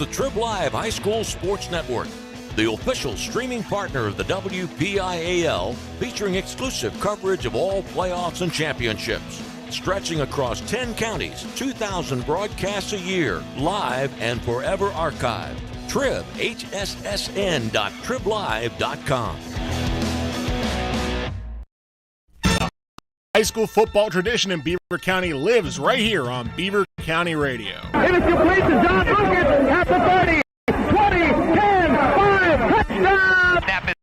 the Trib Live High School Sports Network, the official streaming partner of the WPIAL, featuring exclusive coverage of all playoffs and championships. Stretching across 10 counties, 2,000 broadcasts a year, live and forever archived. Trib, hssn.triblive.com. High school football tradition in Beaver County lives right here on Beaver County Radio. It is complete to John Lucas at the 30, 20, 10, 5, touchdown! Snap is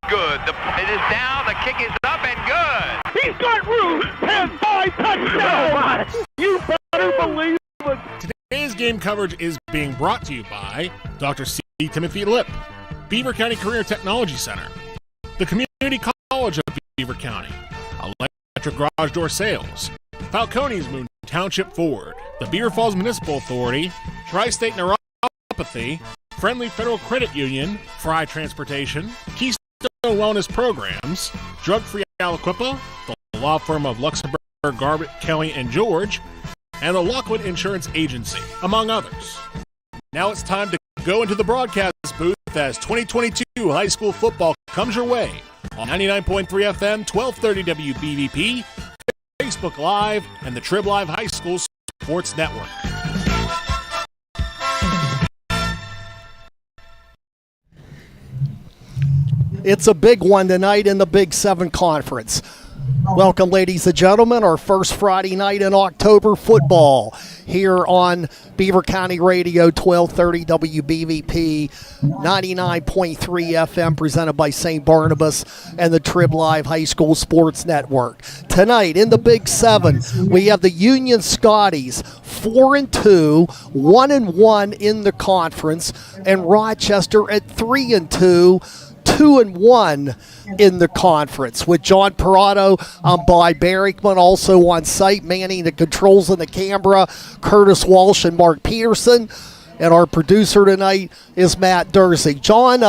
good. It is down. The kick is up and good. He's got room. 10, 5, touchdown! You better believe it. Today's game coverage is being brought to you by Dr. C. Timothy Lipp, Beaver County Career Technology Center, the Community College of Beaver County, Electric Garage Door Sales, Falcone's Moon Township Ford, the Beaver Falls Municipal Authority, Tri-State Neuropathy, Friendly Federal Credit Union, Fry Transportation, Keystone Wellness Programs, Drug-Free Aliquippa, the law firm of Luxembourg, Garbett, Kelly, and George, and the Lockwood Insurance Agency, among others. Now it's time to go into the broadcast booth as 2022 high school football comes your way on 99.3 FM, 1230 WBVP, Facebook Live, and the Trib Live High School Sports Network. It's a big one tonight in the Big 7 Conference. Welcome, ladies and gentlemen, our first Friday night in October football here on Beaver County Radio, 1230 WBVP, 99.3 FM, presented by St. Barnabas and the Trib Live High School Sports Network. Tonight in the Big 7, we have the Union Scotties, 4-2, 1-1 in the conference, and Rochester at 3-2, 2-1 in the conference, with John Parado by Barrickman also on site, manning the controls in the camera, Curtis Walsh and Mark Peterson, and our producer tonight is Matt Dursey. John,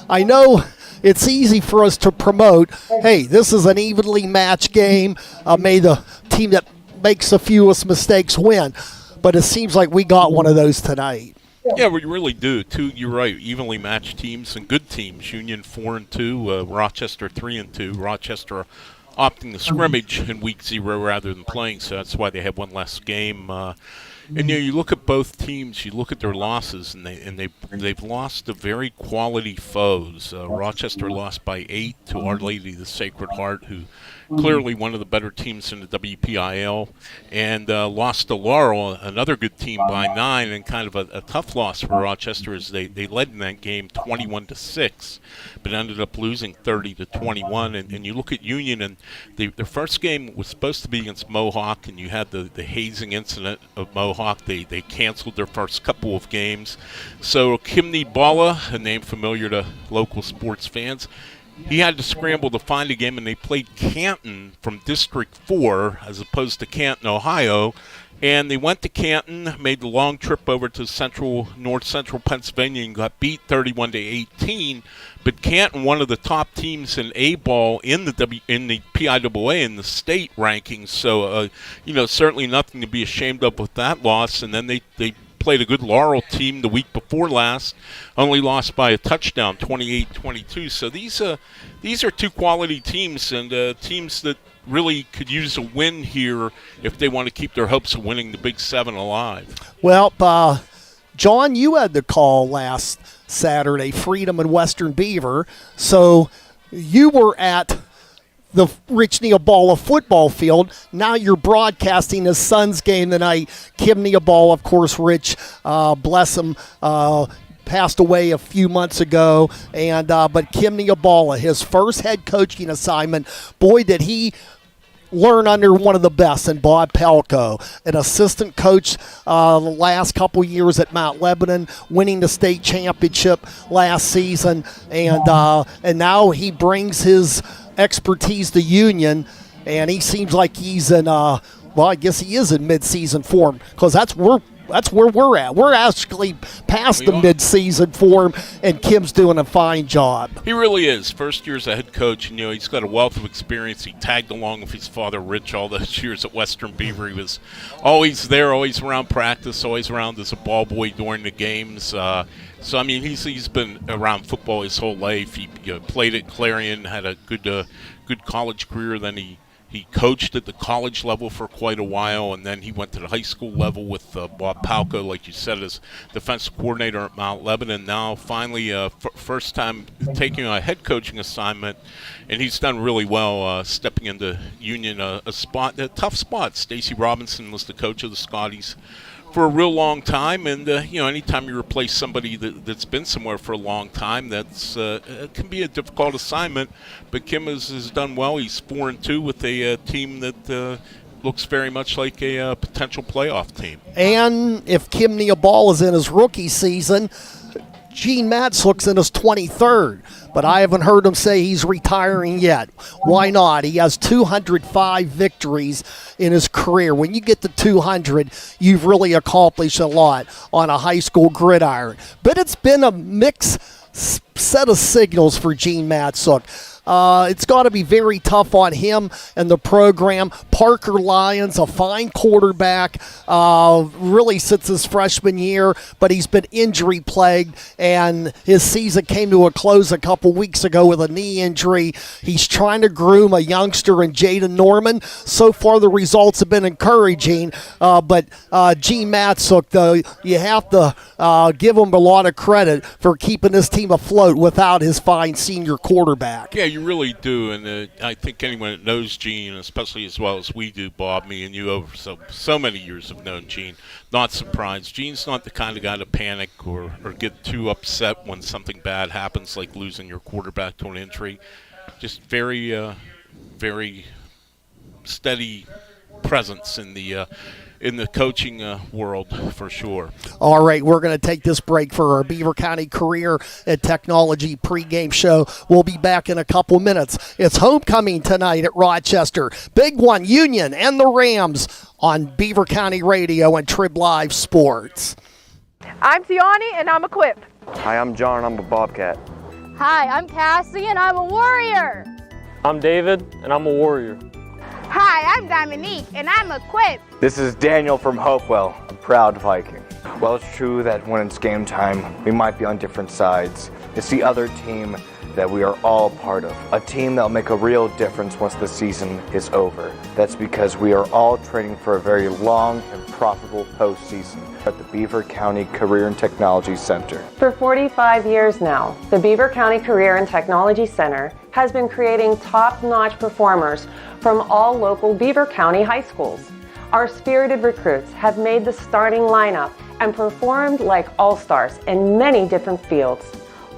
I know it's easy for us to promote, hey, this is an evenly matched game, may the team that makes the fewest mistakes win, but it seems like we got one of those tonight. Yeah, we really do. You're right, evenly matched teams and good teams. Union 4-2, Rochester 3-2. Rochester opting to scrimmage in week 0 rather than playing, so that's why they have one less game. And you look at both teams, you look at their losses, and they've lost to very quality foes. Rochester lost by 8 to Our Lady of the Sacred Heart, who clearly one of the better teams in the WPIL, and lost to Laurel, another good team, by 9, and kind of a tough loss for Rochester as they led in that game 21-6, but ended up losing 30-21. And you look at Union, and their first game was supposed to be against Mohawk, and you had the hazing incident of Mohawk. They canceled their first couple of games. So Kimney Balla, a name familiar to local sports fans, he had to scramble to find a game, and they played Canton from District 4 as opposed to Canton, Ohio. And they went to Canton, made the long trip over to north central Pennsylvania, and got beat 31-18. But Canton, one of the top teams in A-ball in the PIAA in the state rankings, so certainly nothing to be ashamed of with that loss. And then they played a good Laurel team the week before last, only lost by a touchdown, 28-22. So these are two quality teams, and teams that really could use a win here if they want to keep their hopes of winning the Big 7 alive. Well, John, you had the call last Saturday, Freedom and Western Beaver, so you were at the Rich Neoballa football field. Now you're broadcasting his son's game tonight. Kim Neoballa, of course, Rich, bless him, passed away a few months ago, and but Kim Neoballa, his first head coaching assignment, boy, did he learn under one of the best in Bob Pelko, an assistant coach the last couple years at Mount Lebanon, winning the state championship last season, and now he brings his expertise to Union, and he seems like he's in I guess he is in mid-season form, because that's where we're at. We're actually past the mid-season for him, and Kim's doing a fine job. He really is. First year as a head coach, and he's got a wealth of experience. He tagged along with his father, Rich, all those years at Western Beaver. He was always there, always around practice, always around as a ball boy during the games. So, I mean, he's been around football his whole life. He played at Clarion, had a good college career. Then he coached at the college level for quite a while, and then he went to the high school level with Bob Palco, like you said, as defensive coordinator at Mount Lebanon. Now, finally, first time taking a head coaching assignment, and he's done really well stepping into Union, a tough spot. Stacy Robinson was the coach of the Scotties for a real long time, and anytime you replace somebody that's been somewhere for a long time, that's it can be a difficult assignment. But Kim has done well. He's 4-2 with a team that looks very much like a potential playoff team. And if Kim Neoball is in his rookie season, Gene Matzuk's in his 23rd, but I haven't heard him say he's retiring yet. Why not? He has 205 victories in his career. When you get to 200, you've really accomplished a lot on a high school gridiron. But it's been a mixed set of signals for Gene Matzuk. It's got to be very tough on him and the program. Parker Lyons, a fine quarterback, really since his freshman year, but he's been injury plagued, and his season came to a close a couple weeks ago with a knee injury. He's trying to groom a youngster in Jaden Norman. So far, the results have been encouraging, but Gene Matzuk, though, you have to give him a lot of credit for keeping this team afloat without his fine senior quarterback. Yeah, you really do, and I think anyone that knows Gene, especially as well as we do, Bob, me and you, over so many years have known Gene, not surprised. Gene's not the kind of guy to panic or get too upset when something bad happens, like losing your quarterback to an injury. Just very, very steady presence in the coaching world, for sure. All right, we're going to take this break for our Beaver County Career and Technology pregame show. We'll be back in a couple minutes. It's homecoming tonight at Rochester. Big one, Union and the Rams on Beaver County Radio and Trib Live Sports. I'm Tiani, and I'm equipped. Hi, I'm John, I'm a Bobcat. Hi, I'm Cassie, and I'm a warrior. I'm David, and I'm a warrior. Hi, I'm Dominique, and I'm equipped. This is Daniel from Hopewell, a proud Viking. Well, it's true that when it's game time, we might be on different sides. It's the other team that we are all part of. A team that will make a real difference once the season is over. That's because we are all training for a very long and profitable postseason at the Beaver County Career and Technology Center. For 45 years now, the Beaver County Career and Technology Center has been creating top-notch performers from all local Beaver County high schools. Our spirited recruits have made the starting lineup and performed like all-stars in many different fields.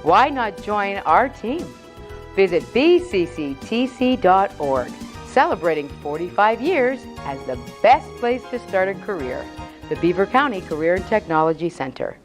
Why not join our team? Visit bcctc.org, celebrating 45 years as the best place to start a career. The Beaver County Career and Technology Center.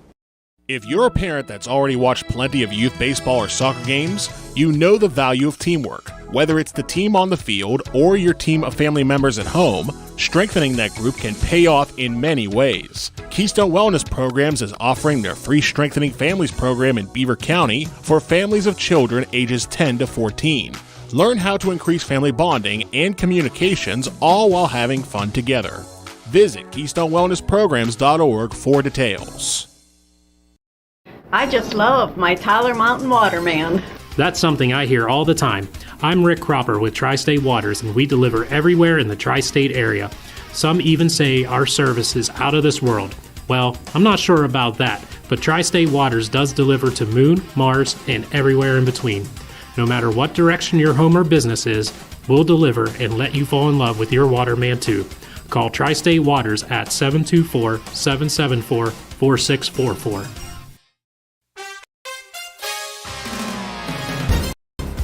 If you're a parent that's already watched plenty of youth baseball or soccer games, you know the value of teamwork. Whether it's the team on the field or your team of family members at home, strengthening that group can pay off in many ways. Keystone Wellness Programs is offering their free Strengthening Families program in Beaver County for families of children ages 10 to 14. Learn how to increase family bonding and communications, all while having fun together. Visit KeystoneWellnessPrograms.org for details. I just love my Tyler Mountain Waterman. That's something I hear all the time. I'm Rick Cropper with Tri-State Waters, and we deliver everywhere in the tri-state area. Some even say our service is out of this world. Well, I'm not sure about that, but Tri-State Waters does deliver to Moon, Mars, and everywhere in between. No matter what direction your home or business is, we'll deliver and let you fall in love with your waterman too. Call Tri-State Waters at 724-774-4644.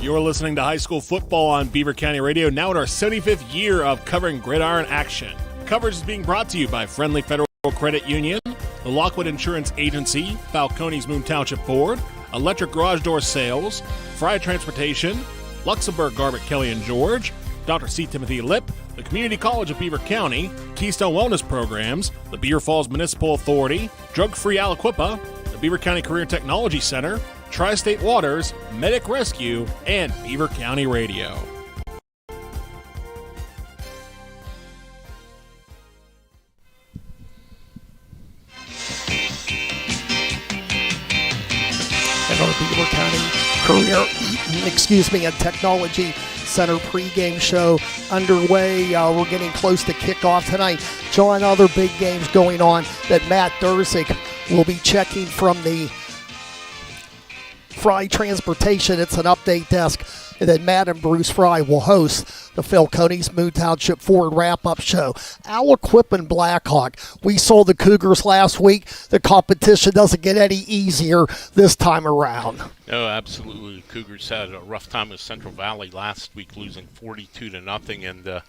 You're listening to high school football on Beaver County Radio, now in our 75th year of covering gridiron action. Coverage is being brought to you by Friendly Federal Credit Union, the Lockwood Insurance Agency, Balcones Moon Township Board, Electric Garage Door Sales, Fry Transportation, Luxembourg Garbett Kelly and George, Dr. C. Timothy Lip, the Community College of Beaver County, Keystone Wellness Programs, the Beaver Falls Municipal Authority, Drug Free Aliquippa, the Beaver County Career Technology Center, Tri-State Waters, Medic Rescue, and Beaver County Radio. And our Beaver County Career, and Technology Center pregame show underway. We're getting close to kickoff tonight. John, other big games going on that Matt Durzik will be checking from the Fry Transportation. It's an update desk. And then Matt and Bruce Fry will host the Phil Coney's Moon Township Ford wrap-up show. Aliquippa Blackhawk. We saw the Cougars last week. The competition doesn't get any easier this time around. No, absolutely. The Cougars had a rough time with Central Valley last week, losing 42-0, and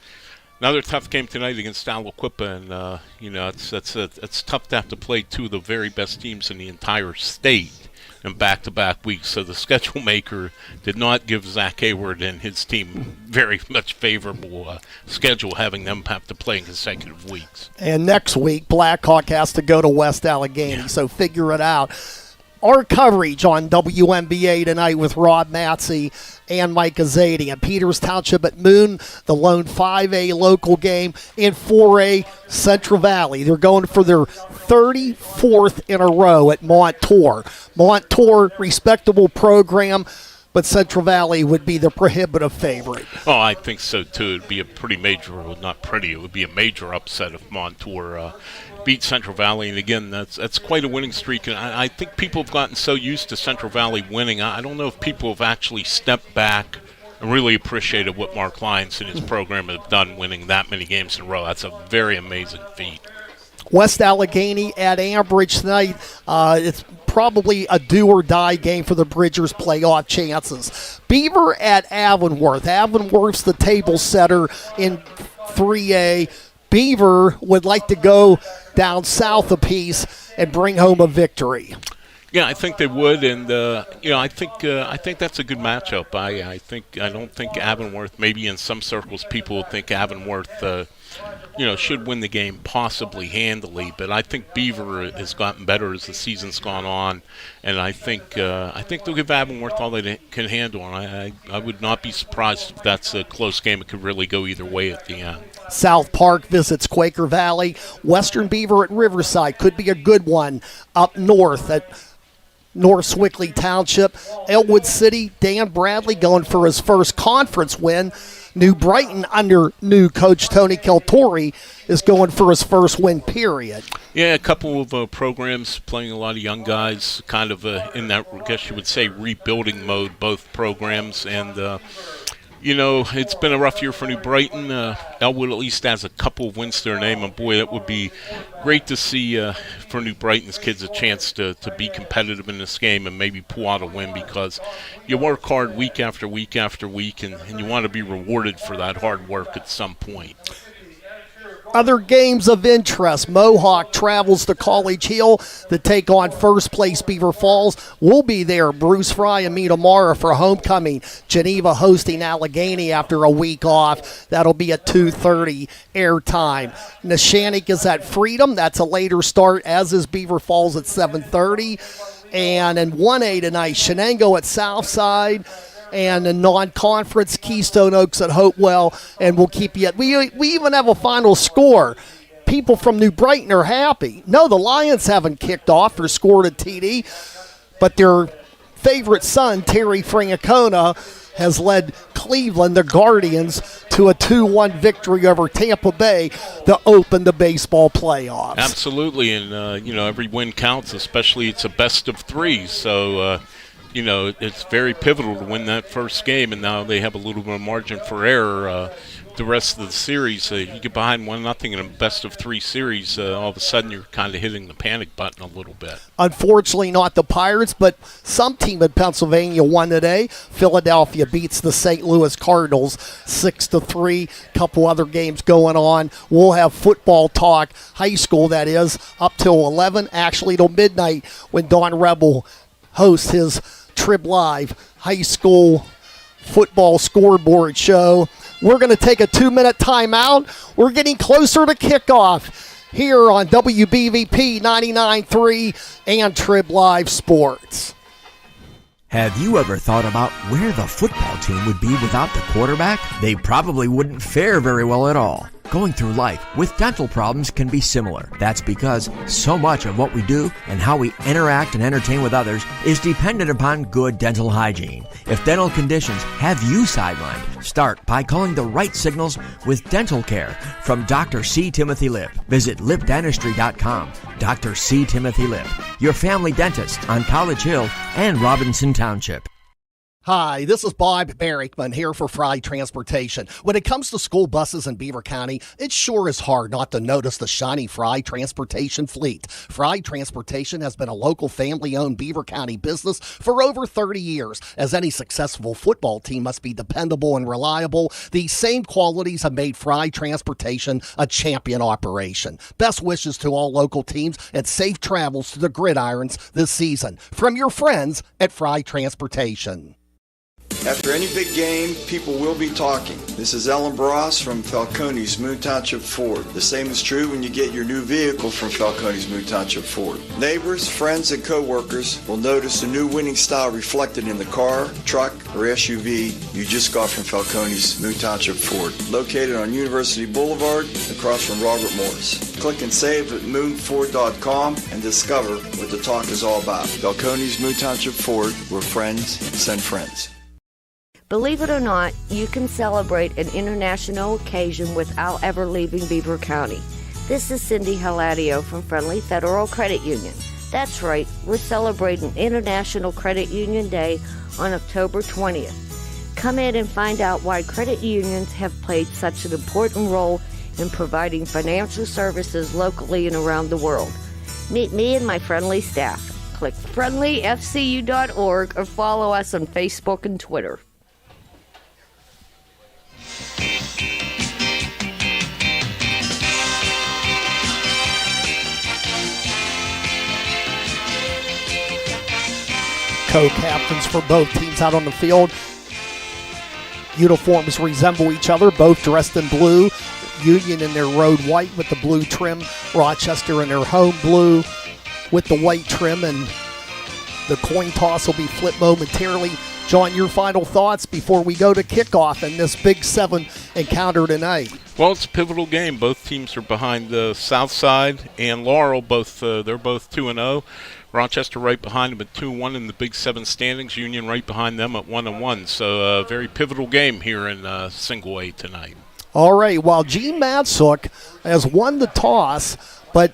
another tough game tonight against Aliquippa. And it's tough to have to play two of the very best teams in the entire state in back-to-back weeks. So the schedule maker did not give Zach Hayward and his team very much favorable schedule, having them have to play in consecutive weeks. And next week, Blackhawk has to go to West Allegheny, so figure it out. Our coverage on WNBA tonight with Rob Matsey and Mike Azadi. And Peters Township at Moon, the lone 5A local game in 4A Central Valley. They're going for their 34th in a row at Montour. Montour, respectable program, but Central Valley would be the prohibitive favorite. Oh, I think so, too. It would be a pretty major, well, not pretty, it would be a major upset if Montour beat Central Valley. And again, that's quite a winning streak. And I think people have gotten so used to Central Valley winning. I don't know if people have actually stepped back and really appreciated what Mark Lyons and his program have done, winning that many games in a row. That's a very amazing feat. West Allegheny at Ambridge tonight. It's probably a do-or-die game for the Bridgers' playoff chances. Beaver at Avonworth. Avonworth's the table setter in 3A. Beaver would like to go down south a piece and bring home a victory. Yeah, I think they would, and I think that's a good matchup. I don't think Avonworth. Maybe in some circles, people would think Avonworth, should win the game possibly handily. But I think Beaver has gotten better as the season's gone on, and I think they'll give Avonworth all they can handle. And I would not be surprised if that's a close game. It could really go either way at the end. South Park visits Quaker Valley. Western Beaver at Riverside could be a good one up north at North Swickley Township. Elwood City, Dan Bradley going for his first conference win. New Brighton under new coach Tony Keltori is going for his first win, period. Yeah, a couple of programs playing a lot of young guys, kind of in that, I guess you would say, rebuilding mode, both programs. And, it's been a rough year for New Brighton. Elwood at least has a couple of wins to their name, and boy, that would be great to see for New Brighton's kids a chance to be competitive in this game and maybe pull out a win, because you work hard week after week after week, and you want to be rewarded for that hard work at some point. Other games of interest. Mohawk travels to College Hill to take on first place Beaver Falls. We'll be there. Bruce Fry and me tomorrow for homecoming. Geneva hosting Allegheny after a week off. That'll be at 2:30 airtime. Neshannock is at Freedom. That's a later start, as is Beaver Falls at 7:30. And in 1A tonight, Shenango at Southside. And a non-conference, Keystone Oaks at Hopewell, and we'll keep you. We even have a final score. People from New Brighton are happy. No, the Lions haven't kicked off or scored a TD, but their favorite son, Terry Francona, has led Cleveland, the Guardians, to a 2-1 victory over Tampa Bay to open the baseball playoffs. Absolutely, and every win counts, especially it's a best of three, so it's very pivotal to win that first game, and now they have a little bit of margin for error the rest of the series. You get behind 1-0 in a best-of-3 series, all of a sudden you're kind of hitting the panic button a little bit. Unfortunately, not the Pirates, but some team in Pennsylvania won today. Philadelphia beats the St. Louis Cardinals 6-3. Couple other games going on. We'll have football talk, high school that is, up till 11, actually till midnight, when Don Rebel hosts his Trib Live high school football scoreboard show. We're going to take a 2-minute timeout. We're getting closer to kickoff here on WBVP 99.3 and Trib Live Sports. Have you ever thought about where the football team would be without the quarterback? They probably wouldn't fare very well at all. Going through life with dental problems can be similar. That's because so much of what we do and how we interact and entertain with others is dependent upon good dental hygiene. If dental conditions have you sidelined, start by calling the right signals with dental care from Dr. C. Timothy Lip. Visit lipdentistry.com. Dr. C. Timothy Lip, your family dentist on College Hill and Robinson Township. Hi, this is Bob Barrickman here for Fry Transportation. When it comes to school buses in Beaver County, it sure is hard not to notice the shiny Fry Transportation fleet. Fry Transportation has been a local family-owned Beaver County business for over 30 years. As any successful football team must be dependable and reliable, these same qualities have made Fry Transportation a champion operation. Best wishes to all local teams and safe travels to the gridirons this season. From your friends at Fry Transportation. After any big game, people will be talking. This is Ellen Barras from Falcone's Moon Township Ford. The same is true when you get your new vehicle from Falcone's Moon Township Ford. Neighbors, friends, and co-workers will notice the new winning style reflected in the car, truck, or SUV you just got from Falcone's Moon Township Ford. Located on University Boulevard across from Robert Morris. Click and save at moonford.com and discover what the talk is all about. Falcone's Moon Township Ford, where friends send friends. Believe it or not, you can celebrate an international occasion without ever leaving Beaver County. This is Cindy Haladio from Friendly Federal Credit Union. That's right, we're celebrating International Credit Union Day on October 20th. Come in and find out why credit unions have played such an important role in providing financial services locally and around the world. Meet me and my friendly staff. Click friendlyfcu.org or follow us on Facebook and Twitter. Co-captains for both teams out on the field. Uniforms resemble each other, both dressed in blue. Union in their road white with the blue trim. Rochester in their home blue with the white trim, and the coin toss will be flipped momentarily. John, your final thoughts before we go to kickoff in this Big 7 encounter tonight? Well, it's a pivotal game. Both teams are behind the Southside and Laurel. They're both 2-0. Rochester right behind them at 2-1 in the Big 7 standings. Union right behind them at 1-1. So a very pivotal game here in Single A tonight. All right. While Gene Matsuk has won the toss, but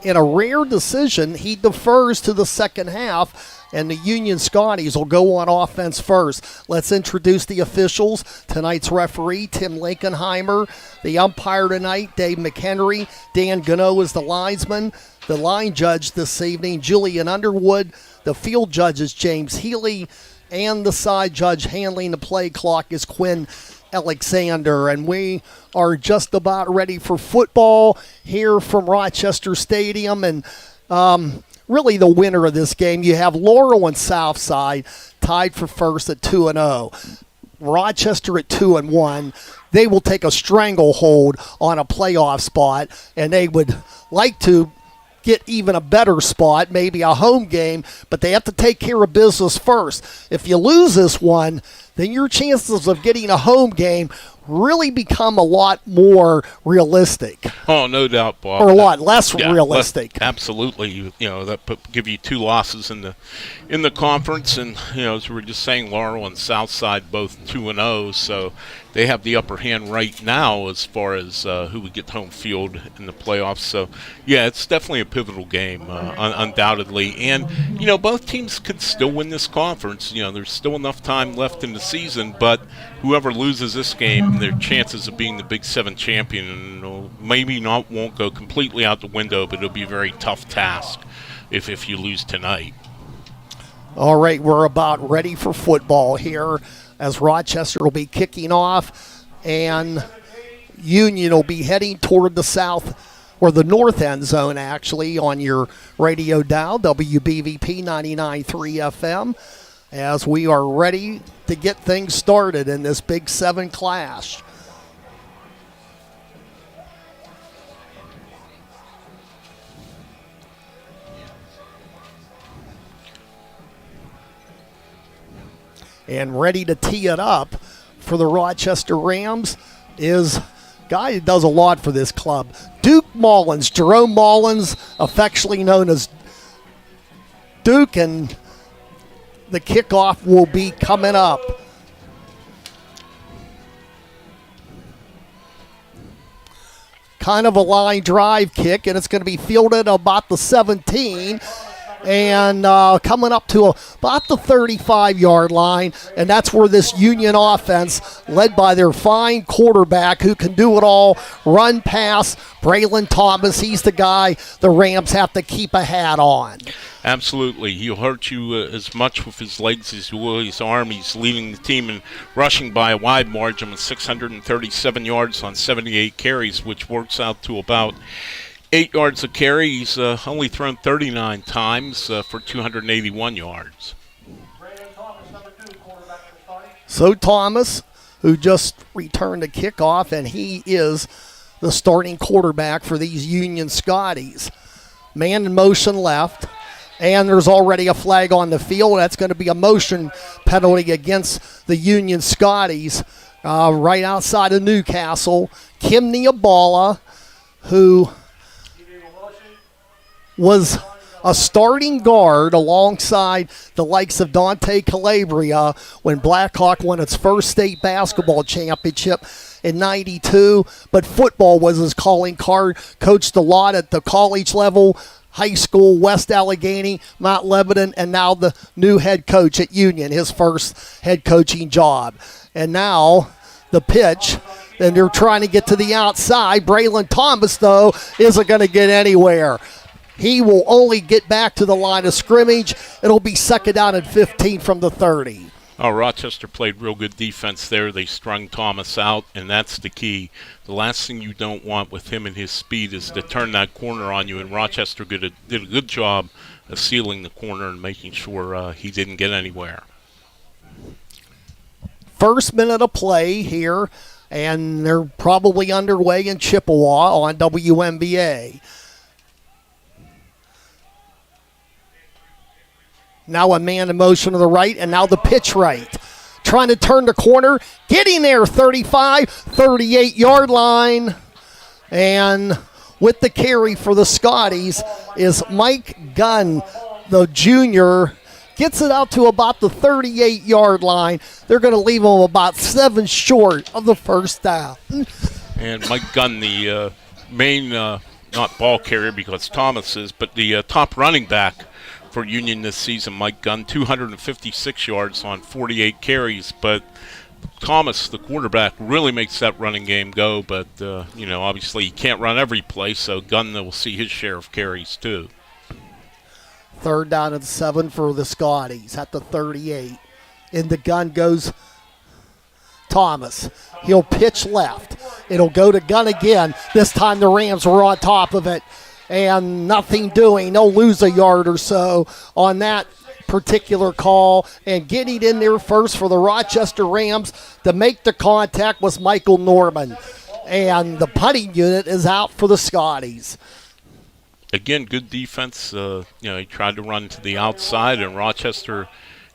in a rare decision, he defers to the second half, and the Union Scotties will go on offense first. Let's introduce the officials. Tonight's referee, Tim Linkenheimer. The umpire tonight, Dave McHenry. Dan Gano is the linesman. The line judge this evening, Julian Underwood. The field judge is James Healy. And the side judge handling the play clock is Quinn Alexander. And we are just about ready for football here from Rochester Stadium. And really the winner of this game, you have Laurel and Southside tied for first at 2-0. Rochester at 2-1. They will take a stranglehold on a playoff spot, and they would like to get even a better spot, maybe a home game, but they have to take care of business first. If you lose this one, then your chances of getting a home game really become a lot more realistic. Oh, no doubt, Bob. Or a lot less realistic. Absolutely. You know, that give you two losses in the conference, and as we were just saying, Laurel and Southside both 2-0, so they have the upper hand right now as far as who would get home field in the playoffs. So yeah, it's definitely a pivotal game, undoubtedly. And both teams could still win this conference. There's still enough time left in the season, but whoever loses this game, their chances of being the Big 7 champion won't go completely out the window, but it'll be a very tough task if you lose tonight. All right, we're about ready for football here as Rochester will be kicking off and Union will be heading toward the south or the north end zone, actually, on your radio dial, WBVP 99.3 FM, as we are ready to get things started in this Big 7 clash. And ready to tee it up for the Rochester Rams is a guy who does a lot for this club. Duke Mullins, Jerome Mullins, affectionately known as Duke, and the kickoff will be coming up. Kind of a line drive kick, and it's going to be fielded about the 17 and coming up to about the 35-yard line, and that's where this Union offense, led by their fine quarterback who can do it all, run, pass, Braylon Thomas, he's the guy the Rams have to keep a hat on. Absolutely. He'll hurt you as much with his legs as he will his arm. He's leading the team in rushing by a wide margin of 637 yards on 78 carries, which works out to about 8 yards a carry. He's only thrown 39 times for 281 yards. So Thomas, who just returned a kickoff, and he is the starting quarterback for these Union Scotties. Man in motion left, and there's already a flag on the field. That's going to be a motion penalty against the Union Scotties right outside of Newcastle. Kim Niabala, who was a starting guard alongside the likes of Dante Calabria when Blackhawk won its first state basketball championship in '92. But football was his calling card. Coached a lot at the college level, high school, West Allegheny, Mount Lebanon, and now the new head coach at Union, his first head coaching job. And now the pitch, and they're trying to get to the outside. Braylon Thomas, though, isn't going to get anywhere. He will only get back to the line of scrimmage. It'll be second down and 15 from the 30. Oh, Rochester played real good defense there. They strung Thomas out, and that's the key. The last thing you don't want with him and his speed is to turn that corner on you, and Rochester did a good job of sealing the corner and making sure he didn't get anywhere. First minute of play here, and they're probably underway in Chippewa on WMBA. Now a man in motion to the right, and now the pitch right. Trying to turn the corner, getting there, 35, 38-yard line. And with the carry for the Scotties is Mike Gunn, the junior. Gets it out to about the 38-yard line. They're going to leave him about 7 short of the first down. And Mike Gunn, the main, not ball carrier because Thomas is, but the top running back for Union this season. Mike Gunn, 256 yards on 48 carries, but Thomas, the quarterback, really makes that running game go, but, obviously he can't run every play, so Gunn will see his share of carries too. Third down and 7 for the Scotties at the 38. In the gun goes Thomas. He'll pitch left. It'll go to Gunn again. This time the Rams were on top of it. And nothing doing. They'll lose a yard or so on that particular call. And getting in there first for the Rochester Rams to make the contact was Michael Norman. And the punting unit is out for the Scotties. Again, good defense. He tried to run to the outside, and Rochester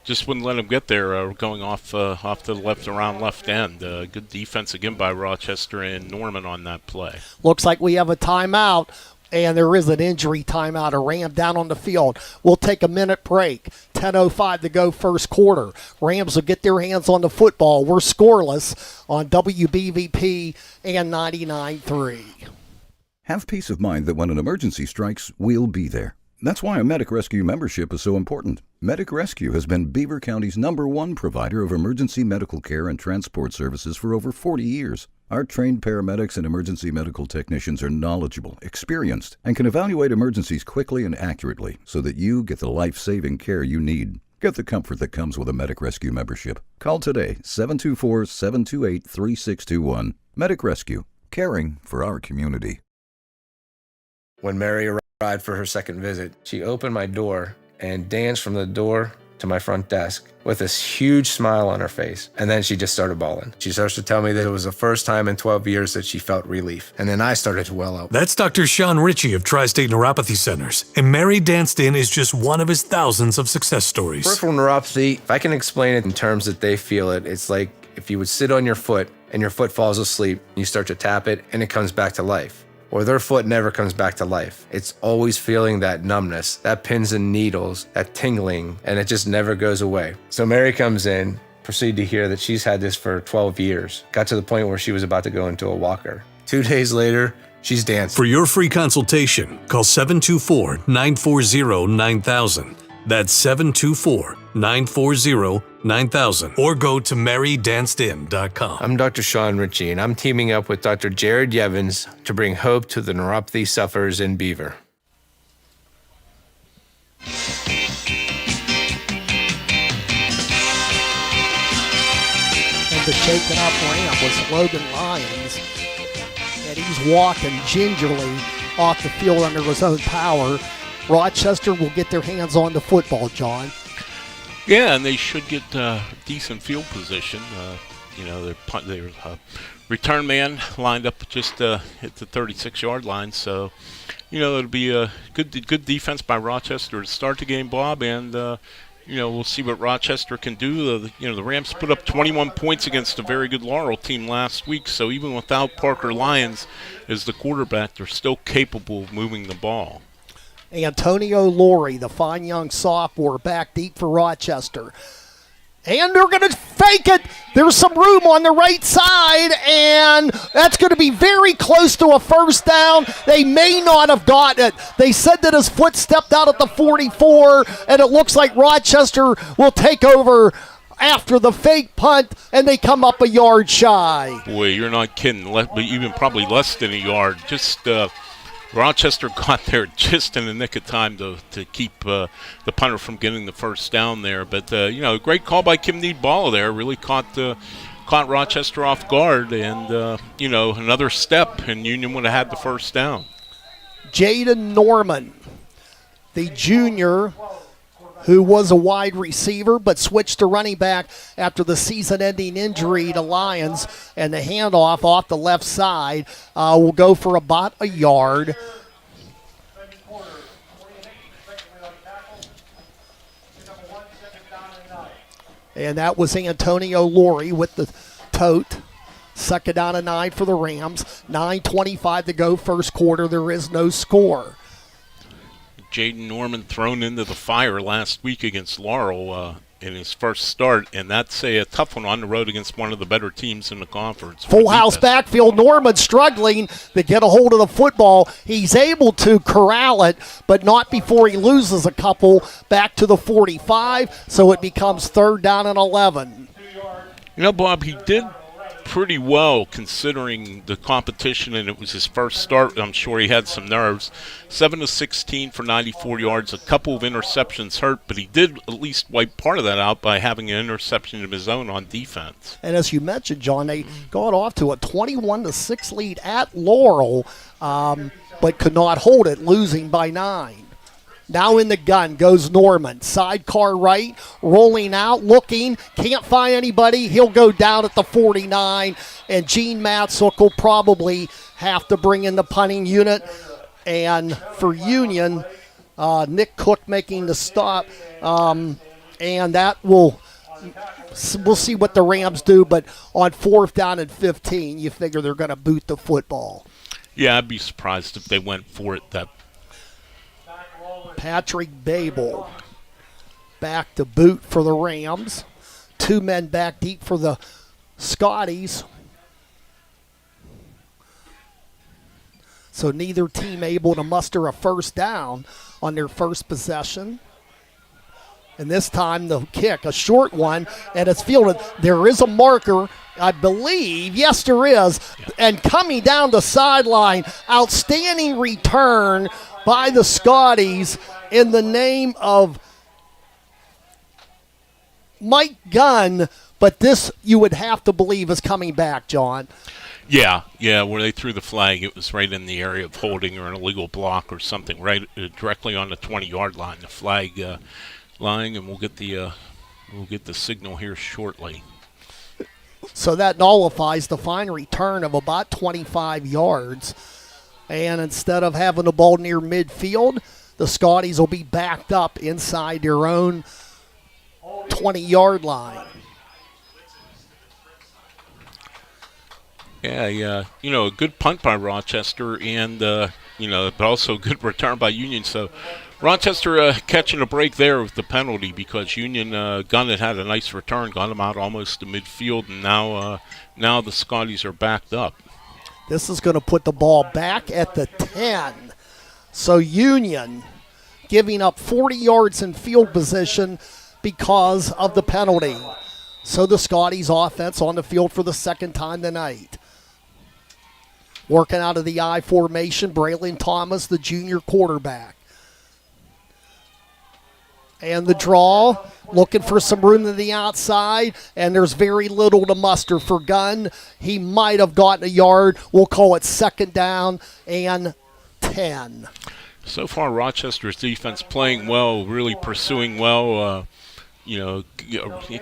just wouldn't let him get there, going off to the left around left end. Good defense again by Rochester and Norman on that play. Looks like we have a timeout. And there is an injury timeout, a Ram down on the field. We'll take a minute break. 10:05 to go first quarter. Rams will get their hands on the football. We're scoreless on WBVP and 99.3. Have peace of mind that when an emergency strikes, we'll be there. That's why a Medic Rescue membership is so important. Medic Rescue has been Beaver County's #1 provider of emergency medical care and transport services for over 40 years. Our trained paramedics and emergency medical technicians are knowledgeable, experienced, and can evaluate emergencies quickly and accurately so that you get the life-saving care you need. Get the comfort that comes with a Medic Rescue membership. Call today, 724-728-3621. Medic Rescue, caring for our community. When Mary arrived for her second visit, she opened my door and danced from the door to my front desk with this huge smile on her face. And then she just started bawling. She starts to tell me that it was the first time in 12 years that she felt relief. And then I started to well up. That's Dr. Sean Ritchie of Tri-State Neuropathy Centers. And Mary Danced In is just one of his thousands of success stories. Peripheral neuropathy, if I can explain it in terms that they feel it, it's like if you would sit on your foot and your foot falls asleep, you start to tap it and it comes back to life. Or their foot never comes back to life. It's always feeling that numbness, that pins and needles, that tingling, and it just never goes away. So Mary comes in, proceed to hear that she's had this for 12 years. Got to the point where she was about to go into a walker. 2 days later, she's dancing. For your free consultation, call 724-940-9000. That's 724-940-9000. Or go to marydancedin.com. I'm Dr. Sean Ritchie, and I'm teaming up with Dr. Jared Yevans to bring hope to the neuropathy sufferers in Beaver. And the shaken up ramp was Logan Lyons, and he's walking gingerly off the field under his own power. Rochester will get their hands on the football, John. Yeah, and they should get decent field position. Their return man lined up just at the 36-yard line. So, it'll be a good defense by Rochester to start the game, Bob. And we'll see what Rochester can do. The Rams put up 21 points against a very good Laurel team last week. So even without Parker Lyons as the quarterback, they're still capable of moving the ball. Antonio Laurie, the fine young sophomore, back deep for Rochester. And they're going to fake it. There's some room on the right side, and that's going to be very close to a first down. They may not have gotten it. They said that his foot stepped out at the 44, and it looks like Rochester will take over after the fake punt, and they come up a yard shy. Boy, you're not kidding. Even probably less than a yard. Just Rochester got there just in the nick of time to keep the punter from getting the first down there. But, great call by Kim Needballa there. Really caught Rochester off guard. And, another step, and Union would have had the first down. Jaden Norman, the junior, who was a wide receiver but switched to running back after the season-ending injury to Lyons, and the handoff off the left side will go for about a yard. And that was Antonio Laurie with the tote. Second down and 9 for the Rams. 9:25 to go first quarter. There is no score. Jaden Norman thrown into the fire last week against Laurel in his first start, and that's a tough one on the road against one of the better teams in the conference. Full house backfield. Norman struggling to get a hold of the football. He's able to corral it, but not before he loses a couple back to the 45, so it becomes third down and 11. Bob, he did pretty well considering the competition, and it was his first start. I'm sure he had some nerves. 7-16 for 94 yards, a couple of interceptions hurt, but he did at least wipe part of that out by having an interception of his own on defense. And as you mentioned, John, they got off to a 21-6 lead at Laurel, but could not hold it, losing by 9. Now in the gun goes Norman. Sidecar right, rolling out, looking, can't find anybody. He'll go down at the 49, and Gene Matzook will probably have to bring in the punting unit. And for Union, Nick Cook making the stop, and that we'll see what the Rams do, but on 4th down and 15, you figure they're going to boot the football. Yeah, I'd be surprised if they went for it that Patrick Babel back to boot for the Rams. 2 men back deep for the Scotties. So neither team able to muster a first down on their first possession. And this time the kick, a short one, and it's fielded. There is a marker, I believe. Yes, there is. And coming down the sideline, outstanding return by the Scotties in the name of Mike Gunn, but this you would have to believe is coming back, John. Yeah, where they threw the flag, it was right in the area of holding or an illegal block or something, right directly on the 20-yard line. The flag line, and we'll get the signal here shortly. So that nullifies the fine return of about 25 yards. And instead of having the ball near midfield, the Scotties will be backed up inside their own 20-yard line. Yeah, a good punt by Rochester, and but also a good return by Union. So Rochester catching a break there with the penalty, because Union Gunn had a nice return, got them out almost to midfield, and now the Scotties are backed up. This is going to put the ball back at the 10. So Union giving up 40 yards in field position because of the penalty. So the Scotties offense on the field for the second time tonight. Working out of the I formation, Braylon Thomas, the junior quarterback. And the draw, looking for some room to the outside, and there's very little to muster for Gunn. He might have gotten a yard. We'll call it second down and 10. So far, Rochester's defense playing well, really pursuing well,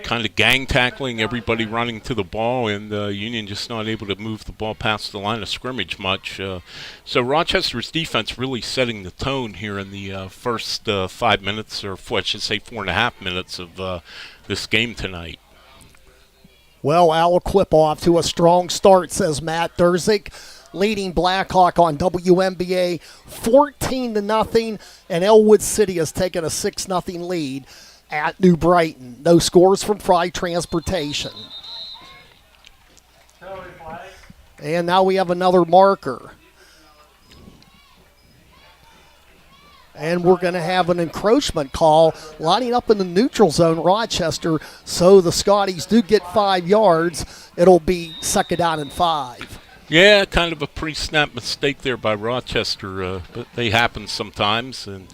kind of gang tackling, everybody running to the ball, and Union just not able to move the ball past the line of scrimmage much. So Rochester's defense really setting the tone here in the first 5 minutes, or I should say 4.5 minutes of this game tonight. Well, Aliquip off to a strong start, says Matt Durzik, leading Blackhawk on WNBA 14-0, and Elwood City has taken a 6-0 lead at New Brighton. No scores from Fry Transportation. And now we have another marker. And we're going to have an encroachment call lining up in the neutral zone, Rochester. So the Scotties do get 5 yards. It'll be second down and 5. Yeah, kind of a pre-snap mistake there by Rochester, but they happen sometimes. And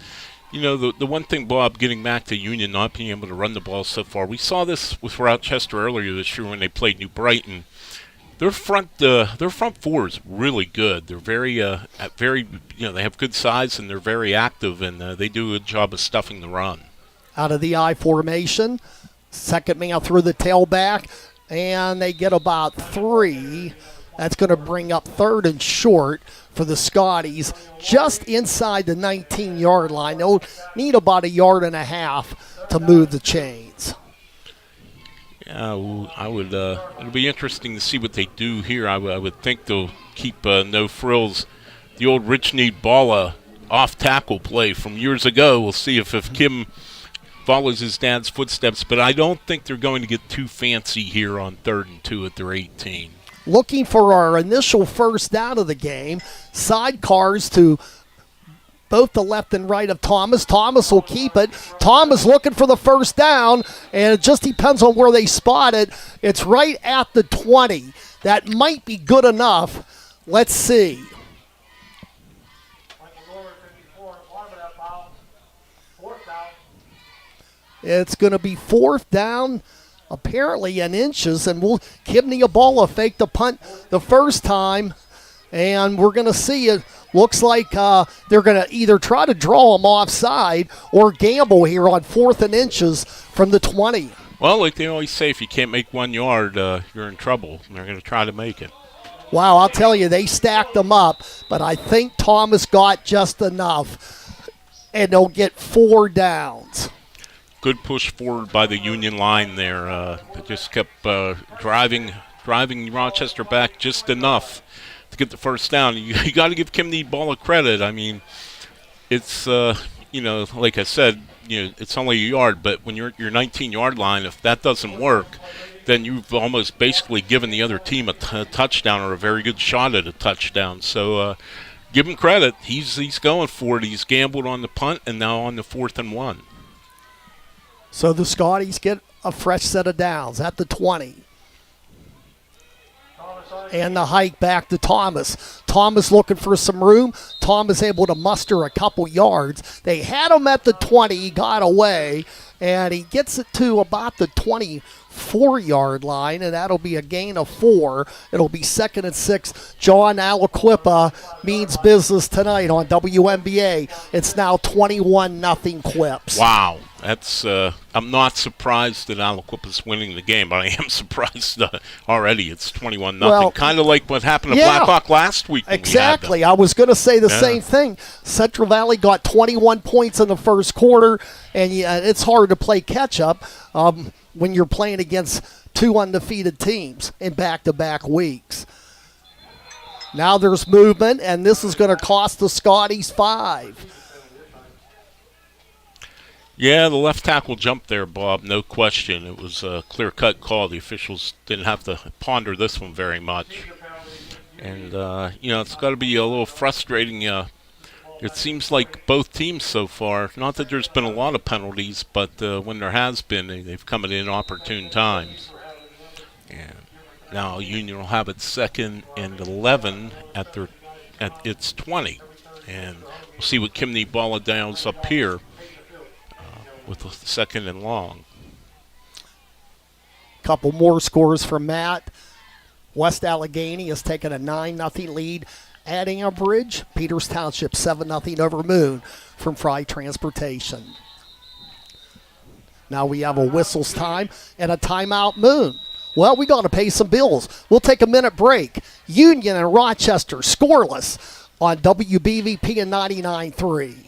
the one thing, Bob, getting back to Union not being able to run the ball so far, we saw this with Rochester earlier this year when they played New Brighton. Their front four is really good. They're very they have good size, and they're very active, and they do a good job of stuffing the run. Out of the I formation, second man through the tailback, and they get about 3. That's going to bring up third and short for the Scotties, just inside the 19-yard line. They'll need about 1.5 yards to move the chains. Yeah, I would. It'll be interesting to see what they do here. I would think they'll keep no frills. The old Rich Need Balla off tackle play from years ago. We'll see if Kim follows his dad's footsteps, but I don't think they're going to get too fancy here on 3rd and 2 at their 18. Looking for our initial first down of the game. Sidecars to both the left and right of Thomas. Thomas will keep it. Thomas looking for the first down, and it just depends on where they spot it. It's right at the 20. That might be good enough. Let's see. It's going to be 4th down, apparently in inches, and we'll Kibney Abala fake the punt the first time, and we're going to see it. Looks like they're going to either try to draw them offside or gamble here on 4th and inches from the 20. Well, like they always say, if you can't make 1 yard, you're in trouble. They're going to try to make it. Wow, I'll tell you, they stacked them up, but I think Thomas got just enough, and they'll get 4 downs. Good push forward by the Union line there. They just kept driving Rochester back just enough to get the first down. You got to give Kim the ball a credit. I mean, it's like I said, it's only 1 yard, but when you're at your 19-yard line, if that doesn't work, then you've almost basically given the other team a touchdown or a very good shot at a touchdown. So give him credit. He's going for it. He's gambled on the punt and now on the 4th and 1. So the Scotties get a fresh set of downs at the 20. And the hike back to Thomas. Thomas looking for some room. Thomas able to muster a couple yards. They had him at the 20. He got away, and he gets it to about the 24-yard line, and that'll be a gain of 4. It'll be 2nd and 6. John Aliquippa means business tonight on WNBA. It's now 21-0 Quips. Wow. that's. I'm not surprised that Aliquippa's winning the game, but I am surprised already. It's 21-0. Well, kind of like what happened to yeah, Blackhawk last week. Exactly. I was going to say the same thing. Central Valley got 21 points in the first quarter, and it's hard to play catch-up when you're playing against two undefeated teams in back-to-back weeks. Now there's movement, and this is going to cost the Scotties 5. Yeah, the left tackle jumped there, Bob, no question. It was a clear-cut call. The officials didn't have to ponder this one very much. And, it's got to be a little frustrating. It seems like both teams so far, not that there's been a lot of penalties, but when there has been, they've come at inopportune times. And now Union will have it 2nd and 11 at its 20. And we'll see what Kimney Balla downs up here. With the 2nd and long. Couple more scores from Matt. West Allegheny has taken a 9-0 lead at Ambridge. Peters Township 7-0 over Moon from Fry Transportation. Now we have a whistles time and a timeout, Moon. Well, we got to pay some bills. We'll take a minute break. Union and Rochester scoreless on WBVP and 99.3.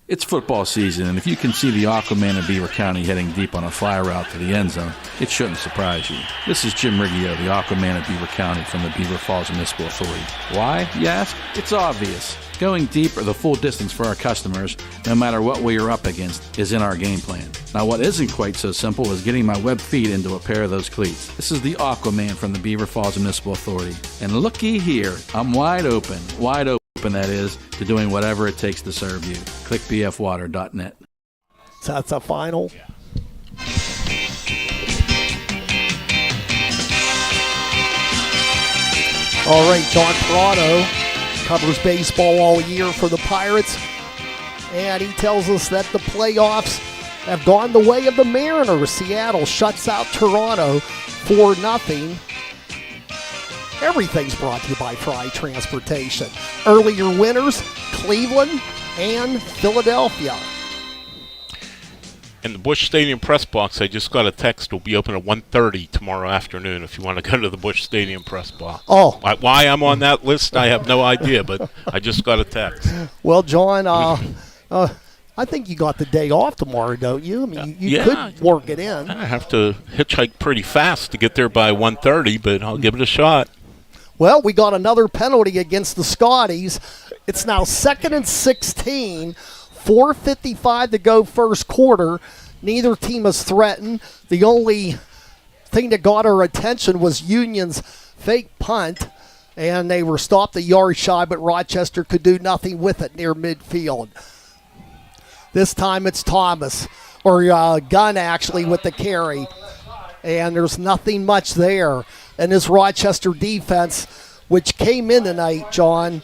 It's football season, and if you can see the Aquaman of Beaver County heading deep on a fly route to the end zone, it shouldn't surprise you. This is Jim Riggio, the Aquaman of Beaver County from the Beaver Falls Municipal Authority. Why, you ask? It's obvious. Going deep or the full distance for our customers, no matter what we are up against, is in our game plan. Now, what isn't quite so simple is getting my web feet into a pair of those cleats. This is the Aquaman from the Beaver Falls Municipal Authority. And looky here, I'm wide open, that is, to doing whatever it takes to serve you. Click bfwater.net. So that's a final. All right, John Prado covers baseball all year for the Pirates, and he tells us that the playoffs have gone the way of the Mariners. Seattle shuts out Toronto 4-0. Everything's brought to you by Fry Transportation. Earlier winners, Cleveland and Philadelphia. And the Busch Stadium press box, I just got a text, will be open at 1:30 tomorrow afternoon if you want to go to the Busch Stadium press box. Oh. Why I'm on that list, I have no idea, but I just got a text. Well, John, I think you got the day off tomorrow, don't you? I mean, you could work it in. I have to hitchhike pretty fast to get there by 1:30, but I'll give it a shot. Well, we got another penalty against the Scotties. It's now 2nd and 16, 4:55 to go first quarter. Neither team is threatened. The only thing that got our attention was Union's fake punt, and they were stopped a yard shy, but Rochester could do nothing with it near midfield. This time it's Thomas, or Gunn actually, with the carry, and there's nothing much there. And this Rochester defense, which came in tonight, John,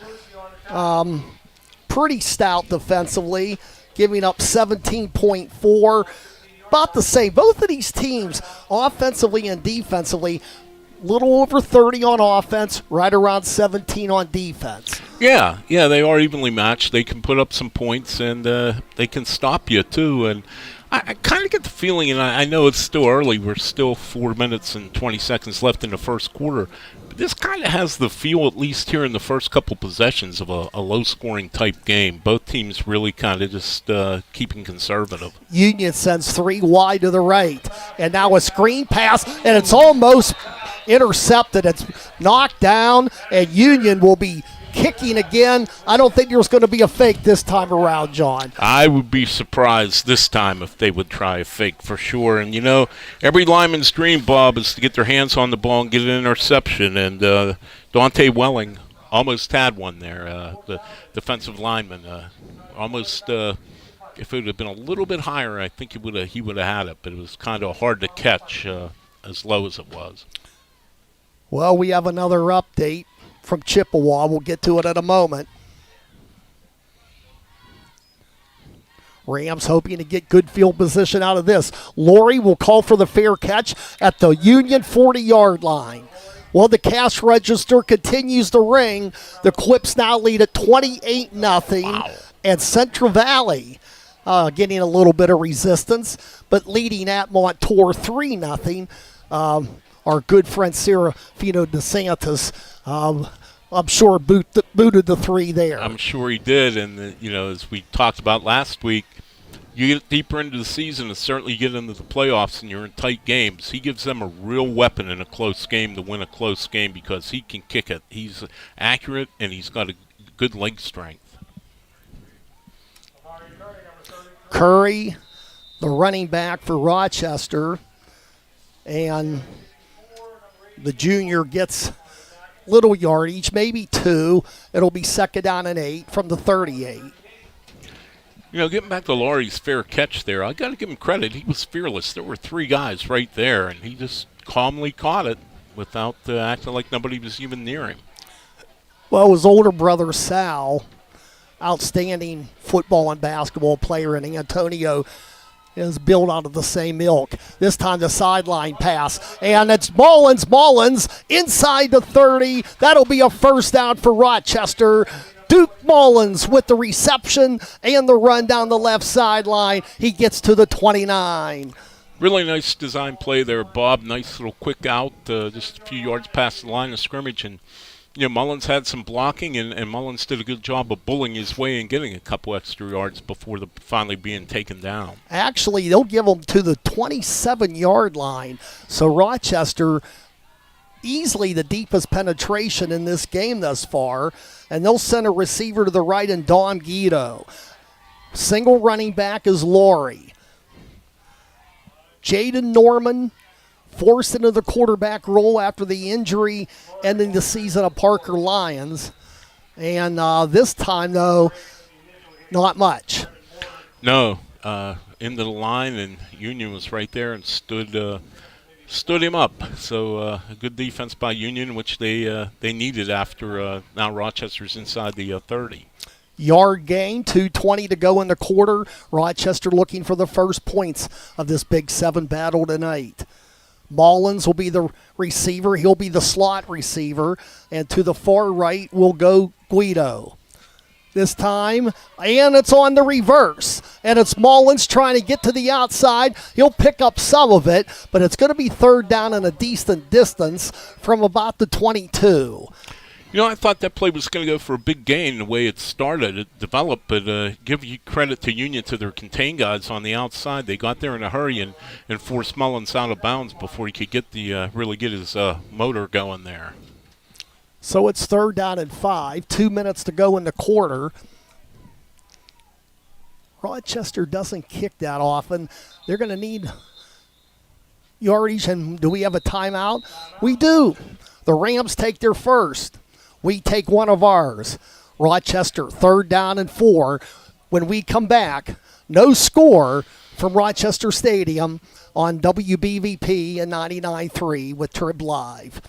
pretty stout defensively, giving up 17.4, about the same. Both of these teams, offensively and defensively, little over 30 on offense, right around 17 on defense. Yeah, they are evenly matched. They can put up some points, and they can stop you, too. And I kind of get the feeling, and I know it's still early. We're still 4 minutes and 20 seconds left in the first quarter. But this kind of has the feel, at least here in the first couple possessions, of a low-scoring type game. Both teams really kind of just keeping conservative. Union sends 3 wide to the right. And now a screen pass, and it's almost intercepted. It's knocked down, and Union will be kicking again. I don't think there's going to be a fake this time around, John. I would be surprised this time if they would try a fake for sure. And, every lineman's dream, Bob, is to get their hands on the ball and get an interception. And Dante Welling almost had one there, the defensive lineman. Almost, if it would have been a little bit higher, I think he would have had it. But it was kind of hard to catch as low as it was. Well, we have another update from Chippewa. We'll get to it in a moment. Rams hoping to get good field position out of this. Laurie will call for the fair catch at the Union 40-yard line. Well, the cash register continues to ring. The Quips now lead at 28-0. Wow. And Central Valley getting a little bit of resistance, but leading at Montour 3-0. Our good friend Serafino DeSantis, I'm sure booted the three there. I'm sure he did. And, as we talked about last week, you get deeper into the season and certainly get into the playoffs and you're in tight games. He gives them a real weapon in a close game to win a close game because he can kick it. He's accurate and he's got a good leg strength. Curry, the running back for Rochester, and the junior gets little yardage, maybe 2. It'll be 2nd down and 8 from the 38. Getting back to Laurie's fair catch there, I got to give him credit. He was fearless. There were 3 guys right there, and he just calmly caught it without acting like nobody was even near him. Well, his older brother, Sal, outstanding football and basketball player, and Antonio is built out of the same ilk. This time the sideline pass, and it's Mullins inside the 30. That'll be a 1st down for Rochester. Duke Mullins with the reception and the run down the left sideline. He gets to the 29. Really nice design play there, Bob. Nice little quick out, just a few yards past the line of scrimmage. And, Mullins had some blocking, and Mullins did a good job of bullying his way and getting a couple extra yards before finally being taken down. Actually, they'll give him to the 27-yard line. So Rochester easily the deepest penetration in this game thus far, and they'll send a receiver to the right in Don Guido. Single running back is Laurie. Jaden Norman forced into the quarterback role after the injury ending the season of Parker Lions. And this time, though, not much. No, into the line, and Union was right there and stood him up. So a good defense by Union, which they needed after now Rochester's inside the 30. Yard gain, 2:20 to go in the quarter. Rochester looking for the first points of this Big 7 battle tonight. Mullins will be the receiver. He'll be the slot receiver. And to the far right will go Guido. This time, and it's on the reverse. And it's Mullins trying to get to the outside. He'll pick up some of it, but it's going to be 3rd down and a decent distance from about the 22. I thought that play was going to go for a big gain the way it started. It developed, but give you credit to Union, to their contain guys on the outside. They got there in a hurry and forced Mullins out of bounds before he could get really get his motor going there. So it's 3rd down and 5, 2 minutes to go in the quarter. Rochester doesn't kick that often. They're going to need yardage, and do we have a timeout? We do. The Rams take their first. We take one of ours. Rochester, 3rd down and 4. When we come back, no score from Rochester Stadium on WBVP and 99.3 with Trib Live.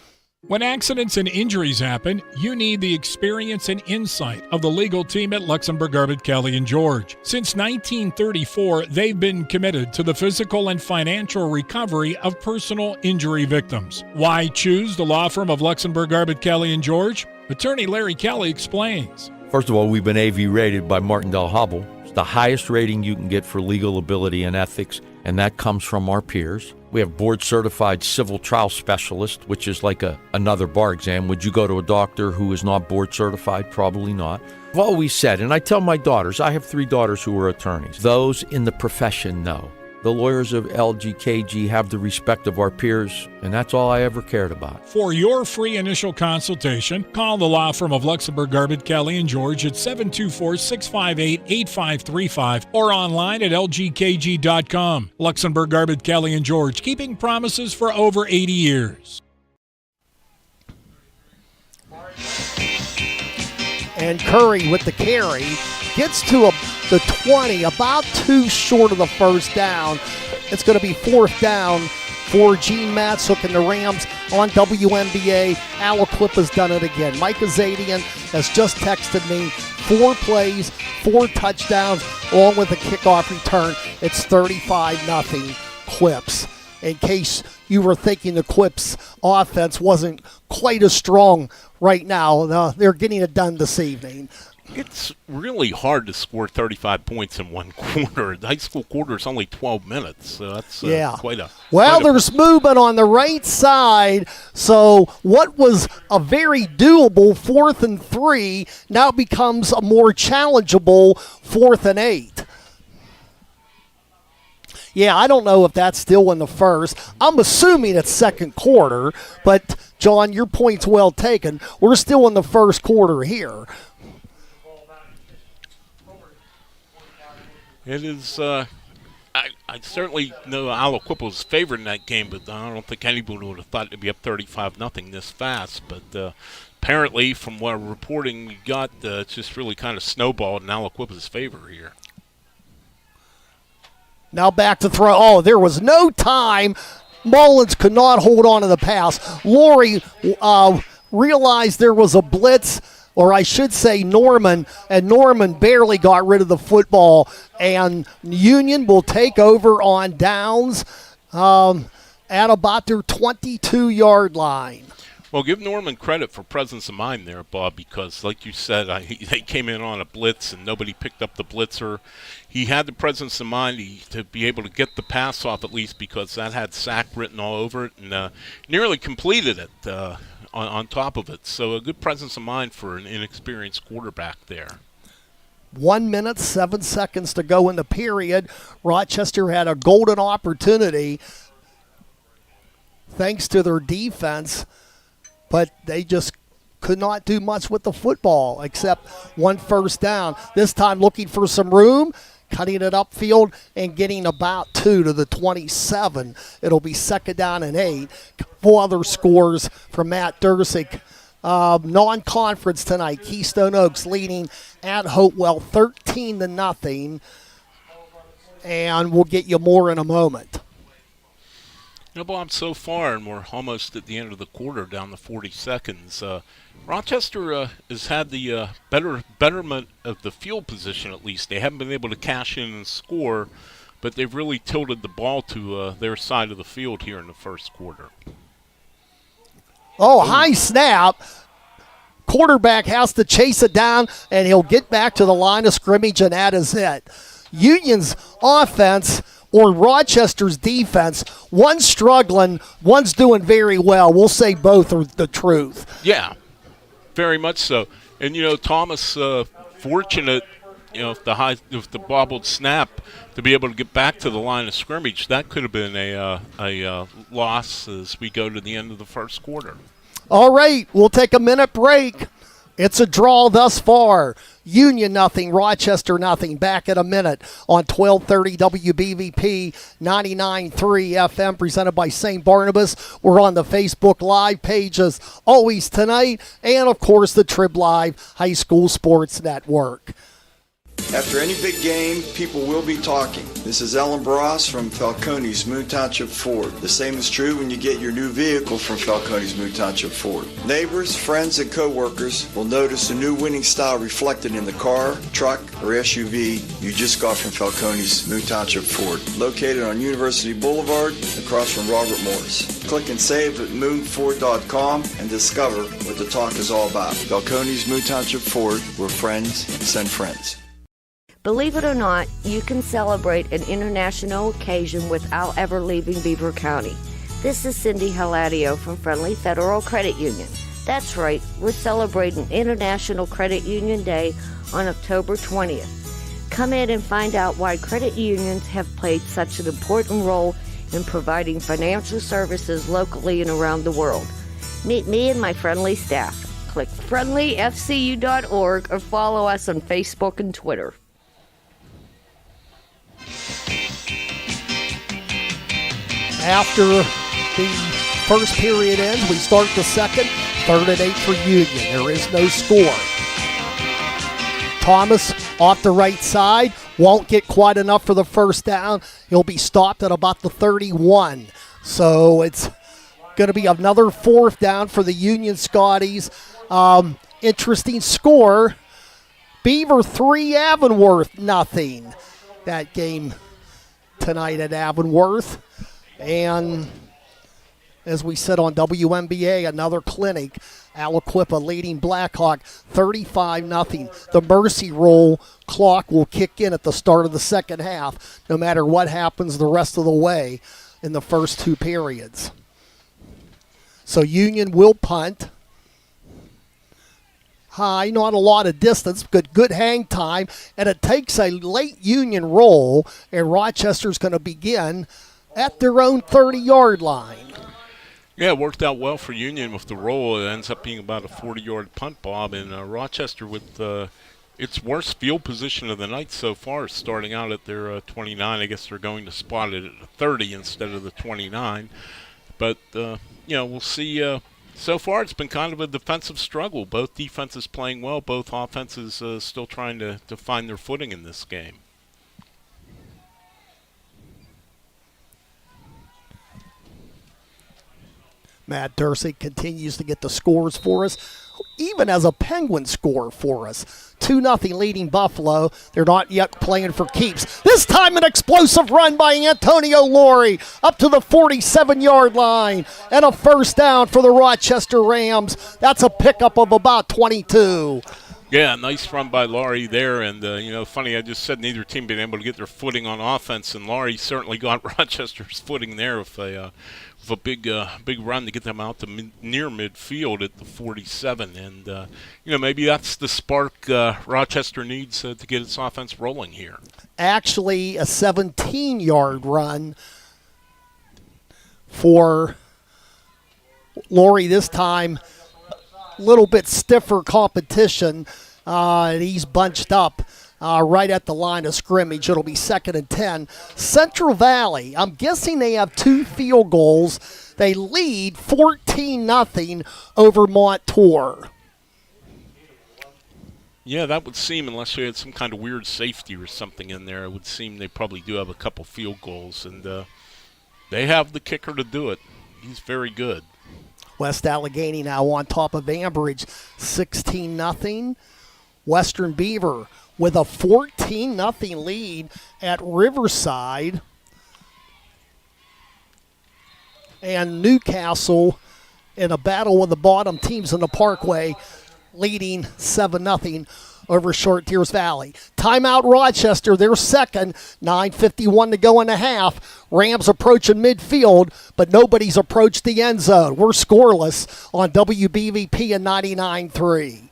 When accidents and injuries happen, you need the experience and insight of the legal team at Luxembourg, Garbett, Kelly & George. Since 1934, they've been committed to the physical and financial recovery of personal injury victims. Why choose the law firm of Luxembourg, Garbett, Kelly & George? Attorney Larry Kelly explains. First of all, we've been AV rated by Martindale Hubbell. It's the highest rating you can get for legal ability and ethics, and that comes from our peers. We have board-certified civil trial specialist, which is like another bar exam. Would you go to a doctor who is not board-certified? Probably not. I've always said, and I tell my daughters, I have 3 daughters who are attorneys. Those in the profession know. The lawyers of LGKG have the respect of our peers, and that's all I ever cared about. For your free initial consultation, call the law firm of Luxembourg, Garbett, Kelly & George at 724-658-8535 or online at lgkg.com. Luxembourg, Garbett, Kelly & George, keeping promises for over 80 years. And Curry with the carry gets to the 20, about 2 short of the 1st down. It's going to be 4th down for Gene Matzook and the Rams on WNBA. Aliquip has done it again. Mike Azadian has just texted me 4 plays, 4 touchdowns, along with a kickoff return. It's 35-0 Quips. In case you were thinking the Quips offense wasn't quite as strong right now. They're getting it done this evening. It's really hard to score 35 points in one quarter. The high school quarter is only 12 minutes, so that's quite a... There's movement on the right side, so what was a very doable 4th and 3 now becomes a more challengeable 4th and 8. Yeah, I don't know if that's still in the first. I'm assuming it's second quarter, but, John, your point's well taken. We're still in the first quarter here. It is, I certainly know Aliquippa was favored in that game, but I don't think anybody would have thought it'd be up 35-0 this fast. But apparently, from what reporting we got, it's just really kind of snowballed in Aliquippa's favor here. Now back to throw. Oh, there was no time. Mullins could not hold on to the pass. Laurie realized there was a blitz, or I should say Norman, and Norman barely got rid of the football. And Union will take over on downs at about their 22-yard line. Well, give Norman credit for presence of mind there, Bob, because like you said, they came in on a blitz and nobody picked up the blitzer. He had the presence of mind to be able to get the pass off at least, because that had sack written all over it, and nearly completed it on top of it. So a good presence of mind for an inexperienced quarterback there. 1 minute, 7 seconds to go in the period. Rochester had a golden opportunity thanks to their defense, but they just could not do much with the football except 1 first down. This time looking for some room, cutting it upfield and getting about 2 to the 27. It'll be 2nd down and 8. 4 other scores from Matt Dursick. Non-conference tonight. Keystone Oaks leading at Hopewell 13-0. And we'll get you more in a moment. Bob, so far, and we're almost at the end of the quarter, down to 40 seconds. Rochester has had the betterment of the field position, at least. They haven't been able to cash in and score, but they've really tilted the ball to their side of the field here in the first quarter. Oh, high snap. Quarterback has to chase it down, and he'll get back to the line of scrimmage, and that is it. Union's offense, or Rochester's defense, one's struggling, one's doing very well. We'll say both are the truth. Yeah, very much so. And, Thomas, fortunate, if the bobbled snap, to be able to get back to the line of scrimmage, that could have been a loss as we go to the end of the first quarter. All right, we'll take a minute break. It's a draw thus far. Union 0, Rochester 0. Back in a minute on 1230 WBVP 99.3 FM, presented by St. Barnabas. We're on the Facebook Live pages always tonight, and of course the Trib Live High School Sports Network. After any big game, people will be talking. This is Ellen Bross from Falcone's Moon Township Ford. The same is true when you get your new vehicle from Falcone's Moon Township Ford. Neighbors, friends, and co-workers will notice the new winning style reflected in the car, truck, or SUV you just got from Falcone's Moon Township Ford. Located on University Boulevard, across from Robert Morris. Click and save at moonford.com and discover what the talk is all about. Falcone's Moon Township Ford, where friends send friends. Believe it or not, you can celebrate an international occasion without ever leaving Beaver County. This is Cindy Haladio from Friendly Federal Credit Union. That's right, we're celebrating International Credit Union Day on October 20th. Come in and find out why credit unions have played such an important role in providing financial services locally and around the world. Meet me and my friendly staff. Click friendlyfcu.org or follow us on Facebook and Twitter. After the first period ends, we start the second. 3rd and 8 for Union. There is no score. Thomas off the right side. Won't get quite enough for the first down. He'll be stopped at about the 31. So it's going to be another 4th down for the Union Scotties. Interesting score. Beaver 3, Avonworth 0. That game tonight at Avonworth. And as we said on WNBA, another clinic. Aliquippa leading Blackhawk 35-0. The mercy roll clock will kick in at the start of the second half, no matter what happens the rest of the way in the first two periods. So Union will punt. High, not a lot of distance, good hang time, and it takes a late Union roll, and Rochester's going to begin at their own 30-yard line. Yeah, it worked out well for Union with the roll. It ends up being about a 40-yard punt, Bob, and Rochester with its worst field position of the night so far, starting out at their 29. I guess they're going to spot it at the 30 instead of the 29. But, we'll see. So far, it's been kind of a defensive struggle. Both defenses playing well, both offenses still trying to find their footing in this game. Matt Dursey continues to get the scores for us, even as a Penguin score for us. 2-0 leading Buffalo. They're not yet playing for keeps. This time an explosive run by Antonio Laurie up to the 47-yard line, and a first down for the Rochester Rams. That's a pickup of about 22. Yeah, nice run by Laurie there, and funny, I just said neither team been able to get their footing on offense, and Laurie certainly got Rochester's footing there with a big run to get them out to near midfield at the 47, and maybe that's the spark Rochester needs to get its offense rolling here. Actually, a 17-yard run for Laurie this time. A little bit stiffer competition. He's bunched up right at the line of scrimmage. It'll be 2nd and 10. Central Valley, I'm guessing they have 2 field goals. They lead 14-0 over Montour. Yeah, that would seem, unless you had some kind of weird safety or something in there, it would seem they probably do have a couple field goals. And they have the kicker to do it. He's very good. West Allegheny now on top of Ambridge, 16-0. Western Beaver with a 14-0 lead at Riverside. And Newcastle in a battle with the bottom teams in the Parkway, leading 7-0 over Short Tears Valley. Timeout Rochester, they're second, 9:51 to go in the half. Rams approaching midfield, but nobody's approached the end zone. We're scoreless on WBVP and 99.3.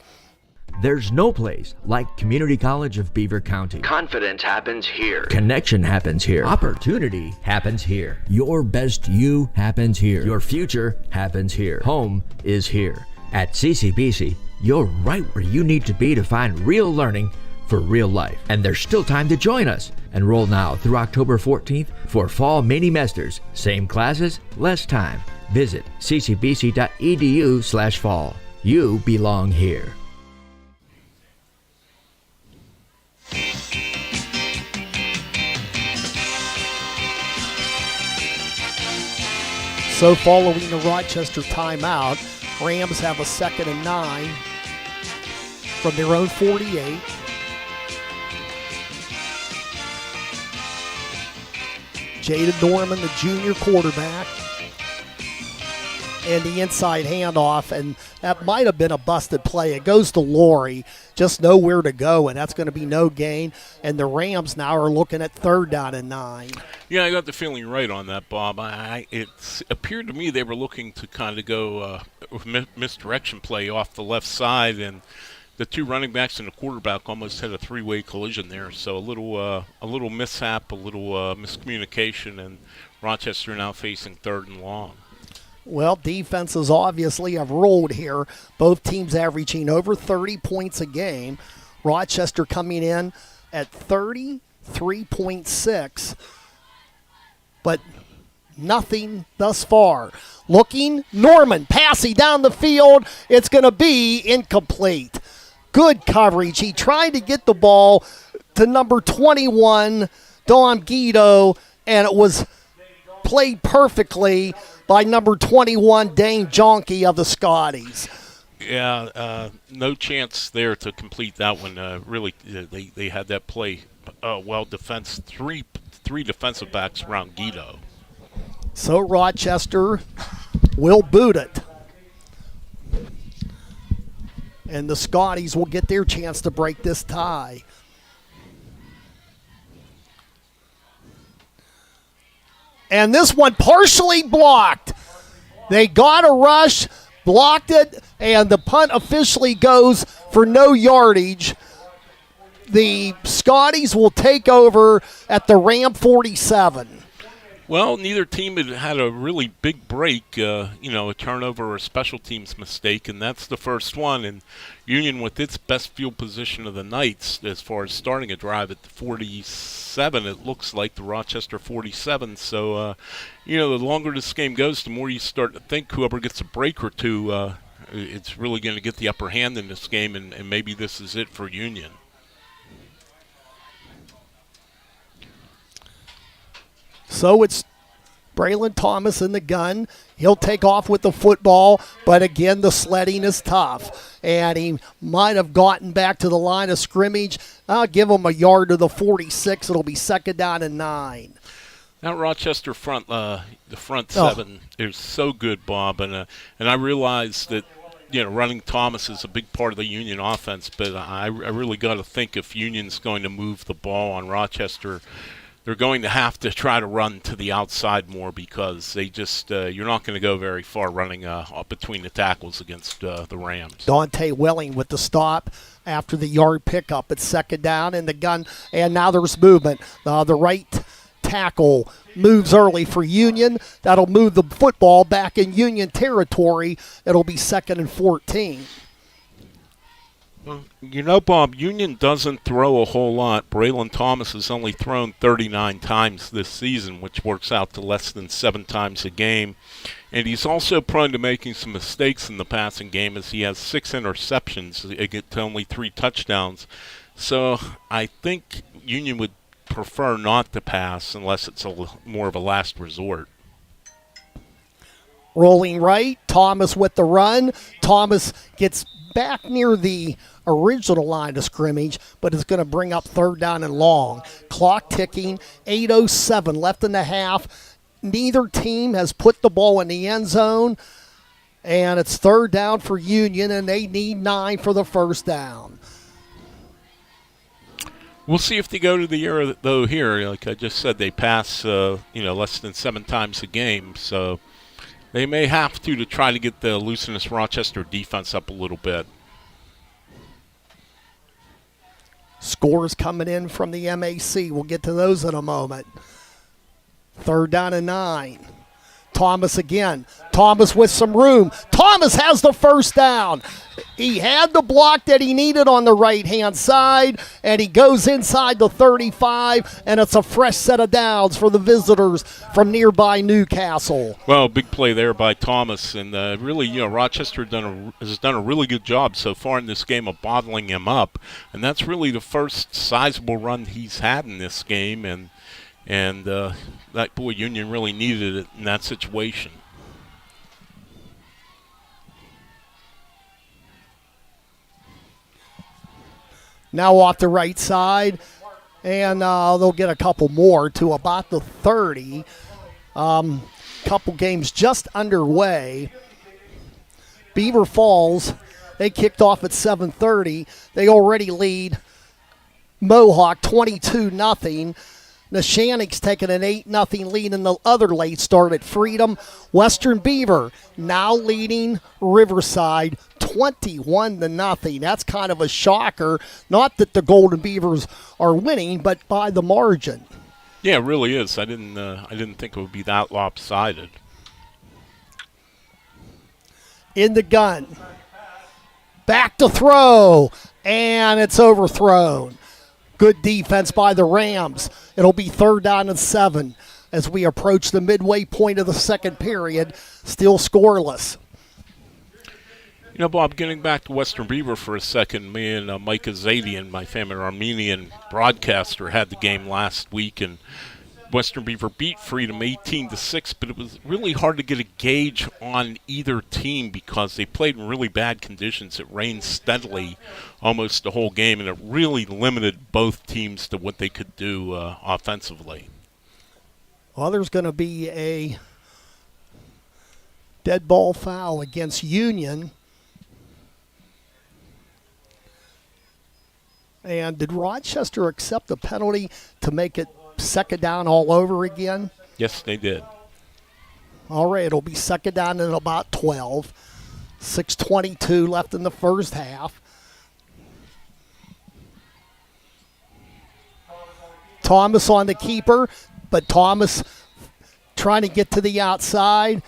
There's no place like Community College of Beaver County. Confidence happens here. Connection happens here. Opportunity happens here. Your best you happens here. Your future happens here. Home is here. At CCBC, you're right where you need to be to find real learning for real life. And there's still time to join us. Enroll now through October 14th for fall mini-mesters. Same classes, less time. Visit ccbc.edu/fall. You belong here. So following the Rochester timeout, Rams have a 2nd and 9 from their own 48. Jaden Norman, the junior quarterback, and the inside handoff, and that might have been a busted play. It goes to Laurie, just nowhere to go, and that's going to be no gain. And the Rams now are looking at 3rd down and 9. Yeah, I got the feeling right on that, Bob. It appeared to me they were looking to kind of go with misdirection play off the left side, and the two running backs and the quarterback almost had a 3-way collision there. So a little mishap, a little miscommunication, and Rochester now facing 3rd and long. Well, defenses obviously have rolled here. Both teams averaging over 30 points a game. Rochester coming in at 33.6, but nothing thus far. Looking, Norman, passing down the field. It's going to be incomplete. Good coverage. He tried to get the ball to number 21, Don Guido, and it was played perfectly by number 21, Dane Jonke of the Scotties. Yeah, no chance there to complete that one. Really, they had that play well defense. Three defensive backs around Guido. So Rochester will boot it. And the Scotties will get their chance to break this tie. And this one partially blocked. They got a rush, blocked it, and the punt officially goes for no yardage. The Scotties will take over at the Ram 47. Well, neither team had a really big break, a turnover or a special teams mistake, and that's the first one. And Union, with its best field position of the night, as far as starting a drive at the 47, it looks like the Rochester 47. So, the longer this game goes, the more you start to think whoever gets a break or two, it's really going to get the upper hand in this game, and maybe this is it for Union. So it's Braylon Thomas in the gun. He'll take off with the football, but again, the sledding is tough. And he might have gotten back to the line of scrimmage. I'll give him a yard to the 46. It'll be 2nd down and 9. That Rochester front, the front seven is so good, Bob. And I realize that, running Thomas is a big part of the Union offense, but I really got to think if Union's going to move the ball on Rochester, they're going to have to try to run to the outside more because they just you're not going to go very far running between the tackles against the Rams. Dante Welling with the stop after the yard pickup. It's 2nd down in the gun, and now there's movement. The right tackle moves early for Union. That'll move the football back in Union territory. It'll be 2nd and 14. Bob, Union doesn't throw a whole lot. Braylon Thomas has only thrown 39 times this season, which works out to less than 7 times a game. And he's also prone to making some mistakes in the passing game as he has 6 interceptions to only 3 touchdowns. So I think Union would prefer not to pass unless it's more of a last resort. Rolling right, Thomas with the run. Thomas gets back near the original line of scrimmage, but it's going to bring up 3rd down and long. Clock ticking, 8:07 left in the half. Neither team has put the ball in the end zone, and it's 3rd down for Union, and they need 9 for the 1st down. We'll see if they go to the air, though, here. Like I just said, they pass, less than 7 times a game, so they may have to try to get the looseness Rochester defense up a little bit. Scores coming in from the MAC. We'll get to those in a moment. 3rd down and 9. Thomas again. Thomas with some room. Thomas has the 1st down. He had the block that he needed on the right-hand side, and he goes inside the 35, and it's a fresh set of downs for the visitors from nearby Newcastle. Well, big play there by Thomas, and really, Rochester has done a really good job so far in this game of bottling him up, and that's really the first sizable run he's had in this game, and that boy Union really needed it in that situation. Now off the right side, and they'll get a couple more to about the 30. Couple games just underway. Beaver Falls, they kicked off at 7:30. They already lead Mohawk 22-0. Neshannock's taking an 8-0 lead in the other late start at Freedom. Western Beaver now leading Riverside 21-0. That's kind of a shocker. Not that the Golden Beavers are winning, but by the margin. Yeah, it really is. I didn't think it would be that lopsided. In the gun. Back to throw, and it's overthrown. Good defense by the Rams. It'll be 3rd down and 7 as we approach the midway point of the 2nd period. Still scoreless. Bob, getting back to Western Beaver for a second, me and Mike Azadian, my favorite Armenian broadcaster, had the game last week, and Western Beaver beat Freedom 18-6, but it was really hard to get a gauge on either team because they played in really bad conditions. It rained steadily almost the whole game, and it really limited both teams to what they could do offensively. Well, there's going to be a Dead ball foul against Union. And did Rochester accept the penalty to make it second down all over again? Yes, they did. All right, it'll be second down in about 12. 6:22 left in the first half. Thomas on the keeper, but Thomas trying to get to the outside,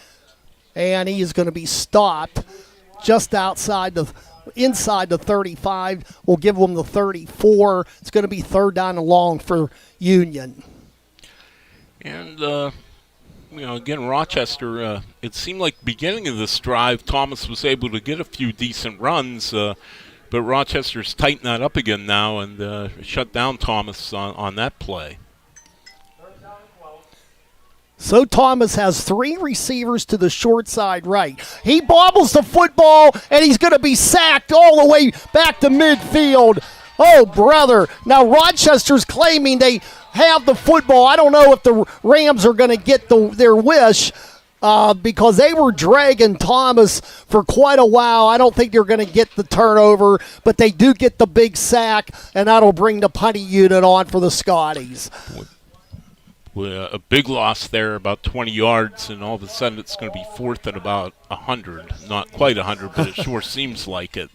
and he is going to be stopped just inside the 35. We'll give him the 34. It's going to be third down and long for Union. And, again, Rochester, it seemed like beginning of this drive, Thomas was able to get a few decent runs, but Rochester's tightened that up again now and shut down Thomas on that play. So Thomas has 3 receivers to the short side right. He bobbles the football, and he's going to be sacked all the way back to midfield. Oh, brother. Now, Rochester's claiming they have the football. I don't know if the Rams are going to get their wish because they were dragging Thomas for quite a while. I don't think they're going to get the turnover, but they do get the big sack, and that'll bring the punting unit on for the Scotties. A big loss there, about 20 yards, and all of a sudden it's going to be fourth and about 100. Not quite 100, but it sure seems like it.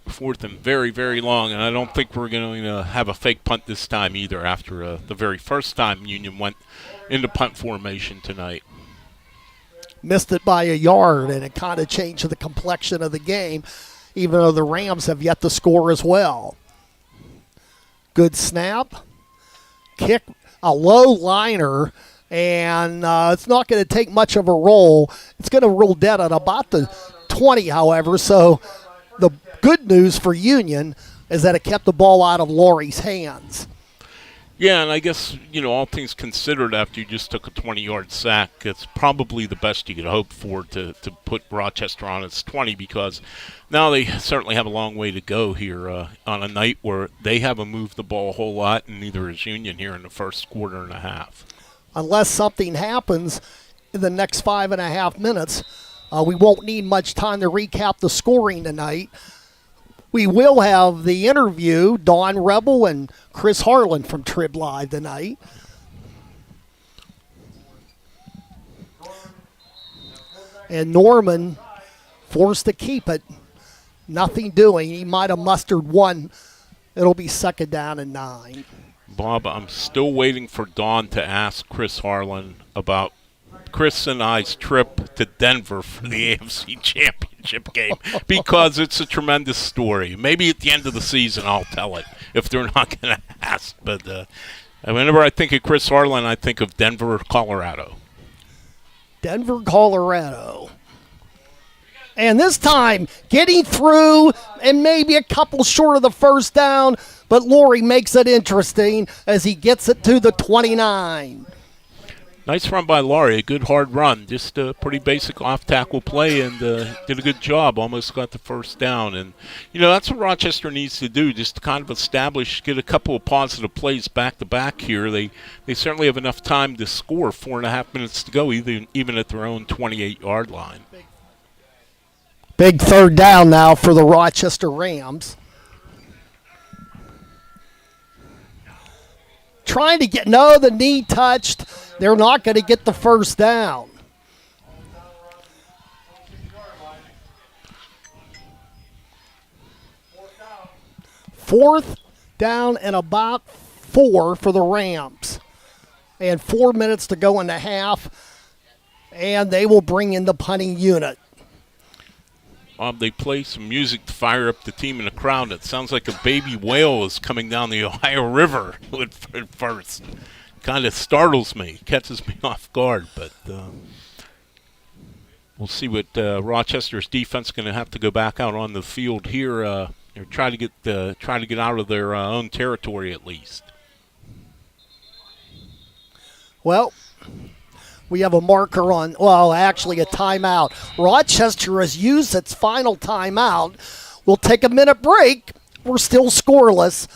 Fourth and very, very long, and I don't think we're going to have a fake punt this time either after the very first time Union went into punt formation tonight. Missed it by a yard, and it kind of changed the complexion of the game, even though the Rams have yet to score as well. Good snap. Kick. A low liner, and it's not going to take much of a roll. It's going to roll dead at about the 20, however. So the good news for Union is that it kept the ball out of Laurie's hands. Yeah, and I guess, all things considered, after you just took a 20-yard sack, it's probably the best you could hope for to put Rochester on its 20, because now they certainly have a long way to go here on a night where they haven't moved the ball a whole lot, and neither is Union here in the first quarter and a half. Unless something happens in the next 5.5 minutes, we won't need much time to recap the scoring tonight. We will have the interview, Don Rebel and Chris Harlan from Trib Live tonight. And Norman forced to keep it. Nothing doing. He might have mustered one. It'll be second down and 9. Bob, I'm still waiting for Don to ask Chris Harlan about Chris and I's trip to Denver for the AFC Championship game, because it's a tremendous story. Maybe at the end of the season I'll tell it if they're not going to ask. But whenever I think of Chris Harlan, I think of Denver, Colorado. Denver, Colorado. And this time, getting through and maybe a couple short of the first down, but Laurie makes it interesting as he gets it to the 29. Nice run by Laurie, a good hard run. Just a pretty basic off-tackle play, and did a good job. Almost got the first down. And, that's what Rochester needs to do, just to kind of establish, get a couple of positive plays back-to-back here. They certainly have enough time to score. 4.5 minutes to go, even at their own 28-yard line. Big third down now for the Rochester Rams. Trying to get, the knee touched. They're not going to get the first down. Fourth down and about 4 for the Rams. And 4 minutes to go in the half. And they will bring in the punting unit. They play some music to fire up the team in the crowd. It sounds like a baby whale is coming down the Ohio River at first. Kind of startles me, catches me off guard, but we'll see what Rochester's defense is going to have to go back out on the field here, or try to get out of their own territory at least. Well, we have a marker on, actually a timeout. Rochester has used its final timeout. We'll take a minute break. We're still scoreless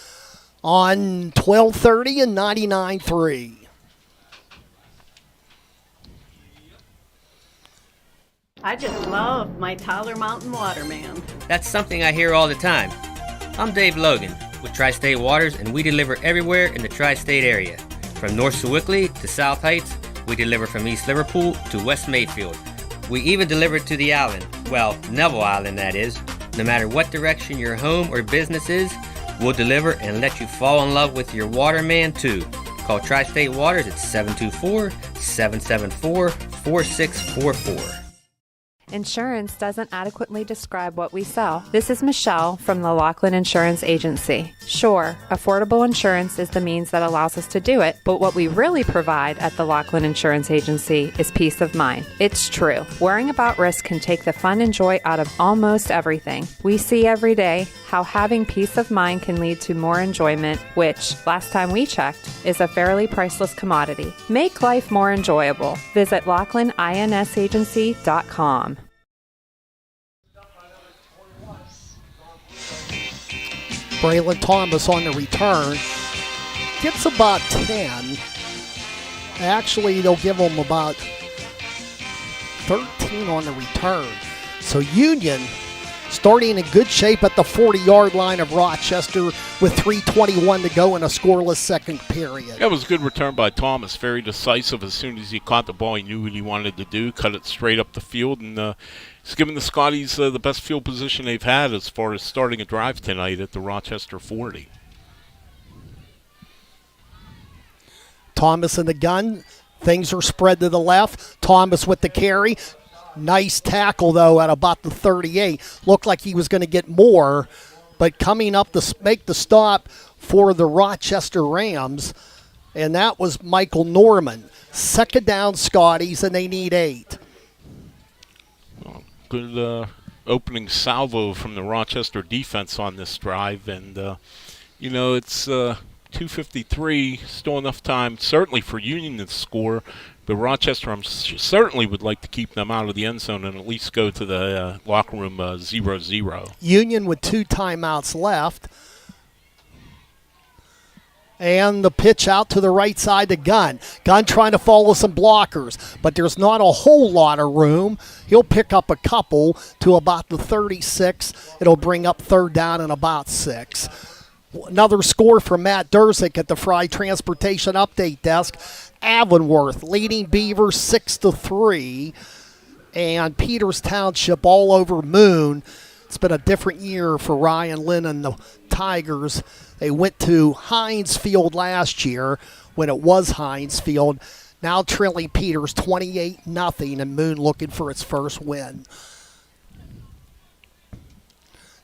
on 12:30 and 99-3. I just love my Tyler Mountain Waterman. That's something I hear all the time. I'm Dave Logan with Tri-State Waters, and we deliver everywhere in the Tri-State area. From North Sewickley to South Heights, we deliver from East Liverpool to West Mayfield. We even deliver to the island, well, Neville Island that is. No matter what direction your home or business is, we'll deliver and let you fall in love with your waterman too. Call Tri-State Waters at 724-774-4644. Insurance doesn't adequately describe what we sell. This is Michelle from the Laughlin Insurance Agency. Sure, affordable insurance is the means that allows us to do it, but what we really provide at the Laughlin Insurance Agency is peace of mind. It's true. Worrying about risk can take the fun and joy out of almost everything. We see every day how having peace of mind can lead to more enjoyment, which, last time we checked, is a fairly priceless commodity. Make life more enjoyable. Visit LaughlinINSAgency.com. Braylon Thomas on the return. Gets about 10. Actually, they'll give him about 13 on the return. So Union starting in good shape at the 40-yard line of Rochester with 3:21 to go in a scoreless second period. That was a good return by Thomas. Very decisive. As soon as he caught the ball, he knew what he wanted to do, cut it straight up the field, and he's given the Scotties the best field position they've had as far as starting a drive tonight at the Rochester 40. Thomas in the gun. Things are spread to the left. Thomas with the carry. Nice tackle, though, at about the 38. Looked like he was going to get more, but coming up to make the stop for the Rochester Rams, and that was Michael Norman. Second down, Scotties, and they need 8. Good opening salvo from the Rochester defense on this drive, and, it's 2:53, still enough time, certainly for Union to score. But Rochester, certainly would like to keep them out of the end zone and at least go to the locker room 0-0. Union with 2 timeouts left. And the pitch out to the right side to Gunn. Gunn trying to follow some blockers, but there's not a whole lot of room. He'll pick up a couple to about the 36. It'll bring up third down and about 6. Another score from Matt Durzik at the Fry Transportation Update Desk. Avonworth leading Beaver 6-3, and Peters Township all over Moon. It's been a different year for Ryan Lynn and the Tigers. They went to Heinz Field last year when it was Heinz Field. Now trailing Peters 28-0, and Moon looking for its first win.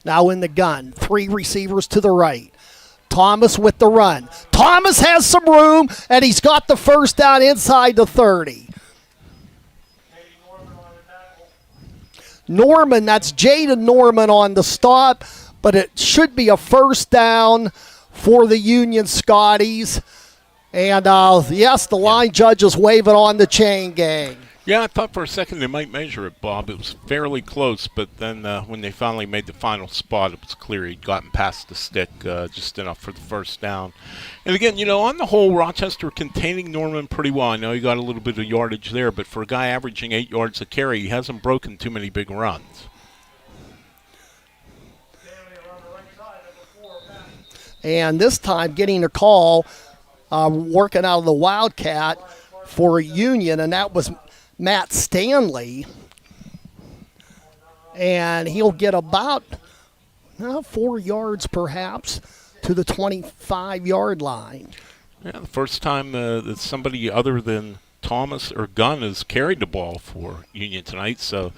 Now in the gun, 3 receivers to the right. Thomas with the run. Thomas has some room, and he's got the first down inside the 30. Norman, that's Jaden Norman on the stop, but it should be a first down for the Union Scotties. And, yes, the line judge is waving on the chain gang. Yeah, I thought for a second they might measure it, Bob. It was fairly close, but then when they finally made the final spot, it was clear he'd gotten past the stick just enough for the first down. And again, on the whole, Rochester containing Norman pretty well. I know he got a little bit of yardage there, but for a guy averaging 8 yards a carry, he hasn't broken too many big runs. And this time getting a call, working out of the Wildcat for Union, and that was Matt Stanley, and he'll get about 4 yards perhaps to the 25-yard line. Yeah, the first time that somebody other than Thomas or Gunn has carried the ball for Union tonight, so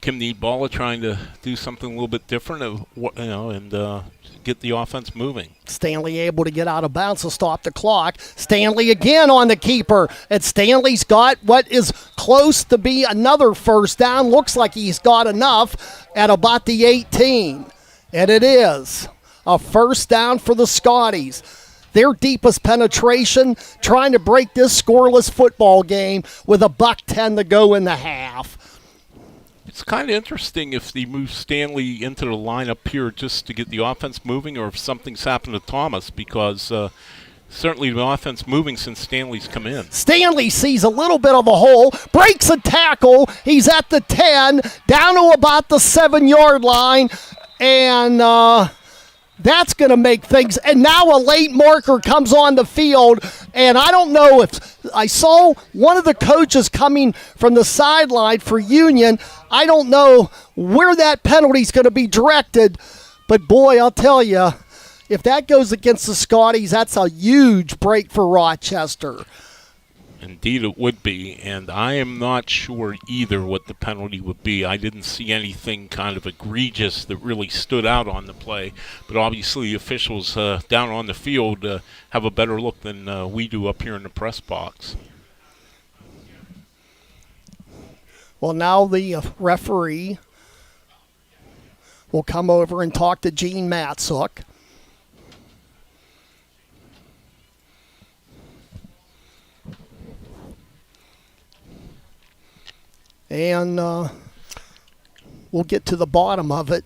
Kim Needballa trying to do something a little bit different, and get the offense moving. Stanley able to get out of bounds to stop the clock. Stanley again on the keeper, and Stanley's got what is close to be another first down. Looks like he's got enough at about the 18, and it is a first down for the Scotties. Their deepest penetration, trying to break this scoreless football game with $1:10 to go in the half. It's kind of interesting if they move Stanley into the line up here just to get the offense moving, or if something's happened to Thomas, because certainly the offense moving since Stanley's come in. Stanley sees a little bit of a hole, breaks a tackle. He's at the 10, down to about the 7-yard line, and that's going to make things. And now a late marker comes on the field, and I don't know if I saw one of the coaches coming from the sideline for Union. I don't know where that penalty is going to be directed, but boy, I'll tell you, if that goes against the Scotties, that's a huge break for Rochester. Indeed it would be, and I am not sure either what the penalty would be. I didn't see anything kind of egregious that really stood out on the play, but obviously the officials down on the field have a better look than we do up here in the press box. Well, now the referee will come over and talk to Gene Matsook. And we'll get to the bottom of it.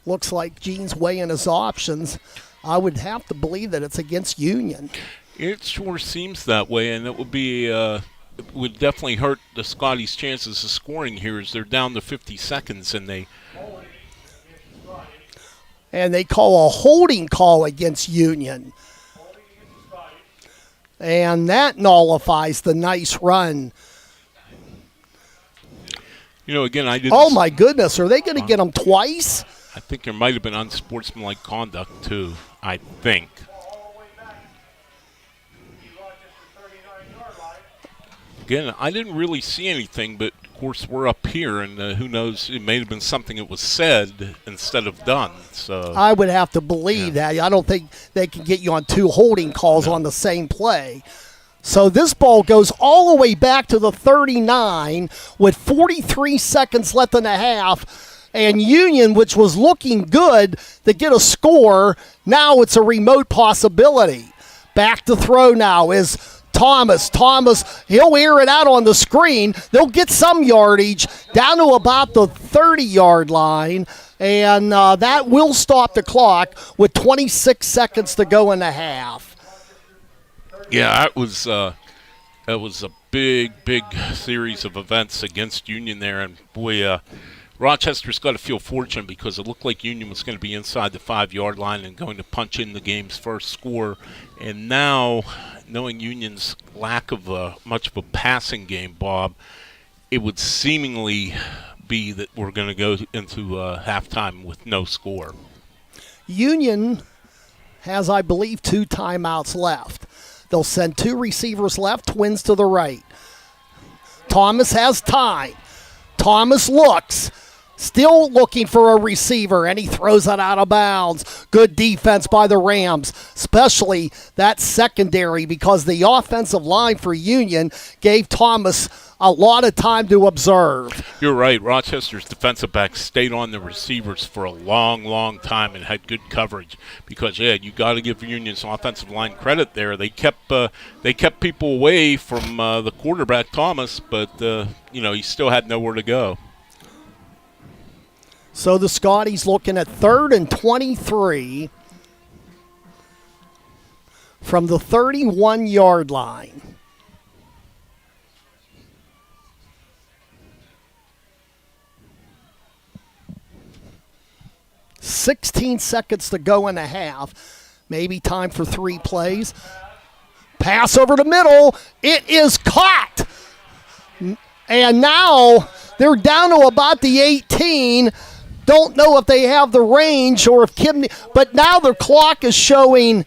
Looks like Gene's weighing his options. I would have to believe that it's against Union. It sure seems that way, and it would be it would definitely hurt the Scotties' chances of scoring here as they're down to 50 seconds, and they call a holding call against Union. And that nullifies the nice run. You know, again, I didn't. Oh, my goodness. Are they going to get him twice? I think there might have been unsportsmanlike conduct, too, I think. Again, I didn't really see anything, but, of course, we're up here, and who knows, it may have been something that was said instead of done. So I would have to believe that. I don't think they can get you on two holding calls on the same play. So this ball goes all the way back to the 39 with 43 seconds left in the half. And Union, which was looking good to get a score, now it's a remote possibility. Back to throw now is Thomas. He'll air it out on the screen. They'll get some yardage down to about the 30-yard line. And that will stop the clock with 26 seconds to go in the half. Yeah, that was a big series of events against Union there, and boy, Rochester's got to feel fortunate because it looked like Union was going to be inside the 5-yard line and going to punch in the game's first score, and now, knowing Union's lack of much of a passing game, Bob, it would seemingly be that we're going to go into halftime with no score. Union has, I believe, 2 timeouts left. They'll send 2 receivers left, twins to the right. Thomas has time. Thomas looks, still looking for a receiver, and he throws it out of bounds. Good defense by the Rams, especially that secondary, because the offensive line for Union gave Thomas a lot of time to observe. You're right. Rochester's defensive backs stayed on the receivers for a long time and had good coverage because, you got to give Union's offensive line credit there. They kept people away from the quarterback, Thomas, but, he still had nowhere to go. So the Scotties looking at 3rd and 23 from the 31-yard line. $16 seconds to go in the half. Maybe time for 3 plays. Pass over the middle. It is caught. And now they're down to about the 18. Don't know if they have the range or if Kimney. But now the clock is showing,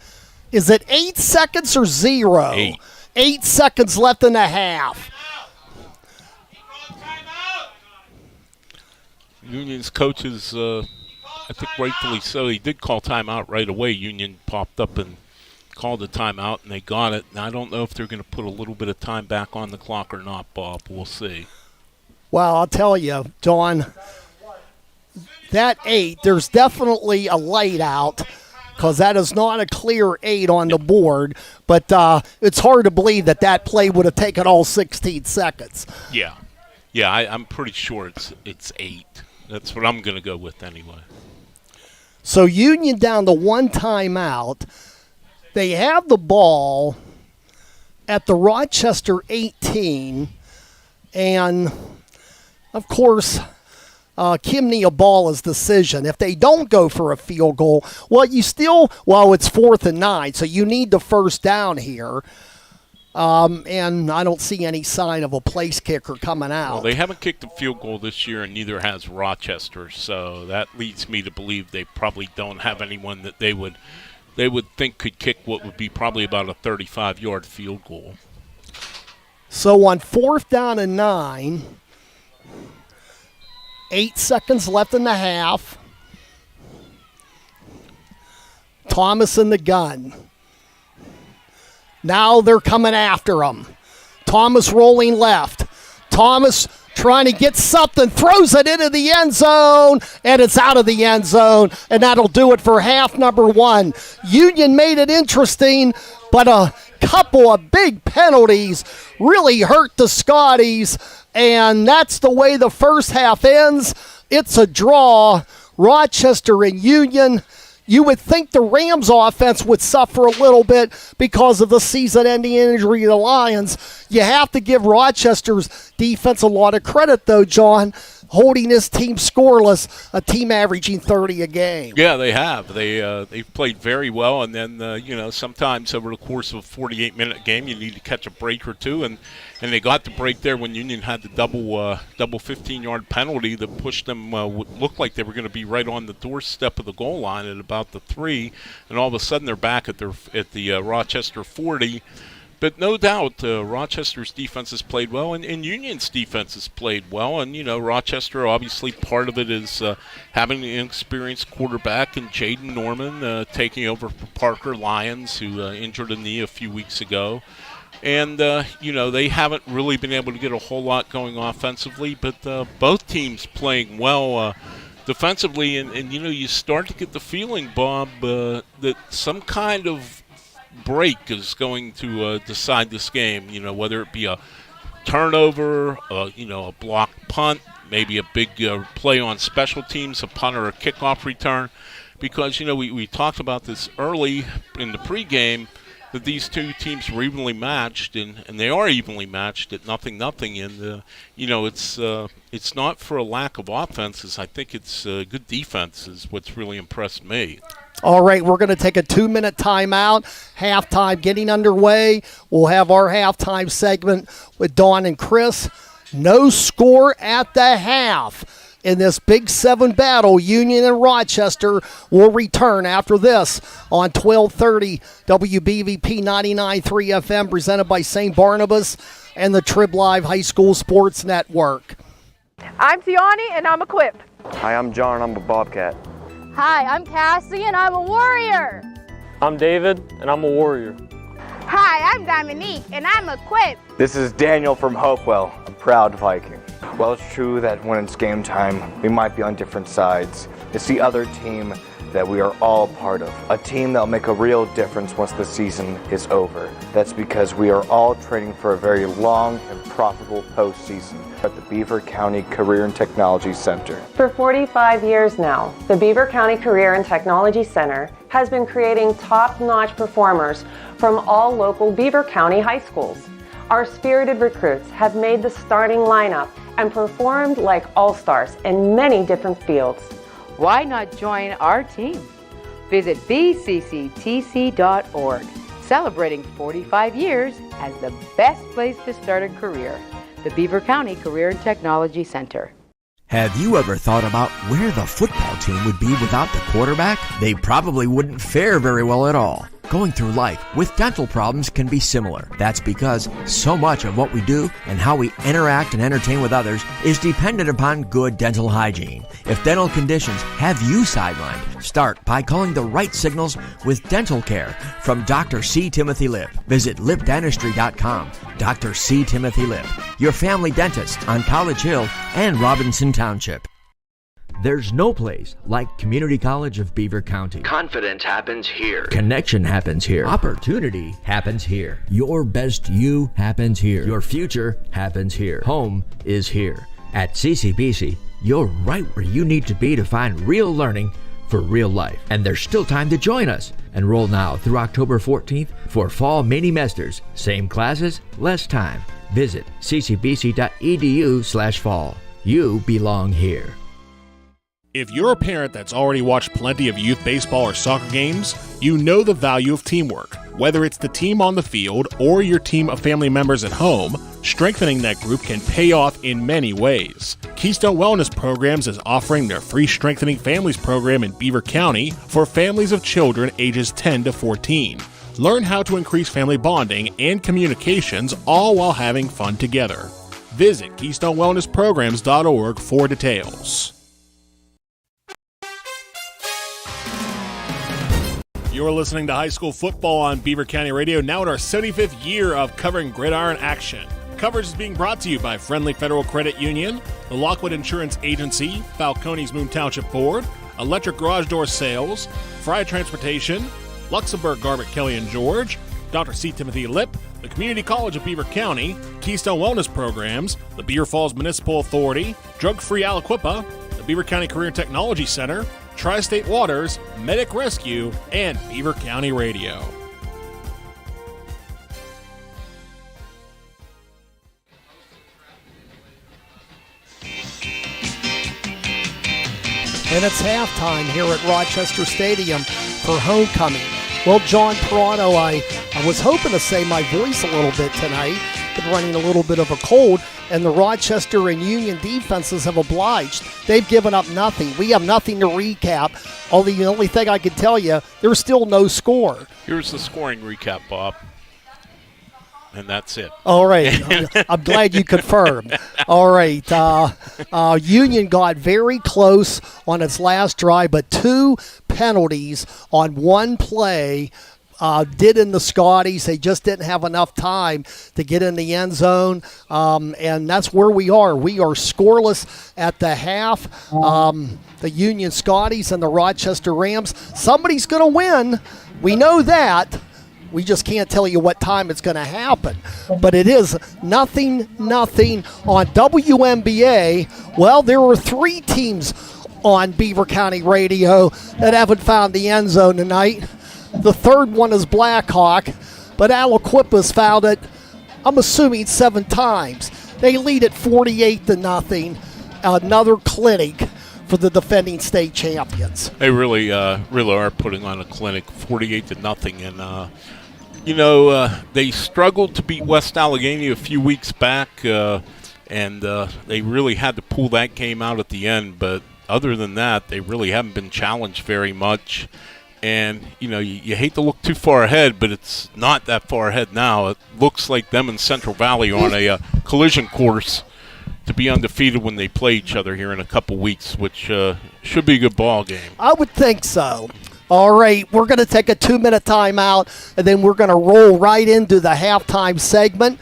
is it 8 seconds or 0? 8 seconds left in the half. Union's coaches, I think rightfully so, he did call timeout right away. Union popped up and called a timeout, and they got it. And I don't know if they're going to put a little bit of time back on the clock or not, Bob. We'll see. Well, I'll tell you, John, that 8, there's definitely a light out because that is not a clear 8 on the board. But it's hard to believe that play would have taken all 16 seconds. Yeah. Yeah, I'm pretty sure it's 8. That's what I'm going to go with anyway. So Union down to 1 timeout. They have the ball at the Rochester 18, and of course, Kim Neabala's decision. If they don't go for a field goal, it's 4th and 9, so you need the first down here. And I don't see any sign of a place kicker coming out. Well, they haven't kicked a field goal this year, and neither has Rochester, so that leads me to believe they probably don't have anyone that they would think could kick what would be probably about a 35-yard field goal. So on 4th down and 9, 8 seconds left in the half. Thomas in the gun. Now they're coming after him. Thomas rolling left. Thomas trying to get something, throws it into the end zone, and it's out of the end zone, and that'll do it for half number 1. Union made it interesting, but a couple of big penalties really hurt the Scotties, and that's the way the first half ends. It's a draw. Rochester and Union. You would think the Rams offense would suffer a little bit because of the season-ending injury to the Lions. You have to give Rochester's defense a lot of credit, though, John, holding this team scoreless, a team averaging 30 a game. Yeah, they have. They've played very well, and then, sometimes over the course of a 48-minute game, you need to catch a break or two, and they got the break there when Union had the double 15-yard penalty that pushed them, looked like they were going to be right on the doorstep of the goal line at about the 3, and all of a sudden they're back at the Rochester 40. But no doubt, Rochester's defense has played well, and Union's defense has played well. And, Rochester, obviously, part of it is having an inexperienced quarterback and Jaden Norman taking over for Parker Lyons, who injured a knee a few weeks ago. And, they haven't really been able to get a whole lot going offensively, but both teams playing well defensively. And you start to get the feeling, Bob, that some kind of break is going to decide this game, whether it be a turnover, a blocked punt, maybe a big play on special teams, a punt or a kickoff return, because, we talked about this early in the pregame, that these two teams were evenly matched, and they are evenly matched at 0-0, and, it's not for a lack of offenses. I think it's good defense is what's really impressed me. All right, we're going to take a 2-minute timeout. Halftime getting underway. We'll have our halftime segment with Dawn and Chris. No score at the half in this Big 7 battle. Union and Rochester will return after this on 1230 WBVP 99.3 FM, presented by St. Barnabas and the Trib Live High School Sports Network. I'm Tiani, and I'm equipped. Hi, I'm John, I'm a Bobcat. Hi, I'm Cassie, and I'm a warrior. I'm David, and I'm a warrior. Hi, I'm Dominique, and I'm equipped. This is Daniel from Hopewell, a proud Viking. Well, it's true that when it's game time, we might be on different sides. It's the other team that we are all part of, a team that will make a real difference once the season is over. That's because we are all training for a very long and profitable postseason at the Beaver County Career and Technology Center. For 45 years now, the Beaver County Career and Technology Center has been creating top-notch performers from all local Beaver County high schools. Our spirited recruits have made the starting lineup and performed like all-stars in many different fields. Why not join our team? Visit bcctc.org, celebrating 45 years as the best place to start a career. The Beaver County Career and Technology Center. Have you ever thought about where the football team would be without the quarterback? They probably wouldn't fare very well at all. Going through life with dental problems can be similar. That's because so much of what we do and how we interact and entertain with others is dependent upon good dental hygiene. If dental conditions have you sidelined, start by calling the right signals with dental care from Dr. C. Timothy Lip. Visit lipdentistry.com. Dr. C. Timothy Lip, your family dentist on College Hill and Robinson Township. There's no place like Community College of Beaver County. Confidence happens here. Connection happens here. Opportunity happens here. Your best you happens here. Your future happens here. Home is here. At CCBC, you're right where you need to be to find real learning for real life. And there's still time to join us. Enroll now through October 14th for Fall Mini-Mesters. Same classes, less time. Visit ccbc.edu/fall. You belong here. If you're a parent that's already watched plenty of youth baseball or soccer games, you know the value of teamwork. Whether it's the team on the field or your team of family members at home, strengthening that group can pay off in many ways. Keystone Wellness Programs is offering their free Strengthening Families program in Beaver County for families of children ages 10 to 14. Learn how to increase family bonding and communications, all while having fun together. Visit KeystoneWellnessPrograms.org for details. You're listening to high school football on Beaver County Radio, now in our 75th year of covering gridiron action. Coverage is being brought to you by Friendly Federal Credit Union, the Lockwood Insurance Agency, Falcone's Moon Township Board, Electric Garage Door Sales, Fry Transportation, Luxembourg Garbett Kelly and George, Dr. C. Timothy Lip, the Community College of Beaver County, Keystone Wellness Programs, the Beaver Falls Municipal Authority, Drug Free Aliquippa, the Beaver County Career Technology Center, Tri-State Waters, Medic Rescue, and Beaver County Radio. And it's halftime here at Rochester Stadium for homecoming. Well, John Perano, I was hoping to say my voice a little bit tonight, but running a little bit of a cold, and the Rochester and Union defenses have obliged. They've given up nothing. We have nothing to recap. The only thing I can tell you, there's still no score. Here's the scoring recap, Bob. And that's it. All right. I'm glad you confirmed. All right. Union got very close on its last drive, but 2 penalties on one play did in the Scotties. They just didn't have enough time to get in the end zone, and that's where we are. We are scoreless at the half. The Union Scotties and the Rochester Rams. Somebody's going to win. We know that. We just can't tell you what time it's going to happen. But it is 0-0 on WNBA. Well, there were 3 teams on Beaver County Radio that haven't found the end zone tonight. The third one is Blackhawk, but Aliquippa's found it, I'm assuming, 7 times. They lead at 48-0. Another clinic for the defending state champions. They really are putting on a clinic, 48-0, and they struggled to beat West Allegheny a few weeks back, and they really had to pull that game out at the end. But other than that, they really haven't been challenged very much. And you hate to look too far ahead, but it's not that far ahead now. It looks like them and Central Valley are on a collision course to be undefeated when they play each other here in a couple weeks, which should be a good ball game. I would think so. All right, we're going to take a 2-minute timeout, and then we're going to roll right into the halftime segment.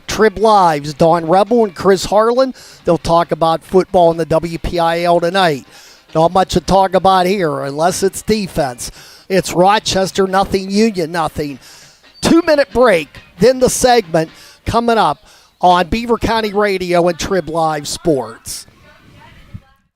Trib Live's Don Rebel and Chris Harlan. They'll talk about football in the WPIL tonight. Not much to talk about here unless it's defense. It's Rochester 0, Union 0. 2-minute break, then the segment coming up on Beaver County Radio and Trib Live Sports.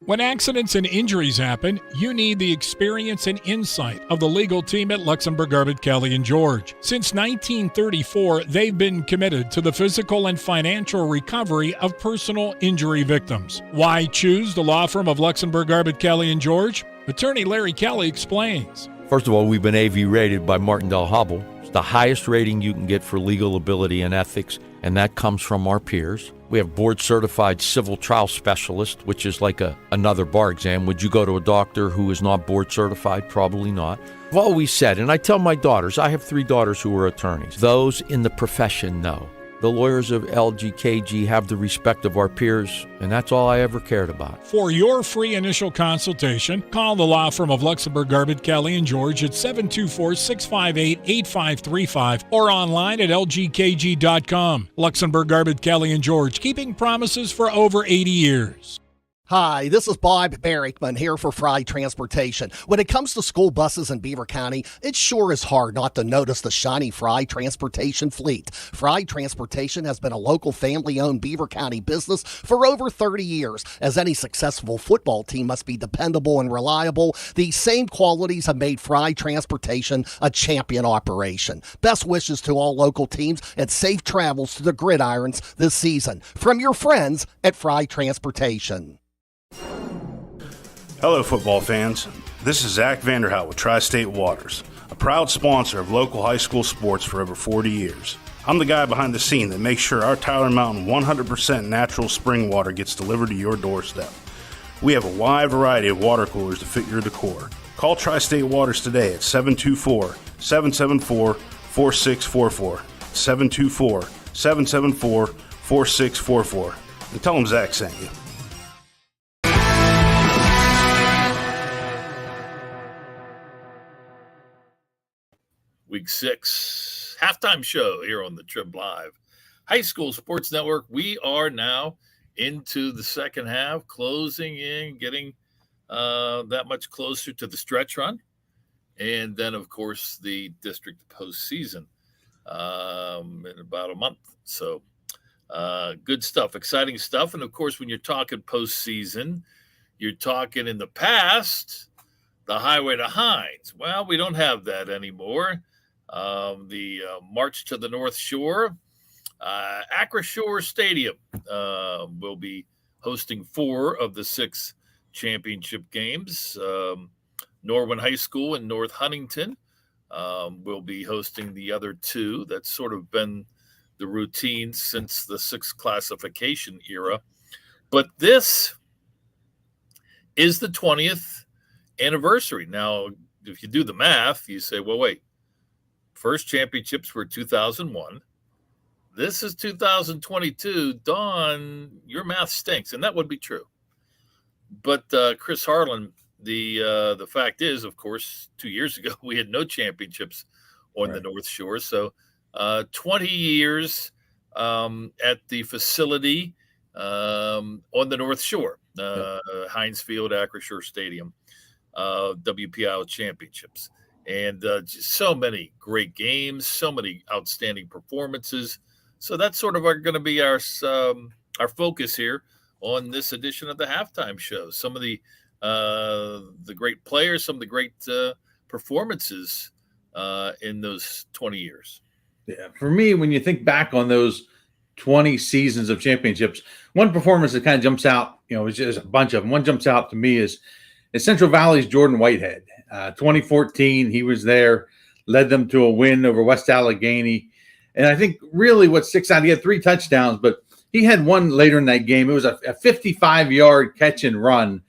When accidents and injuries happen, you need the experience and insight of the legal team at Luxembourg Garbett Kelly and George. Since 1934, they've been committed to the physical and financial recovery of personal injury victims. Why choose the law firm of Luxembourg Garbett Kelly and George? Attorney Larry Kelly explains. First of all, we've been AV rated by Martindale Hubble. It's the highest rating you can get for legal ability and ethics, and that comes from our peers. We have board-certified civil trial specialist, which is like another bar exam. Would you go to a doctor who is not board-certified? Probably not. I've always said, and I tell my daughters, I have 3 daughters who are attorneys. Those in the profession know. The lawyers of LGKG have the respect of our peers, and that's all I ever cared about. For your free initial consultation, call the law firm of Luxembourg Garbett Kelly and George at 724-658-8535 or online at lgkg.com. Luxembourg Garbett Kelly and George, keeping promises for over 80 years. Hi, this is Bob Barrickman here for Fry Transportation. When it comes to school buses in Beaver County, it sure is hard not to notice the shiny Fry Transportation fleet. Fry Transportation has been a local family-owned Beaver County business for over 30 years. As any successful football team must be dependable and reliable, these same qualities have made Fry Transportation a champion operation. Best wishes to all local teams and safe travels to the gridirons this season. From your friends at Fry Transportation. Hello, football fans. This is Zach Vanderhout with Tri-State Waters, a proud sponsor of local high school sports for over 40 years. I'm the guy behind the scene that makes sure our Tyler Mountain 100% natural spring water gets delivered to your doorstep. We have a wide variety of water coolers to fit your decor. Call Tri-State Waters today at 724-774-4644, 724-774-4644, and tell them Zach sent you. Week 6 halftime show here on the Trib Live High School Sports Network. We are now into the second half, closing in, getting that much closer to the stretch run. And then, of course, the district postseason in about a month. So good stuff, exciting stuff. And, of course, when you're talking postseason, you're talking in the past, the Highway to Hines. Well, we don't have that anymore. The March to the North Shore, Acrashore Stadium will be hosting 4 of the 6 championship games. Norwin High School in North Huntington will be hosting the other 2. That's sort of been the routine since the 6th classification era. But this is the 20th anniversary. Now, if you do the math, you say, well, wait. First championships were 2001. This is 2022. Dawn, your math stinks, and that would be true. But Chris Harlan, the fact is, of course, 2 years ago we had no championships on the North Shore. So 20 years at the facility on the North Shore, Heinz Field, Acrashore Stadium, WPIL championships. And just so many great games, so many outstanding performances. So that's sort of going to be our focus here on this edition of the halftime show. Some of the great players, some of the great performances in those 20 years. Yeah, for me, when you think back on those 20 seasons of championships, one performance that kind of jumps out, it's just a bunch of them. One jumps out to me is Central Valley's Jordan Whitehead. 2014, he was there, led them to a win over West Allegheny. And I think really what sticks out, he had 3 touchdowns, but he had one later in that game. It was a 55-yard catch and run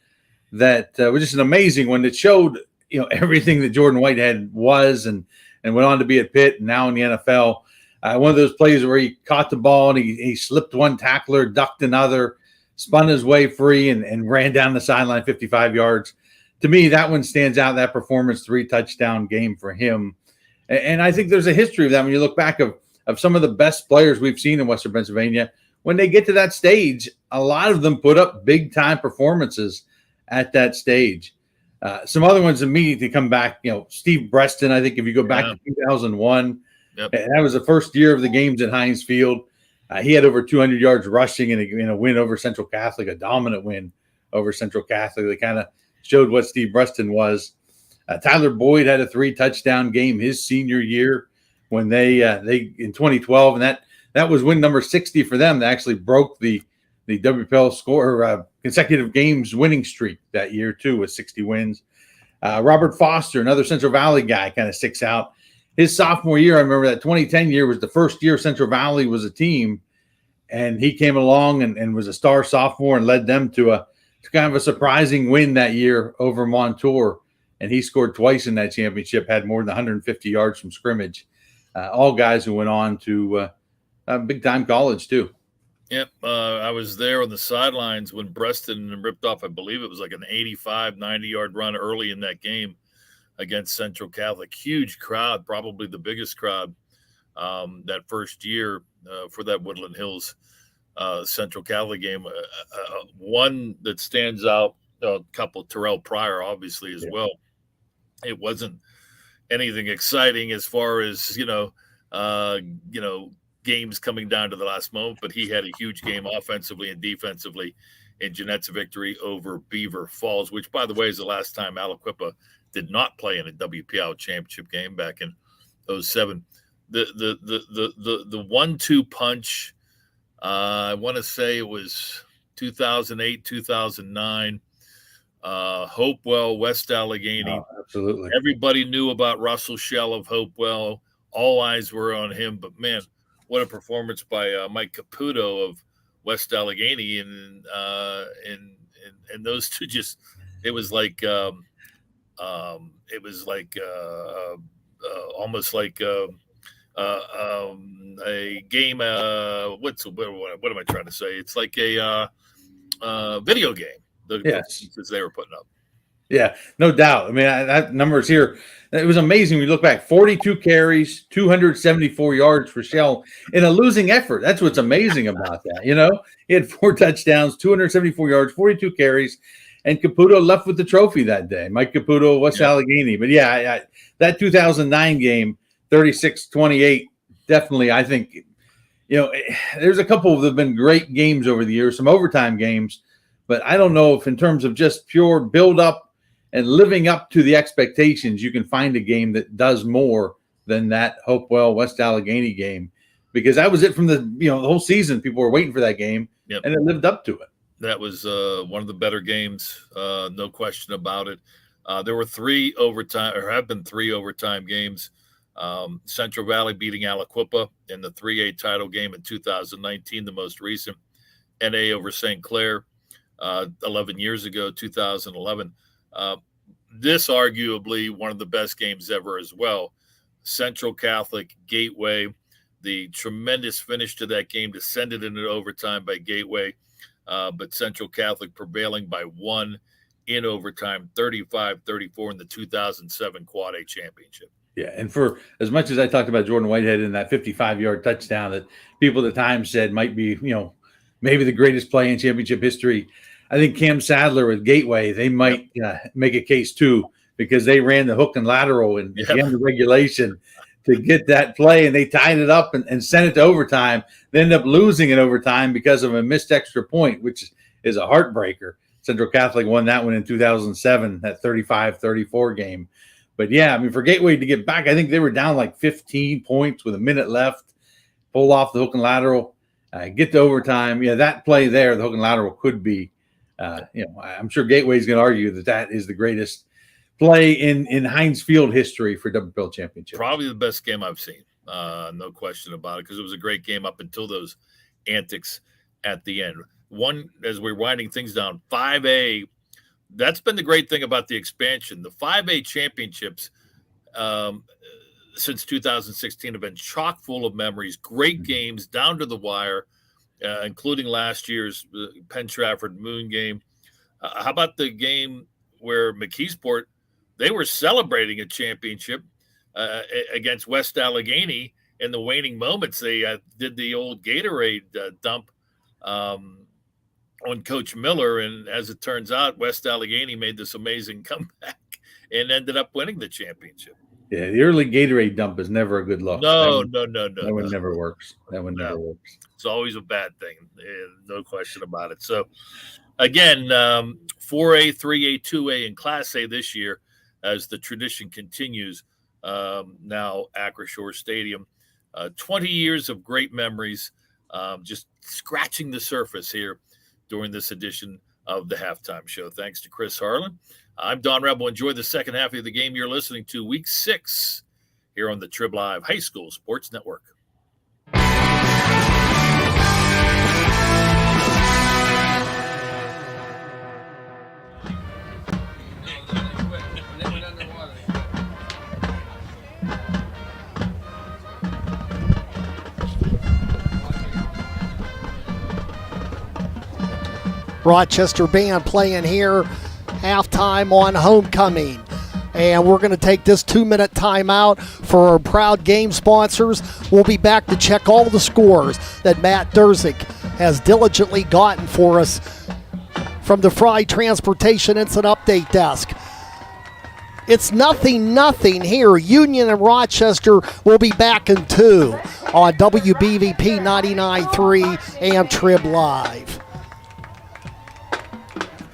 that was just an amazing one that showed, everything that Jordan Whitehead was and went on to be at Pitt and now in the NFL. One of those plays where he caught the ball and he slipped one tackler, ducked another, spun his way free and ran down the sideline 55 yards. To me, that one stands out, that performance, 3-touchdown game for him. And I think there's a history of that when you look back of some of the best players we've seen in Western Pennsylvania. When they get to that stage, a lot of them put up big-time performances at that stage. Some other ones immediately come back. Steve Breston, I think if you go back to 2001, that was the first year of the games at Heinz Field. He had over 200 yards rushing in a win over Central Catholic, a dominant win over Central Catholic. They kind of showed what Steve Breston was. Tyler Boyd had a 3-touchdown game his senior year when they in 2012, and that was win number 60 for them. They actually broke the WPL score consecutive games winning streak that year too with 60 wins. Robert Foster, another Central Valley guy, kind of sticks out. His sophomore year, I remember that 2010 year was the first year Central Valley was a team, and he came along and was a star sophomore and led them to kind of a surprising win that year over Montour. And he scored twice in that championship, had more than 150 yards from scrimmage. All guys who went on to big-time college, too. Yep. I was there on the sidelines when Breston ripped off, I believe it was like an 85, 90-yard run early in that game against Central Catholic. Huge crowd, probably the biggest crowd that first year for that Woodland Hills Central Catholic game. One that stands out, a couple, Terrell Pryor, obviously, as well. It wasn't anything exciting as far as, games coming down to the last moment, but he had a huge game offensively and defensively in Jeanette's victory over Beaver Falls, which, by the way, is the last time Aliquippa did not play in a WPL championship game back in 2007. The 1-2 punch, I want to say it was 2008, 2009. Hopewell, West Allegheny. Oh, absolutely. Everybody knew about Russell Shell of Hopewell. All eyes were on him, but man, what a performance by Mike Caputo of West Allegheny, and those two just, it was like almost like a game. What am I trying to say? It's like a video game. The pieces they were putting up. Yeah, no doubt. I mean, that numbers here, it was amazing. We look back, 42 carries, 274 yards for Shell in a losing effort. That's what's amazing about that. He had 4 touchdowns, 274 yards, 42 carries, and Caputo left with the trophy that day. Mike Caputo, West Allegheny. But yeah, that 2009 game, 36-28, definitely, I think, there's a couple that have been great games over the years, some overtime games, but I don't know if in terms of just pure build-up and living up to the expectations, you can find a game that does more than that Hopewell West Allegheny game, because that was it from the whole season. People were waiting for that game, and it lived up to it. That was one of the better games, no question about it. There were 3 overtime, or have been 3 overtime games. Central Valley beating Aliquippa in the 3A title game in 2019, the most recent. NA over St. Clair 11 years ago, 2011. This arguably one of the best games ever as well. Central Catholic Gateway, the tremendous finish to that game to send it into overtime by Gateway, but Central Catholic prevailing by 1 in overtime, 35-34 in the 2007 Quad A championship. Yeah, and for as much as I talked about Jordan Whitehead in that 55-yard touchdown that people at the time said might be, maybe the greatest play in championship history, I think Cam Sadler with Gateway, they might make a case too, because they ran the hook and lateral in the end of regulation to get that play, and they tied it up and sent it to overtime. They ended up losing in overtime because of a missed extra point, which is a heartbreaker. Central Catholic won that one in 2007, that 35-34 game. But yeah, I mean, for Gateway to get back, I think they were down like 15 points with a minute left, pull off the hook and lateral, get to overtime. Yeah, that play there, the hook and lateral could be, I'm sure Gateway's going to argue that is the greatest play in Heinz Field history for WPL championship. Probably the best game I've seen, no question about it, because it was a great game up until those antics at the end. One, as we're winding things down, 5A, that's been the great thing about the expansion. The 5A championships since 2016 have been chock full of memories, great games down to the wire, including last year's Penn Trafford Moon game. How about the game where McKeesport, they were celebrating a championship against West Allegheny in the waning moments. They did the old Gatorade dump on Coach Miller, and as it turns out, West Allegheny made this amazing comeback and ended up winning the championship. Yeah, the early Gatorade dump is never a good look. No. That one never works. That one never works. It's always a bad thing, no question about it. So, again, 4A, 3A, 2A, and Class A this year, as the tradition continues, now Acrisure Stadium. 20 years of great memories, just scratching the surface here during this edition of the Halftime Show. Thanks to Chris Harlan. I'm Don Rebel. Enjoy the second half of the game. You're listening to Week 6 here on the Trib Live High School Sports Network. Rochester band playing here, halftime on homecoming. And we're going to take this 2-minute timeout for our proud game sponsors. We'll be back to check all the scores that Matt Durzik has diligently gotten for us from the Fry Transportation Incident Update Desk. It's 0-0 here. Union and Rochester will be back in 2 on WBVP 99.3 and Trib Live.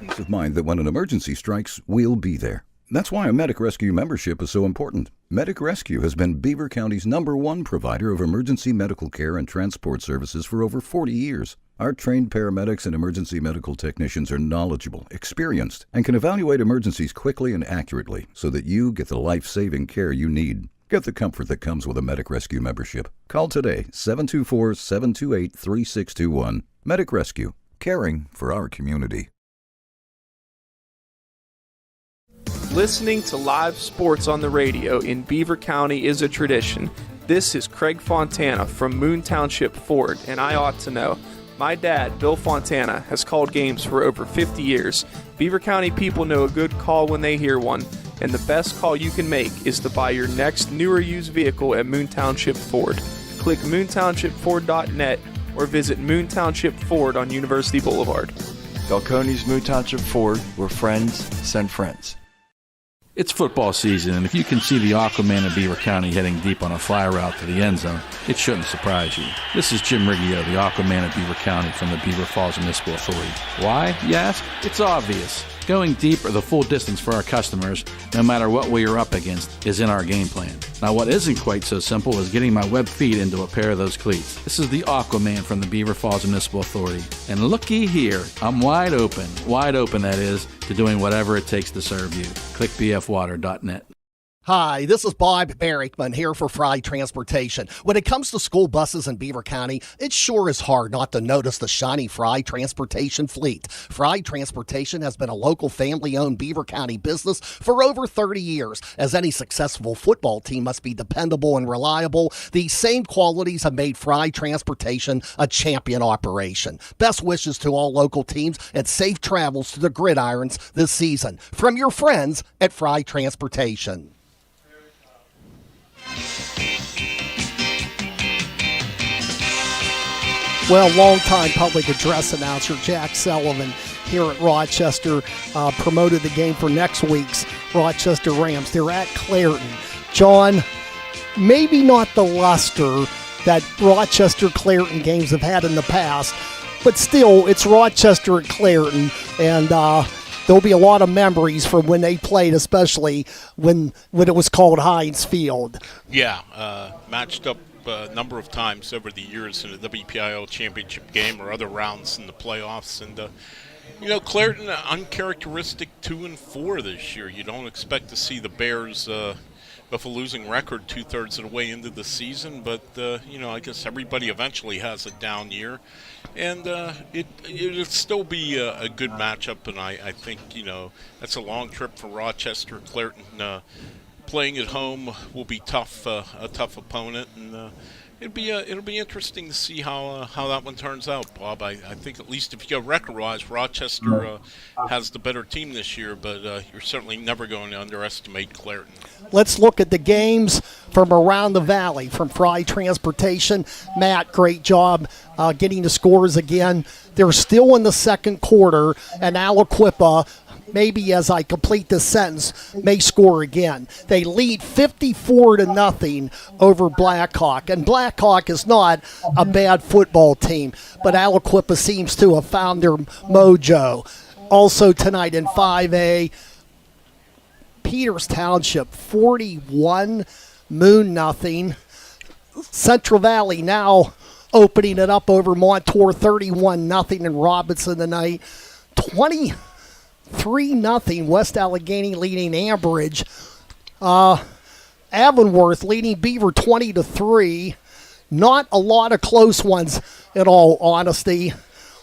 Peace of mind that when an emergency strikes, we'll be there. That's why a Medic Rescue membership is so important. Medic Rescue has been Beaver County's #1 provider of emergency medical care and transport services for over 40 years. Our trained paramedics and emergency medical technicians are knowledgeable, experienced, and can evaluate emergencies quickly and accurately so that you get the life-saving care you need. Get the comfort that comes with a Medic Rescue membership. Call today, 724-728-3621. Medic Rescue, caring for our community. Listening to live sports on the radio in Beaver County is a tradition. This is Craig Fontana from Moon Township Ford, and I ought to know. My dad, Bill Fontana, has called games for over 50 years. Beaver County people know a good call when they hear one, and the best call you can make is to buy your next new or used vehicle at Moon Township Ford. Click moontownshipford.net or visit Moon Township Ford on University Boulevard. Falcone's Moon Township Ford, where friends send friends. It's football season, and if you can see the Aquaman of Beaver County heading deep on a fly route to the end zone, it shouldn't surprise you. This is Jim Riggio, the Aquaman of Beaver County from the Beaver Falls Municipal Authority. Why, you ask? It's obvious. Going deep or the full distance for our customers, no matter what we are up against, is in our game plan. Now, what isn't quite so simple is getting my web feet into a pair of those cleats. This is the Aquaman from the Beaver Falls Municipal Authority. And looky here, I'm wide open that is, to doing whatever it takes to serve you. Click bfwater.net. Hi, this is Bob Barrickman here for Fry Transportation. When it comes to school buses in Beaver County, it sure is hard not to notice the shiny Fry Transportation fleet. Fry Transportation has been a local family-owned Beaver County business for over 30 years. As any successful football team must be dependable and reliable, these same qualities have made Fry Transportation a champion operation. Best wishes to all local teams and safe travels to the gridirons this season. From your friends at Fry Transportation. Well, longtime public address announcer Jack Sullivan here at Rochester promoted the game for next week's Rochester Rams. They're at Clairton. John, maybe not the luster that Rochester-Clairton games have had in the past, but still, it's Rochester at Clairton, and there'll be a lot of memories from when they played, especially when it was called Heinz Field. Yeah, matched up a number of times over the years in the WPIL championship game or other rounds in the playoffs. And, Clairton, uncharacteristic 2-4 this year. You don't expect to see the Bears with a losing record 2/3 of the way into the season. But, I guess everybody eventually has a down year. And it'll still be a good matchup. And I think, that's a long trip for Rochester. Clairton playing at home will be tough, a tough opponent, and it'll be interesting to see how that one turns out, Bob. I think at least if you go record-wise, Rochester has the better team this year, but you're certainly never going to underestimate Clairton. Let's look at the games from around the valley from Fry Transportation. Matt, great job getting the scores again. They're still in the second quarter, and Aliquippa, maybe as I complete this sentence, may score again. They lead 54-0 over Blackhawk. And Blackhawk is not a bad football team, but Aliquippa seems to have found their mojo. Also tonight in 5A, Peters Township 41, Moon 0. Central Valley now opening it up over Montour 31-0 in Robinson tonight. 3-0 West Allegheny leading Ambridge. Avonworth leading Beaver 20-3. Not a lot of close ones in all honesty.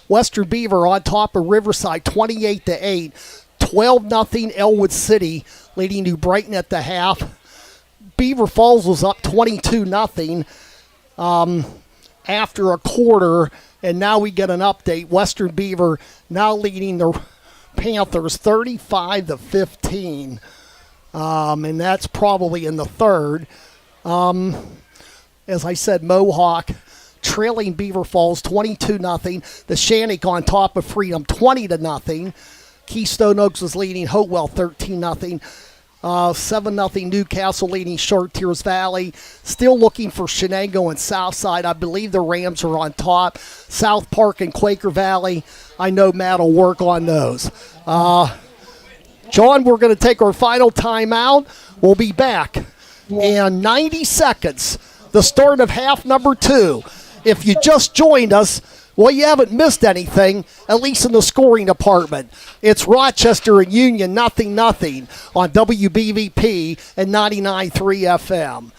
Western Beaver on top of Riverside 28-8. 12-0 Elwood City leading New Brighton at the half. Beaver Falls was up 22-0 after a quarter, and now we get an update. Western Beaver now leading the Panthers 35-15, and that's probably in the third. As I said, Mohawk trailing Beaver Falls 22-0. The Shannick on top of Freedom 20-0. Keystone Oaks was leading Hopewell 13-0. 7-0 Newcastle leading Chartiers Valley. Still looking for Shenango and Southside. I believe the Rams are on top. South Park and Quaker Valley, I know Matt will work on those. John, we're going to take our final timeout. We'll be back in 90 seconds, the start of half number 2. If you just joined us, well, you haven't missed anything, at least in the scoring department. It's Rochester and Union 0-0 on WBVP and 99.3 FM.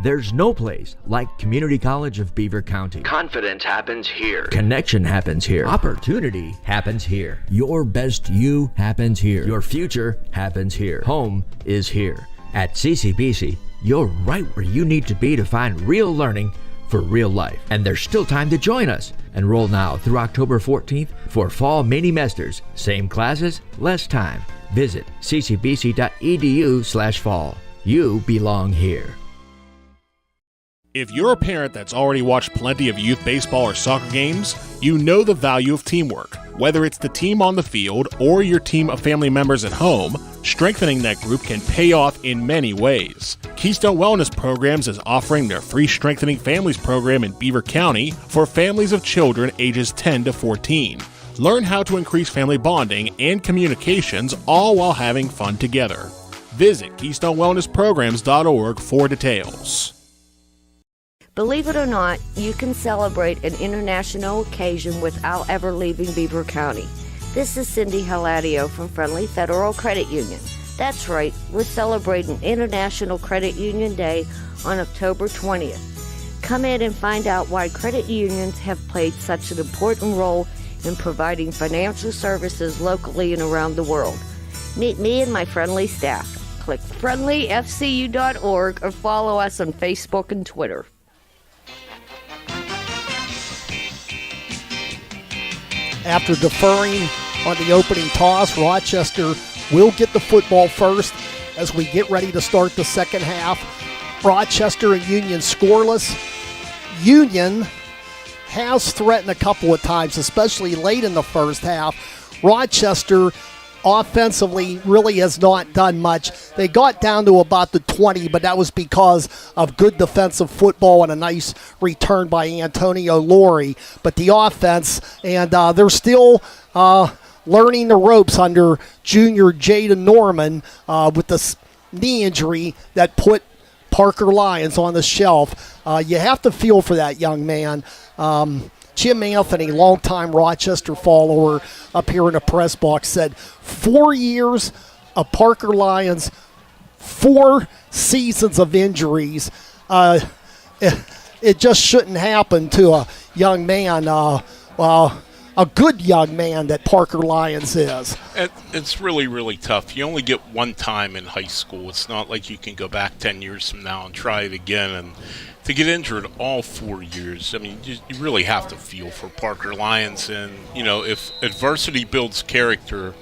There's no place like Community College of Beaver County. Confidence happens here. Connection happens here. Opportunity happens here. Your best you happens here. Your future happens here. Home is here. At CCBC, you're right where you need to be to find real learning for real life. And there's still time to join us. Enroll now through October 14th for fall mini-mesters. Same classes, less time. Visit ccbc.edu/fall. You belong here. If you're a parent that's already watched plenty of youth baseball or soccer games, you know the value of teamwork. Whether it's the team on the field or your team of family members at home, strengthening that group can pay off in many ways. Keystone Wellness Programs is offering their free Strengthening Families program in Beaver County for families of children ages 10 to 14. Learn how to increase family bonding and communications, all while having fun together. Visit KeystoneWellnessPrograms.org for details. Believe it or not, you can celebrate an international occasion without ever leaving Beaver County. This is Cindy Haladio from Friendly Federal Credit Union. That's right, we're celebrating International Credit Union Day on October 20th. Come in and find out why credit unions have played such an important role in providing financial services locally and around the world. Meet me and my friendly staff. Click friendlyfcu.org or follow us on Facebook and Twitter. After deferring on the opening toss, Rochester will get the football first as we get ready to start the second half. Rochester and Union scoreless. Union has threatened a couple of times, especially late in the first half. Rochester offensively really has not done much. They got down to about the 20, but that was because of good defensive football and a nice return by Antonio Laurie. But the offense, and they're still learning the ropes under junior Jaden Norman with the knee injury that put Parker Lyons on the shelf. You have to feel for that young man. Jim Anthony, longtime Rochester follower up here in the press box, said 4 years of Parker Lyons, 4 seasons of injuries. It just shouldn't happen to a young man, a good young man that Parker Lyons is. It's really, really tough. You only get one time in high school. It's not like you can go back 10 years from now and try it again. And to get injured all 4 years, I mean, you really have to feel for Parker Lyons. And, you know, if adversity builds character,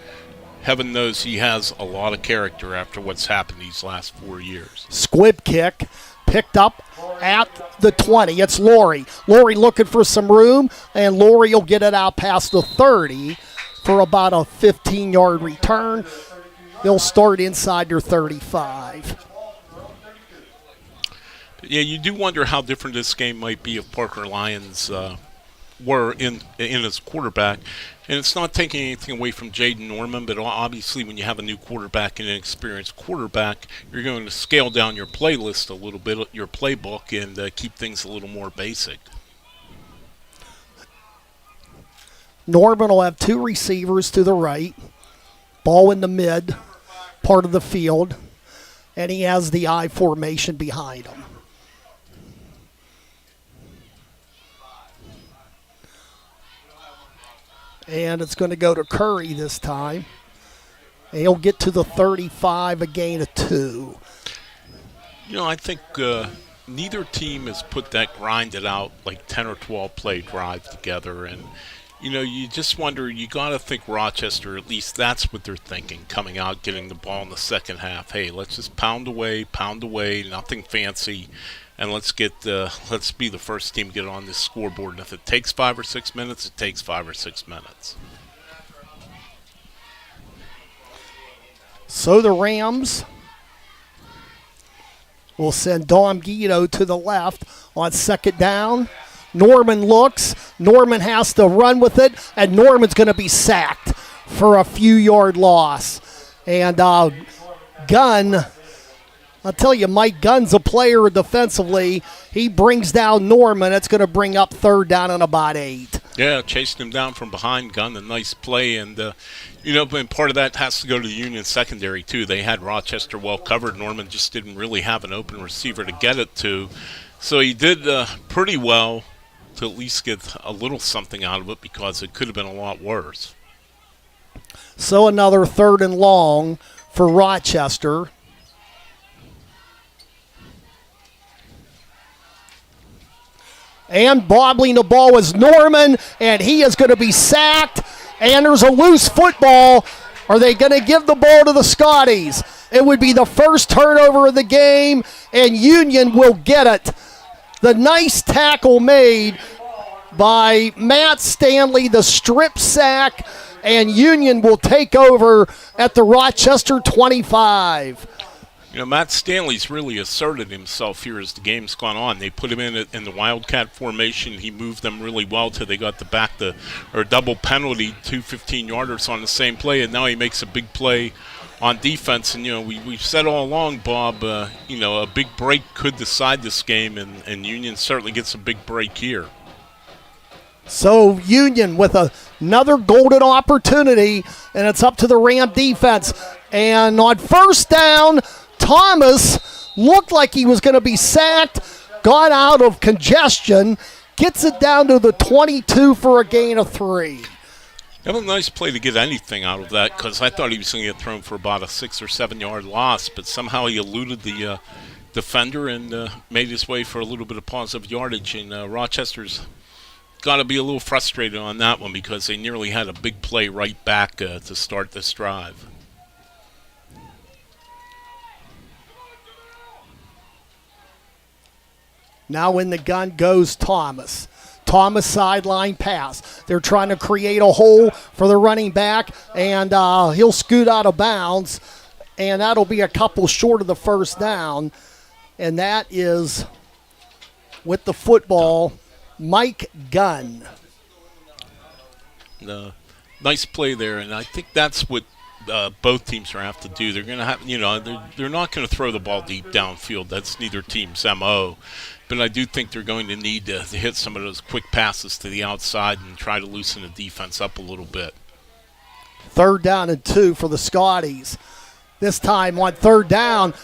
heaven knows he has a lot of character after what's happened these last 4 years. Squib kick picked up at the 20. It's Laurie. Laurie looking for some room, and Laurie will get it out past the 30 for about a 15-yard return. They'll start inside their 35. Yeah, you do wonder how different this game might be if Parker Lyons were in as quarterback. And it's not taking anything away from Jaden Norman, but obviously when you have a new quarterback and an experienced quarterback, you're going to scale down your playlist a little bit, your playbook, and keep things a little more basic. Norman will have 2 receivers to the right, ball in the mid part of the field, and he has the I formation behind him. And it's going to go to Curry this time. And he'll get to the 35, a gain of 2. You know, I think neither team has put that grinded out like 10 or 12 play drive together. And, you know, you just wonder, you got to think Rochester, at least that's what they're thinking, coming out, getting the ball in the second half. Hey, let's just pound away, nothing fancy. and let's be the first team to get on this scoreboard. And if it takes 5 or 6 minutes, it takes 5 or 6 minutes. So the Rams will send Dom Guido to the left on second down. Norman looks. Norman has to run with it, and Norman's going to be sacked for a few-yard loss. And Gunn, I'll tell you, Mike Gunn's a player defensively. He brings down Norman. It's going to bring up third down and about 8. Yeah, chasing him down from behind, Gunn, a nice play. And, and part of that has to go to the Union secondary, too. They had Rochester well covered. Norman just didn't really have an open receiver to get it to. So he did pretty well to at least get a little something out of it, because it could have been a lot worse. So another third and long for Rochester. And bobbling the ball is Norman, and he is going to be sacked. And there's a loose football. Are they going to give the ball to the Scotties? It would be the first turnover of the game, and Union will get it. The nice tackle made by Matt Stanley, the strip sack, and Union will take over at the Rochester 25. Matt Stanley's really asserted himself here as the game's gone on. They put him in the Wildcat formation. He moved them really well till they got double penalty, 2 15-yarders on the same play, and now he makes a big play on defense. And, we've said all along, Bob, a big break could decide this game, and Union certainly gets a big break here. So Union with another golden opportunity, and it's up to the Ram defense. And on first down, Thomas looked like he was going to be sacked, got out of congestion, gets it down to the 22 for a gain of 3. That was a nice play to get anything out of that, because I thought he was going to get thrown for about a 6 or 7 yard loss, but somehow he eluded the defender and made his way for a little bit of positive yardage. And Rochester's got to be a little frustrated on that one, because they nearly had a big play right back to start this drive. Now in the gun goes Thomas. Thomas sideline pass. They're trying to create a hole for the running back, and he'll scoot out of bounds, and that'll be a couple short of the first down. And that is, with the football, Mike Gunn. Nice play there, and I think that's what both teams are going to have to do. They're going to have, they're not going to throw the ball deep downfield. That's neither team's MO. But I do think they're going to need to hit some of those quick passes to the outside and try to loosen the defense up a little bit. 3rd down and 2 for the Scotties. This time on 3rd down,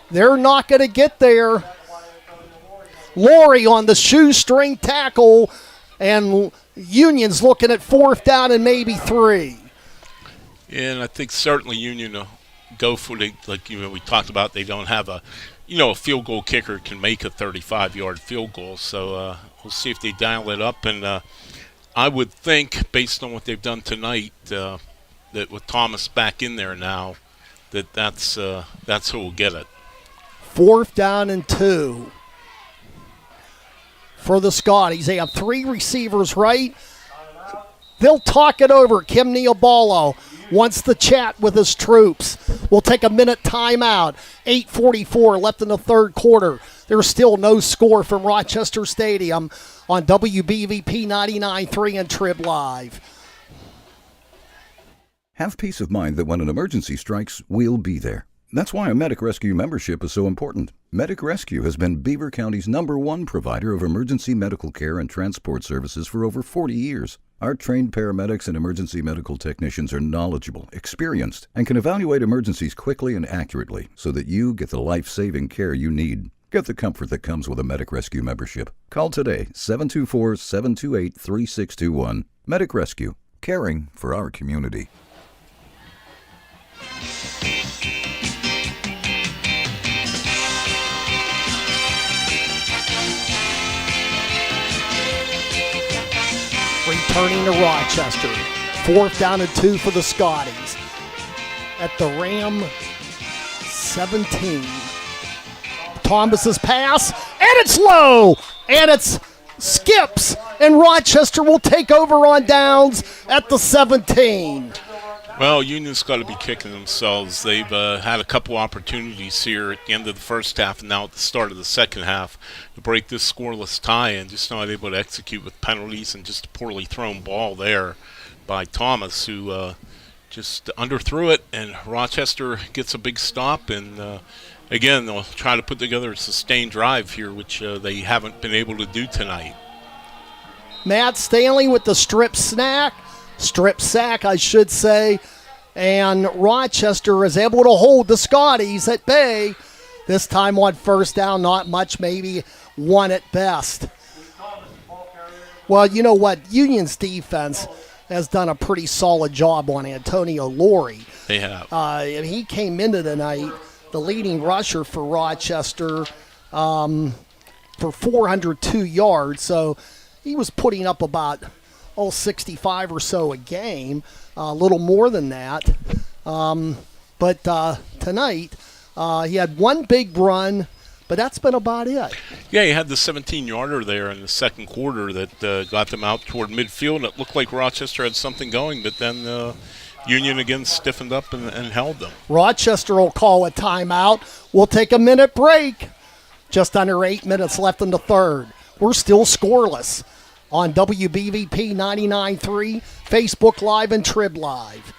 they're not going to get there. Laurie on the shoestring tackle, and Union's looking at 4th down and maybe 3. Yeah, and I think certainly Union will go for the, we talked about, they don't have a field goal kicker can make a 35-yard field goal. So we'll see if they dial it up. And I would think, based on what they've done tonight, that with Thomas back in there now, that's who will get it. 4th down and 2 for the Scotties. They have 3 receivers right. They'll talk it over. Kim Niobalo wants to chat with his troops. We'll take a minute timeout. 8:44 left in the 3rd quarter. There's still no score from Rochester Stadium on WBVP 99.3 and Trib Live. Have peace of mind that when an emergency strikes, we'll be there. That's why a Medic Rescue membership is so important. Medic Rescue has been Beaver County's #1 provider of emergency medical care and transport services for over 40 years. Our trained paramedics and emergency medical technicians are knowledgeable, experienced, and can evaluate emergencies quickly and accurately so that you get the life-saving care you need. Get the comfort that comes with a Medic Rescue membership. Call today, 724-728-3621. Medic Rescue, caring for our community. Returning to Rochester. 4th down and 2 for the Scotties. At the Ram 17. Thomas's pass, it's low, and it's skips, and Rochester will take over on downs at the 17. Well, Union's got to be kicking themselves. They've had a couple opportunities here at the end of the first half and now at the start of the second half to break this scoreless tie and just not able to execute with penalties and just a poorly thrown ball there by Thomas, who just underthrew it, and Rochester gets a big stop, and again, they'll try to put together a sustained drive here, which they haven't been able to do tonight. Matt Stanley with the strip sack, I should say, and Rochester is able to hold the Scotties at bay. This time on first down, not much, maybe one at best. Well, you know what? Union's defense has done a pretty solid job on Antonio Laurie. They have. He came into tonight the leading rusher for Rochester for 402 yards. So he was putting up about 65 or so a game, a little more than that. But tonight he had one big run, but that's been about it. Yeah, he had the 17-yarder there in the second quarter that got them out toward midfield, and it looked like Rochester had something going, but then Union again stiffened up and held them. Rochester will call a timeout. We'll take a minute break. Just under 8 minutes left in the third. We're still scoreless on WBVP 99.3, Facebook Live, and Trib Live.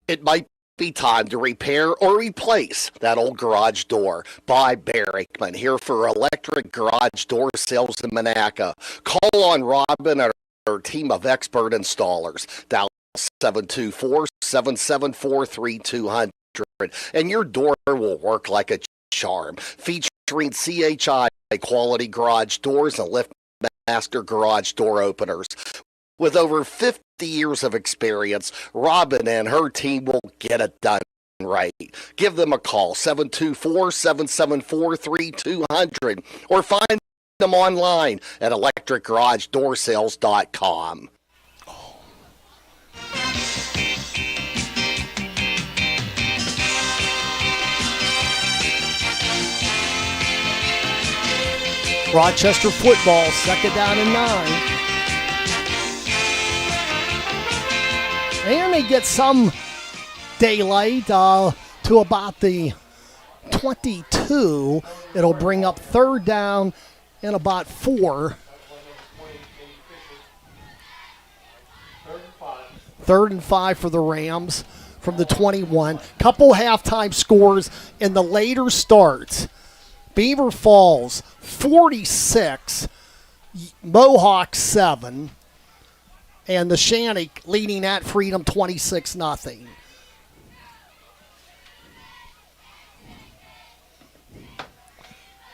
It might be time to repair or replace that old garage door. By Barrickman, here for electric garage door sales in Monaca. Call on Robin and her team of expert installers. Dial 724-774-3200, and your door will work like a charm. Featuring CHI quality garage doors and LiftMaster garage door openers. With over 50 years of experience, Robin and her team will get it done right. Give them a call, 724-774-3200, or find them online at electricgarageDoorSales.com. Rochester football, second down and 9. And they get some daylight to about the 22. It'll bring up third down and about 4. Third and 5 for the Rams from the 21. Couple halftime scores in the later starts. Beaver Falls 46, Mohawk 7, and the Shanty leading at Freedom 26-0.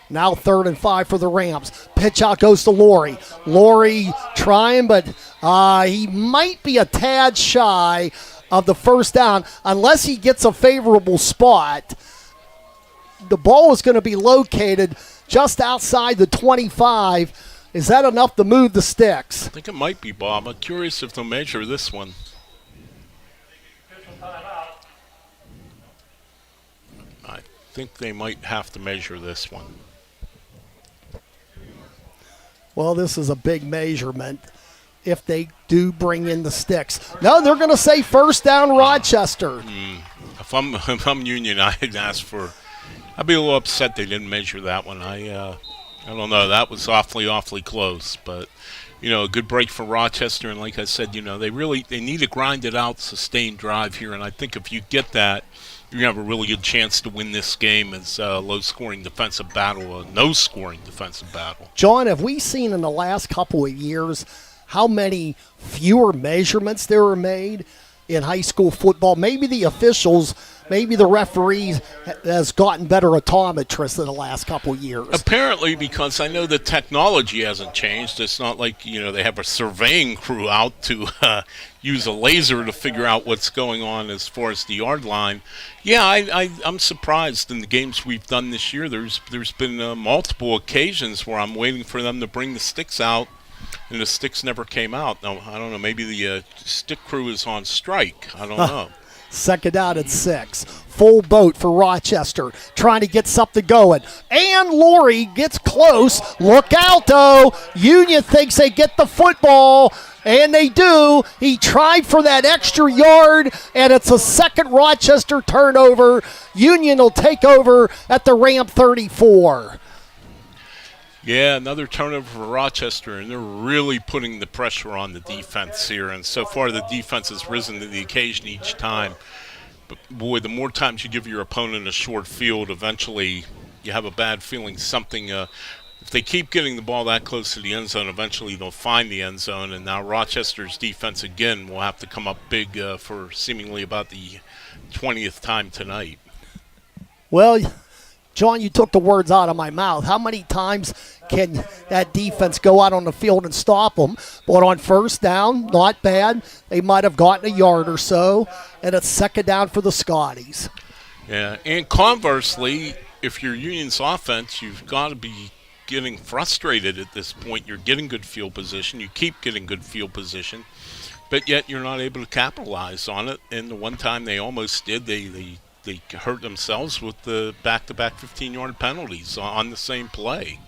Now third and 5 for the Rams. Pitch out goes to Laurie. Laurie trying, but he might be a tad shy of the first down unless he gets a favorable spot. The ball is going to be located just outside the 25. Is that enough to move the sticks? I think it might be, Bob. I'm curious if they'll measure this one. I think they might have to measure this one. Well, this is a big measurement if they do bring in the sticks. No, they're going to say first down Rochester. If I'm Union, I'd ask for... I'd be a little upset they didn't measure that one. I don't know. That was awfully close. But, a good break for Rochester. And like I said, they need to grind it out, sustained drive here. And I think if you get that, you're going to have a really good chance to win this game as a low-scoring defensive battle, a no-scoring defensive battle. John, have we seen in the last couple of years how many fewer measurements there are made in high school football? Maybe the officials... Maybe the referees has gotten better optometrists in the last couple of years. Apparently, because I know the technology hasn't changed. It's not like, they have a surveying crew out to use a laser to figure out what's going on as far as the yard line. Yeah, I'm surprised in the games we've done this year. There's been multiple occasions where I'm waiting for them to bring the sticks out, and the sticks never came out. Now, I don't know. Maybe the stick crew is on strike. I don't know. Second down at 6. Full boat for Rochester, trying to get something going. And Laurie gets close. Look out, though. Union thinks they get the football, and they do. He tried for that extra yard, and it's a second Rochester turnover. Union will take over at the Ramp 34. Yeah, another turnover for Rochester, and they're really putting the pressure on the defense here. And so far, the defense has risen to the occasion each time. But, boy, the more times you give your opponent a short field, eventually you have a bad feeling something if they keep getting the ball that close to the end zone, eventually they'll find the end zone. And now Rochester's defense, again, will have to come up big for seemingly about the 20th time tonight. Well, John, you took the words out of my mouth. How many times can that defense go out on the field and stop them? But on first down, not bad. They might have gotten a yard or so, and it's second down for the Scotties. Yeah, and conversely, if you're Union's offense, you've got to be getting frustrated at this point. You're getting good field position. You keep getting good field position, but yet you're not able to capitalize on it. And the one time they almost did, they hurt themselves with the back-to-back 15-yard penalties on the same play.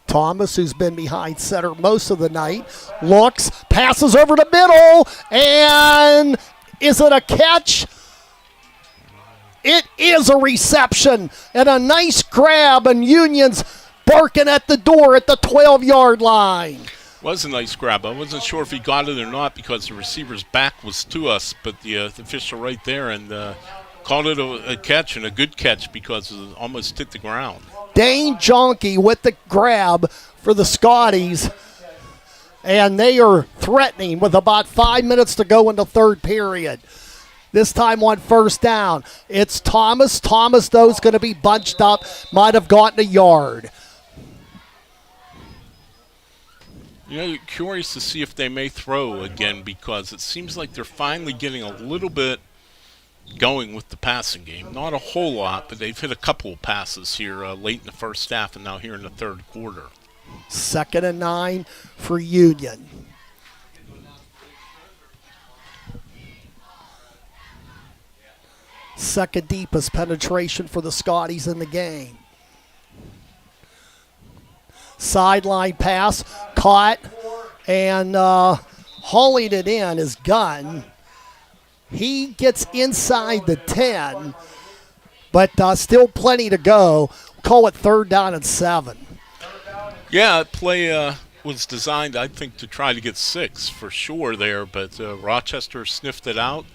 Thomas, who's been behind center most of the night, looks, passes over the middle, and is it a catch? It is a reception and a nice grab, and Union's barking at the door at the 12-yard line. Was a nice grab. I wasn't sure if he got it or not because the receiver's back was to us, but the official right there and called it a catch, and a good catch because it almost hit the ground. Dane Jonke with the grab for the Scotties, and they are threatening with about 5 minutes to go in the third period. This time on first down, it's Thomas. Thomas, though, is going to be bunched up, might have gotten a yard. You know, curious to see if they may throw again because it seems like they're finally getting a little bit going with the passing game. Not a whole lot, but they've hit a couple of passes here late in the first half and now here in the third quarter. 2nd and 9 for Union. Second deepest penetration for the Scotties in the game. Sideline pass, caught, and hauling it in is Gunn. He gets inside the 10, but still plenty to go. Call it third down and 7. Yeah, play was designed, I think, to try to get 6 for sure there, but Rochester sniffed it out.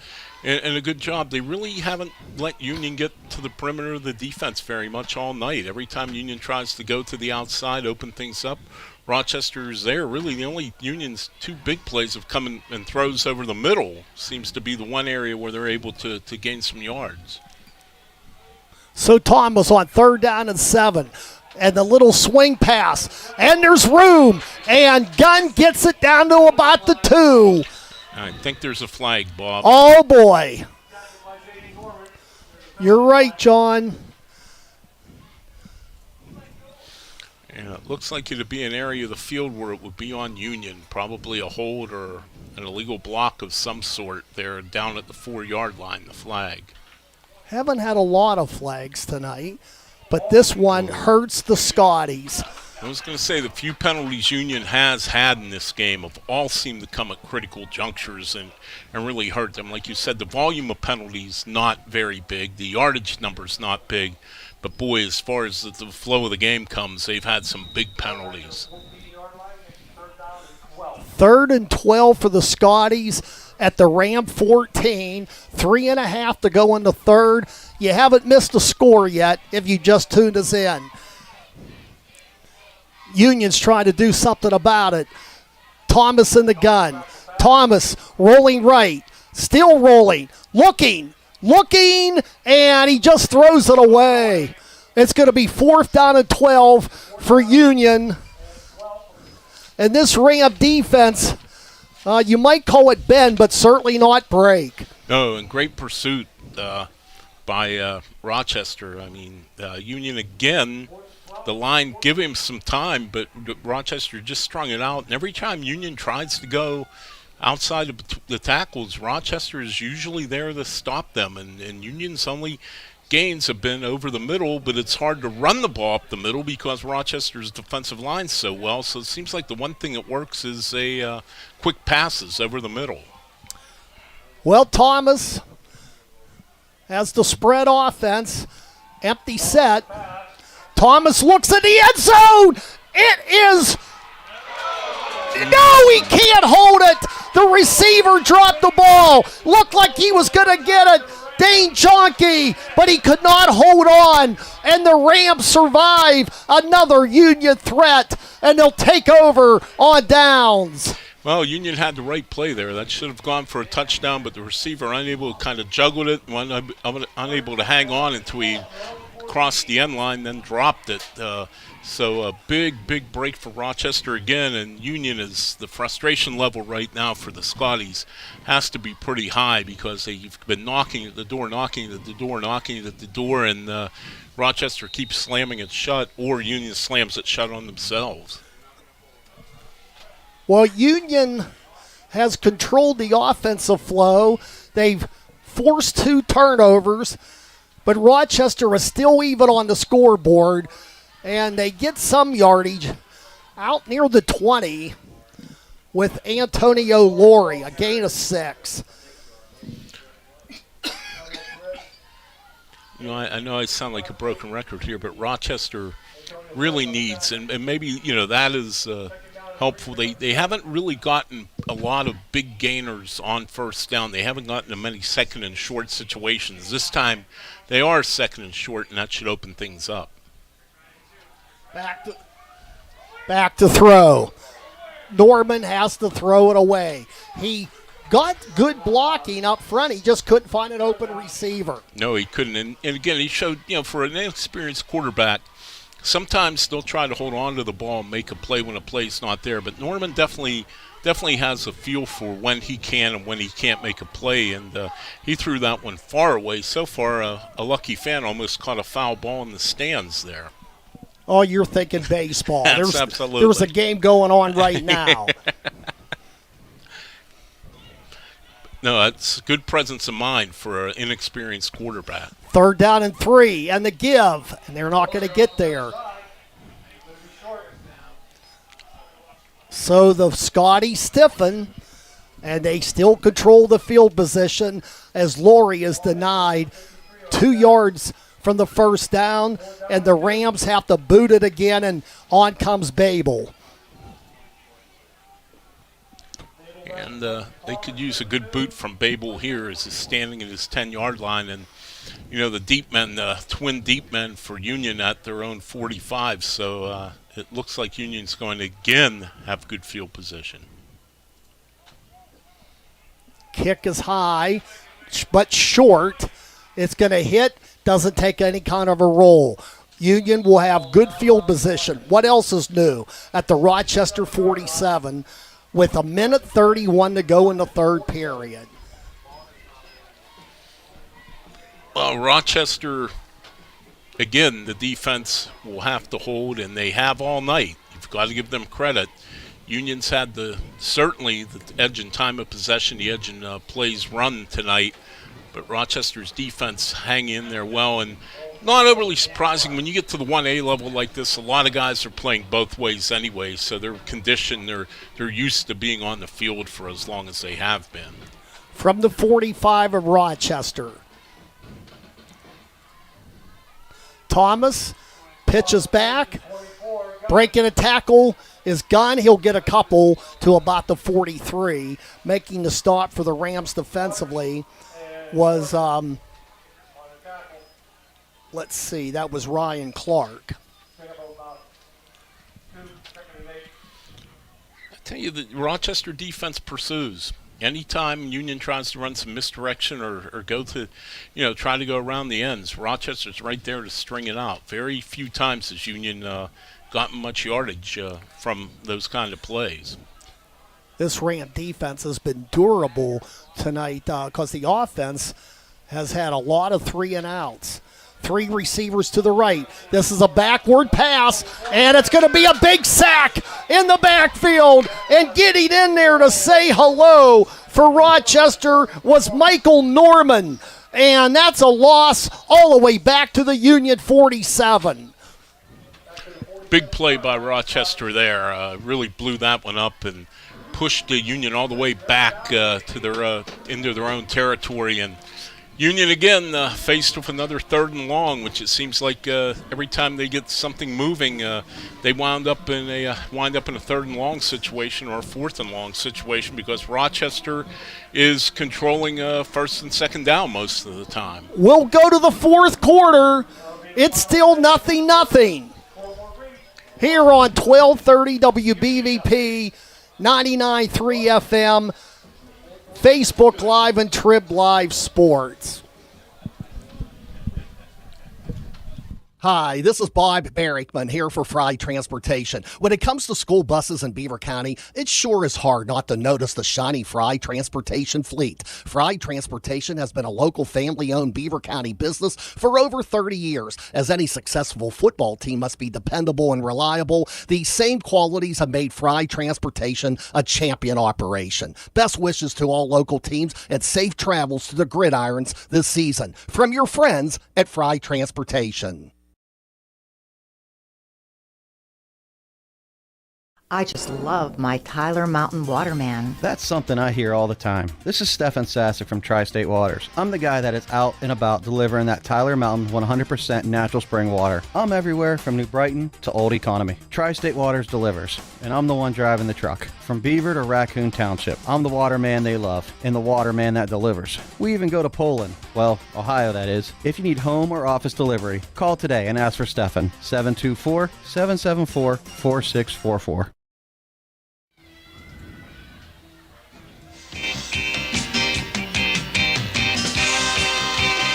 And a good job. They really haven't let Union get to the perimeter of the defense very much all night. Every time Union tries to go to the outside, open things up, Rochester's there. Really, the only Union's 2 big plays have come in and throws over the middle. Seems to be the one area where they're able to gain some yards. So Thomas on third down and 7. And the little swing pass. And there's room. And Gunn gets it down to about the 2. I think there's a flag, Bob. Oh, boy. You're right, John. Yeah, it looks like it'd be an area of the field where it would be on Union, probably a hold or an illegal block of some sort there down at the 4-yard line, the flag. Haven't had a lot of flags tonight, but this one hurts the Scotties. I was going to say the few penalties Union has had in this game have all seemed to come at critical junctures and really hurt them. Like you said, the volume of penalties not very big. The yardage number's not big. But, boy, as far as the flow of the game comes, they've had some big penalties. 3rd and 12 for the Scotties at the Ram 14. 3.5 to go in the third. You haven't missed a score yet if you just tuned us in. Union's trying to do something about it. Thomas in the gun. Thomas rolling right. Still rolling. Looking, and he just throws it away. It's going to be 4th down and 12 for Union. And this Ram defense, you might call it bend, but certainly not break. No, and great pursuit by Rochester. I mean, Union again, the line gave him some time, but Rochester just strung it out. And every time Union tries to go outside of the tackles, Rochester is usually there to stop them, and Union's only gains have been over the middle, but it's hard to run the ball up the middle because Rochester's defensive line's so well. So it seems like the one thing that works is quick passes over the middle. Well, Thomas has the spread offense, empty set. Thomas looks in the end zone. It is, no, he can't hold it. The receiver dropped the ball. Looked like he was going to get it. Dane Jonke, but he could not hold on, and the Rams survive another Union threat, and they'll take over on downs. Well, Union had the right play there. That should have gone for a touchdown, but the receiver unable to kind of juggle it, unable to hang on until he crossed the end line, then dropped it. So a big break for Rochester again, and Union is the frustration level right now for the Scotties has to be pretty high because they've been knocking at the door, and Rochester keeps slamming it shut, or Union slams it shut on themselves. Well, Union has controlled the offensive flow. They've forced 2 turnovers, but Rochester is still even on the scoreboard. And they get some yardage out near the 20 with Antonio Laurie, a gain of 6. You know, I know I sound like a broken record here, but Rochester really needs, and maybe, that is helpful. They haven't really gotten a lot of big gainers on first down. They haven't gotten to many second and short situations. This time they are second and short, and that should open things up. Back to throw. Norman has to throw it away. He got good blocking up front. He just couldn't find an open receiver. No, he couldn't. And again, he showed, for an inexperienced quarterback, sometimes they'll try to hold on to the ball and make a play when a play's not there. But Norman definitely has a feel for when he can and when he can't make a play. And he threw that one far away. So far, a lucky fan almost caught a foul ball in the stands there. Oh, you're thinking baseball. Absolutely. There's a game going on right now. No, that's good presence of mind for an inexperienced quarterback. 3rd down and 3, and the give, and they're not going to get there. So the Scotties stiffen, and they still control the field position as Laurie is denied 2 yards from the first down, and the Rams have to boot it again, and on comes Babel. And they could use a good boot from Babel here as he's standing at his 10-yard line. And, the deep men, twin deep men for Union at their own 45. So it looks like Union's going to again have good field position. Kick is high, but short. It's going to hit. Doesn't take any kind of a roll. Union will have good field position. What else is new? At the Rochester 47 with 1:31 to go in the 3rd period. Well, Rochester, again, the defense will have to hold, and they have all night. You've got to give them credit. Union's had certainly the edge in time of possession, the edge in plays run tonight. But Rochester's defense hang in there well, and not overly surprising. When you get to the 1A level like this, a lot of guys are playing both ways anyway, so they're conditioned, they're used to being on the field for as long as they have been. From the 45 of Rochester, Thomas pitches back, breaking a tackle is gone. He'll get a couple to about the 43, making the stop for the Rams defensively. Was, let's see, that was Ryan Clark. I tell you, the Rochester defense pursues. Anytime Union tries to run some misdirection or go to, try to go around the ends, Rochester's right there to string it out. Very few times has Union gotten much yardage from those kind of plays. This Ram defense has been durable tonight because the offense has had a lot of 3-and-outs. 3 receivers to the right. This is a backward pass, and it's going to be a big sack in the backfield, and getting in there to say hello for Rochester was Michael Norman. And that's a loss all the way back to the Union 47. Big play by Rochester there. Really blew that one up and pushed the Union all the way back to their into their own territory. And Union again faced with another 3rd and long, which it seems like every time they get something moving, they wind up in a 3rd and long situation or a 4th and long situation, because Rochester is controlling 1st and 2nd down most of the time. We'll go to the 4th quarter. It's still 0-0 here on 1230 WBVP 99.3 FM. Facebook Live and Trib Live Sports. Hi, this is Bob Barrickman here for Fry Transportation. When it comes to school buses in Beaver County, it sure is hard not to notice the shiny Fry Transportation fleet. Fry Transportation has been a local family-owned Beaver County business for over 30 years. As any successful football team must be dependable and reliable, these same qualities have made Fry Transportation a champion operation. Best wishes to all local teams and safe travels to the gridirons this season. From your friends at Fry Transportation. I just love my Tyler Mountain Waterman. That's something I hear all the time. This is Stefan Sasek from Tri-State Waters. I'm the guy that is out and about delivering that Tyler Mountain 100% natural spring water. I'm everywhere from New Brighton to Old Economy. Tri-State Waters delivers, and I'm the one driving the truck. From Beaver to Raccoon Township, I'm the waterman they love and the waterman that delivers. We even go to Poland, well, Ohio that is. If you need home or office delivery, call today and ask for Stefan. 724-774-4644.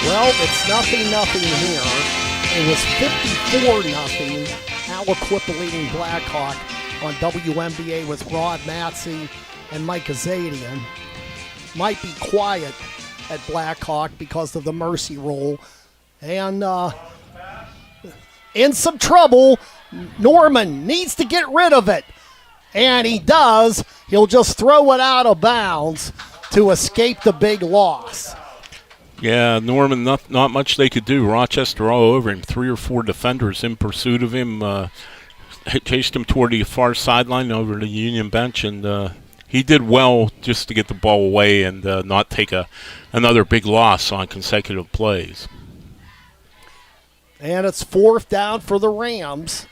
Well, it's 0-0 here. It was 54-0. Aliquippa leading Blackhawk on WNBA with Rod Matsey and Mike Azadian. Might be quiet at Blackhawk because of the mercy rule. And in some trouble, Norman needs to get rid of it. And he does. He'll just throw it out of bounds to escape the big loss. Yeah, Norman, not much they could do. Rochester all over him. 3 or 4 defenders in pursuit of him. Chased him toward the far sideline over the Union bench, and he did well just to get the ball away and not take another big loss on consecutive plays. And it's 4th down for the Rams.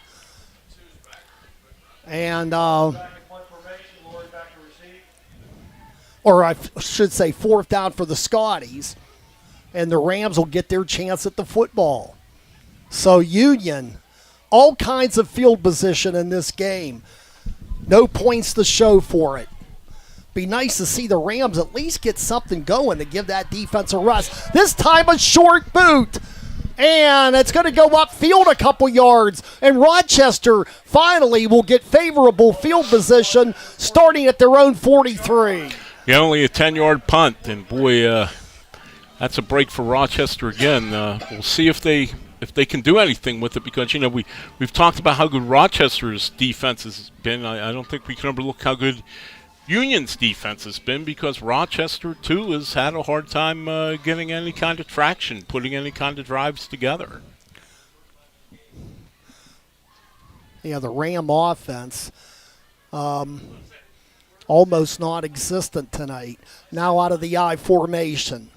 And, or I should say 4th down for the Scotties. And the Rams will get their chance at the football. So Union, all kinds of field position in this game. No points to show for it. Be nice to see the Rams at least get something going to give that defense a rest. This time a short boot. And it's going to go upfield a couple yards. And Rochester finally will get favorable field position starting at their own 43. Yeah, only a 10-yard punt. And boy, that's a break for Rochester again. We'll see if they can do anything with it, because we've talked about how good Rochester's defense has been. I don't think we can overlook how good Union's defense has been, because Rochester too has had a hard time getting any kind of traction, putting any kind of drives together. Yeah, the Ram offense almost non-existent tonight. Now out of the I formation.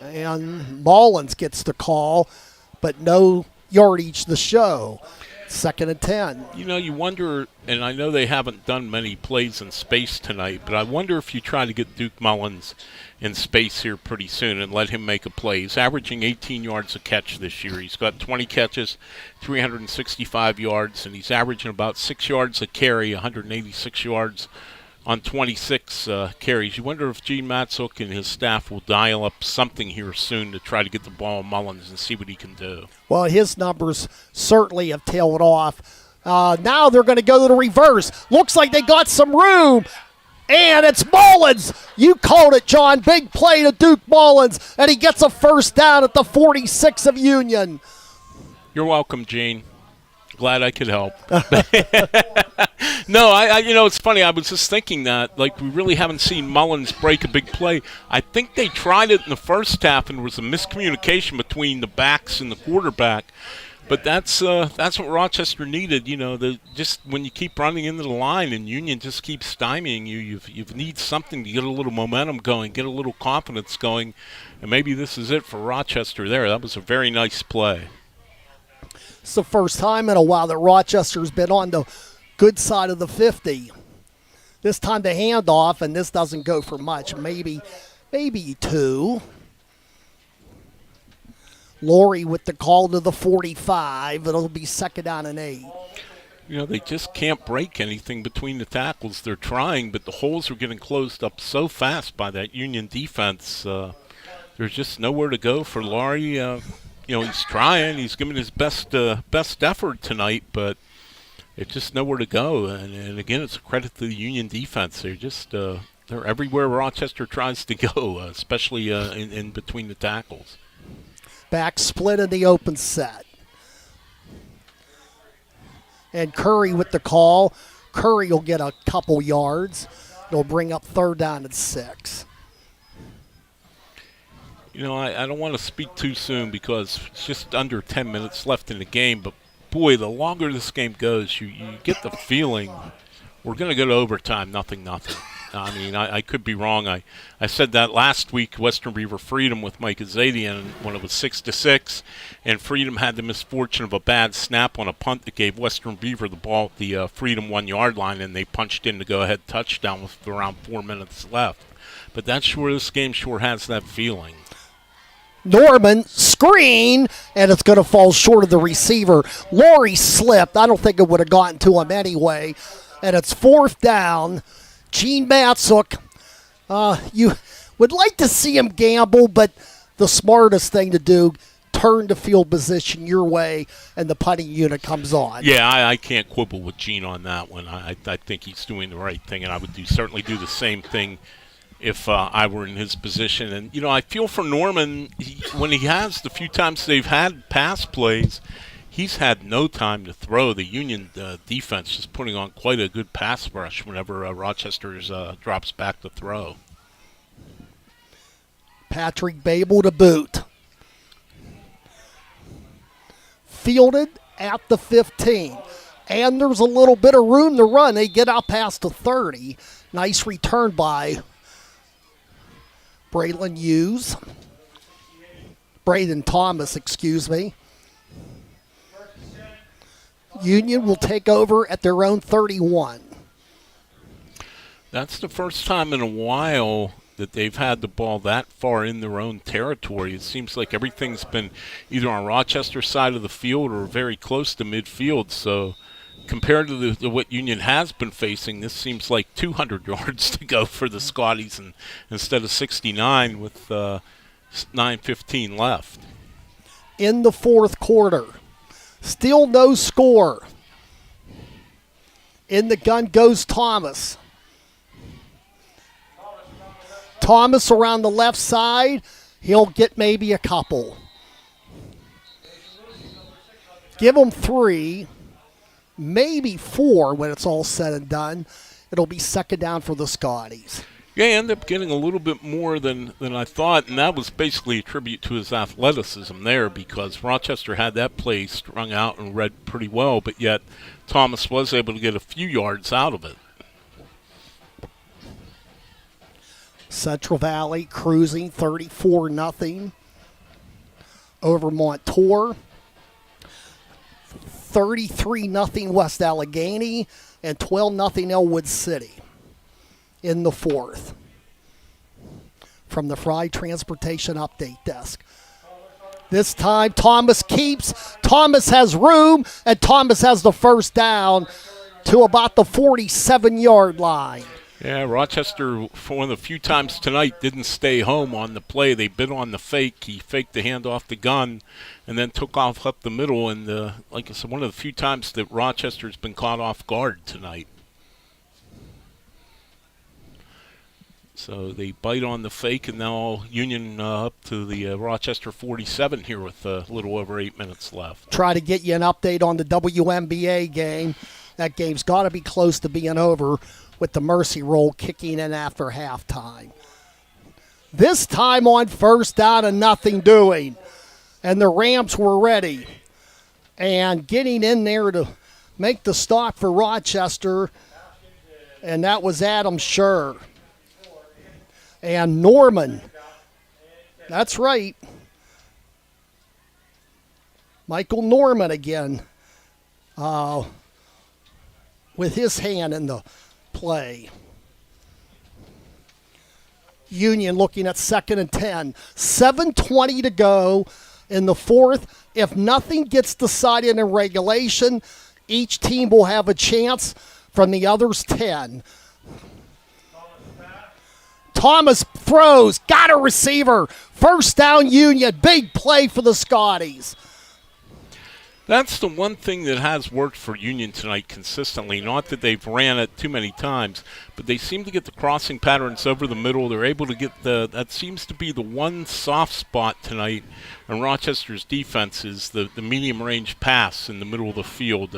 And Mullins gets the call, but no yardage to show. 2nd and 10. You wonder, and I know they haven't done many plays in space tonight, but I wonder if you try to get Duke Mullins in space here pretty soon and let him make a play. He's averaging 18 yards a catch this year. He's got 20 catches, 365 yards, and he's averaging about 6 yards a carry, 186 yards on 26 carries. You wonder if Gene Matzook and his staff will dial up something here soon to try to get the ball on Mullins and see what he can do. Well, his numbers certainly have tailed off. Now they're going to go to the reverse. Looks like they got some room. And it's Mullins. You called it, John. Big play to Duke Mullins. And he gets a 1st down at the 46 of Union. You're welcome, Gene. Glad I could help. No, it's funny. I was just thinking that, like, we really haven't seen Mullins break a big play. I think they tried it in the first half, and there was a miscommunication between the backs and the quarterback. But that's what Rochester needed. Just when you keep running into the line and Union just keeps stymieing you need something to get a little momentum going, get a little confidence going, and maybe this is it for Rochester there. That was a very nice play. It's the first time in a while that Rochester's been on the good side of the 50. This time the handoff, and this doesn't go for much, maybe 2. Laurie with the call to the 45. It'll be 2nd down and 8. They just can't break anything between the tackles. They're trying, but the holes are getting closed up so fast by that Union defense. There's just nowhere to go for Laurie. He's trying. He's giving his best effort tonight, but it's just nowhere to go. And again, it's a credit to the Union defense. They're just they're everywhere Rochester tries to go, especially in between the tackles. Back split in the open set. And Curry with the call. Curry will get a couple yards. It'll bring up 3rd down and 6. I don't want to speak too soon because it's just under 10 minutes left in the game. But, boy, the longer this game goes, you get the feeling we're going to go to overtime, 0-0. I mean, I could be wrong. I said that last week, Western Beaver Freedom with Mike Azadian when it was 6-6, and Freedom had the misfortune of a bad snap on a punt that gave Western Beaver the ball at the Freedom 1-yard line, and they punched in to go-ahead touchdown with around 4 minutes left. But this game sure has that feeling. Norman, screen, and it's going to fall short of the receiver. Laurie slipped. I don't think it would have gotten to him anyway. And it's 4th down. Gene Matsuk, you would like to see him gamble, but the smartest thing to do, turn the field position your way, and the punting unit comes on. Yeah, I can't quibble with Gene on that one. I think he's doing the right thing, and I would certainly do the same thing if I were in his position. And, I feel for Norman, when he has the few times they've had pass plays, he's had no time to throw. The Union defense is putting on quite a good pass rush whenever Rochester's drops back to throw. Patrick Babel to boot. Fielded at the 15. And there's a little bit of room to run. They get out past the 30. Nice return by Braden Thomas, excuse me. Union will take over at their own 31. That's the first time in a while that they've had the ball that far in their own territory. It seems like everything's been either on Rochester's side of the field or very close to midfield. So compared to what Union has been facing, this seems like 200 yards to go for the Scotties and instead of 69 with 9:15 left. In the 4th quarter. Still no score. In the gun goes Thomas. Thomas around the left side. He'll get maybe a couple. Give him 3, maybe 4 when it's all said and done. It'll be 2nd down for the Scotties. Yeah, he ended up getting a little bit more than I thought, and that was basically a tribute to his athleticism there because Rochester had that play strung out and read pretty well, but yet Thomas was able to get a few yards out of it. Central Valley cruising 34-0 over Montour. 33-0 West Allegheny and 12-0 Elwood City in the 4th. From the Fry Transportation Update Desk. This time Thomas keeps. Thomas has room, and Thomas has the 1st down to about the 47-yard line. Yeah, Rochester, for one of the few times tonight, didn't stay home on the play. They bit on the fake. He faked the hand off the gun and then took off up the middle. And, like I said, one of the few times that Rochester's been caught off guard tonight. So they bite on the fake, and now Union up to the Rochester 47 here with a little over 8 minutes left. Try to get you an update on the WNBA game. That game's got to be close to being over with the Mercy Roll kicking in after halftime. This time on first down and nothing doing. And the Rams were ready. And getting in there to make the stop for Rochester, and that was Adam Scher. And Norman, that's right, Michael Norman again with his hand in the play. Union looking at 2nd and 10. 7:20 to go in the fourth. If nothing gets decided in regulation, each team will have a chance from the other's 10. Thomas throws, got a receiver. First down Union, big play for the Scotties. That's the one thing that has worked for Union tonight consistently. Not that they've ran it too many times, but they seem to get the crossing patterns over the middle. They're able to get that seems to be the one soft spot tonight in Rochester's defense is the medium range pass in the middle of the field.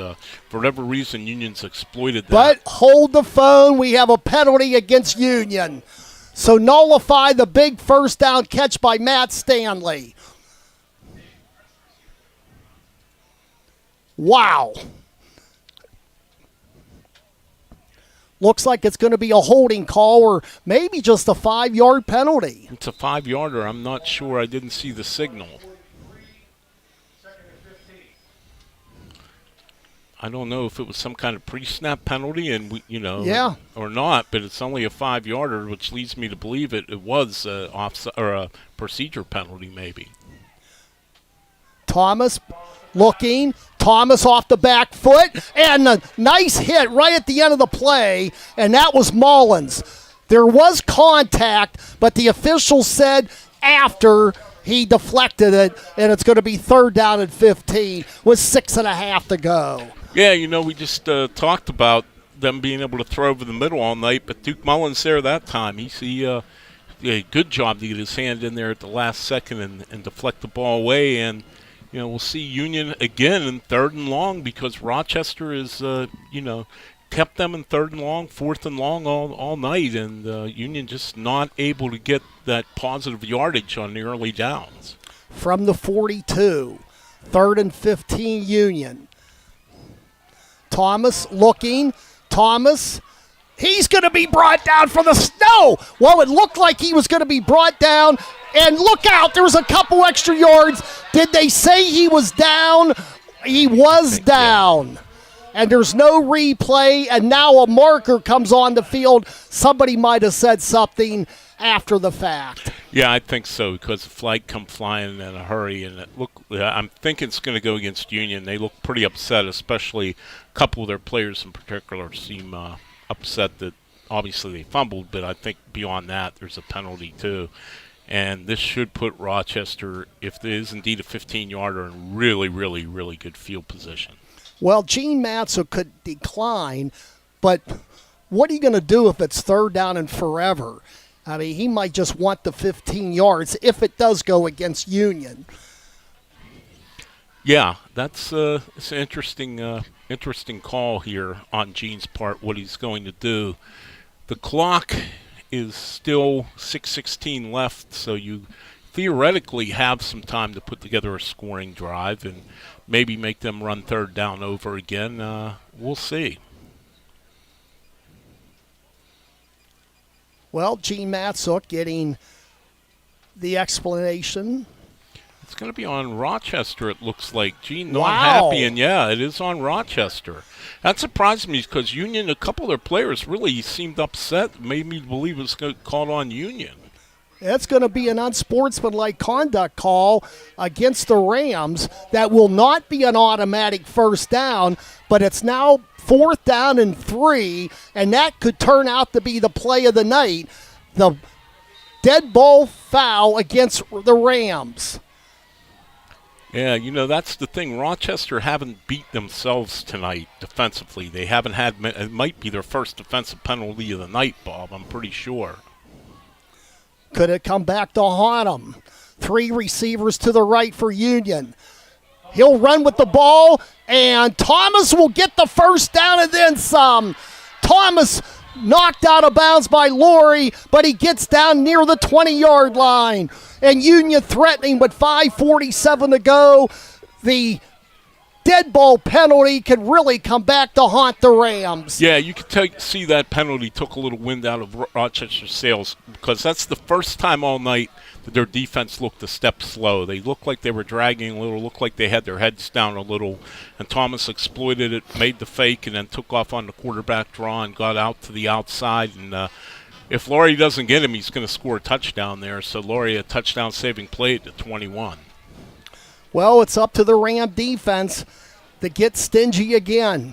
For whatever reason, Union's exploited that. But hold the phone. We have a penalty against Union. So nullify the big first down catch by Matt Stanley. Wow. Looks like it's going to be a holding call or maybe just a 5-yard penalty. It's a 5-yarder. I'm not sure. I didn't see the signal. I don't know if it was some kind of pre-snap penalty and yeah, or not, but it's only a 5-yarder, which leads me to believe it was a procedure penalty maybe. Thomas looking. Thomas off the back foot, and a nice hit right at the end of the play, and that was Mullins. There was contact, but the official said after he deflected it, and it's going to be 3rd down and 15 with 6.5 to go. Yeah, we just talked about them being able to throw over the middle all night, but Duke Mullins there that time. He did a good job to get his hand in there at the last second and deflect the ball away, and we'll see Union again in 3rd and long because Rochester is, kept them in 3rd and long, 4th and long all night, and Union just not able to get that positive yardage on the early downs. From the 42, 3rd and 15 Union. Thomas looking. Thomas, he's going to be brought down for the snow. Well, it looked like he was going to be brought down. And look out, there was a couple extra yards. Did they say he was down? He was down. And there's no replay, and now a marker comes on the field. Somebody might have said something after the fact. Yeah, I think so, because the flag come flying in a hurry, and I'm thinking it's going to go against Union. They look pretty upset, especially a couple of their players in particular seem upset that obviously they fumbled, but I think beyond that there's a penalty too. And this should put Rochester, if there is indeed a 15-yarder, in really, really, really good field position. Well, Gene Matzo could decline, but what are you going to do if it's 3rd down and forever? I mean, he might just want the 15 yards if it does go against Union. Yeah, it's an interesting call here on Gene's part, what he's going to do. The clock is still 6:16 left, so you theoretically have some time to put together a scoring drive and maybe make them run 3rd down over again. We'll see. Well, Gene Matzuk getting the explanation. It's going to be on Rochester, it looks like. Gene, not Wow. happy, and yeah, it is on Rochester. That surprised me because Union, a couple of their players really seemed upset, made me believe it was called on Union. It's going to be an unsportsmanlike conduct call against the Rams that will not be an automatic 1st down, but it's now 4th down and 3, and that could turn out to be the play of the night. The dead ball foul against the Rams. Yeah, that's the thing. Rochester haven't beat themselves tonight defensively. They haven't had, it might be their first defensive penalty of the night, Bob, I'm pretty sure. Could it come back to haunt him? 3 receivers to the right for Union. He'll run with the ball, and Thomas will get the first down and then some. Thomas knocked out of bounds by Laurie, but he gets down near the 20-yard line. And Union threatening with 5:47 to go. The dead ball penalty could really come back to haunt the Rams. Yeah, you could see that penalty took a little wind out of Rochester's sails, because that's the first time all night that their defense looked a step slow. They looked like they were dragging a little, looked like they had their heads down a little, and Thomas exploited it, made the fake, and then took off on the quarterback draw and got out to the outside. And if Laurie doesn't get him, he's going to score a touchdown there. So Laurie, a touchdown-saving play at the 21. Well, it's up to the Ram defense to get stingy again.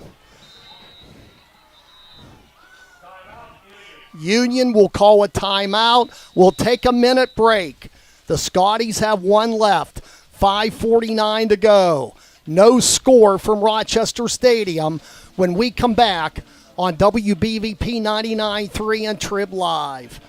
Union will call a timeout. We'll take a minute break. The Scotties have 1 left. 5:49 to go. No score from Rochester Stadium when we come back on WBVP 99.3 and Trib Live.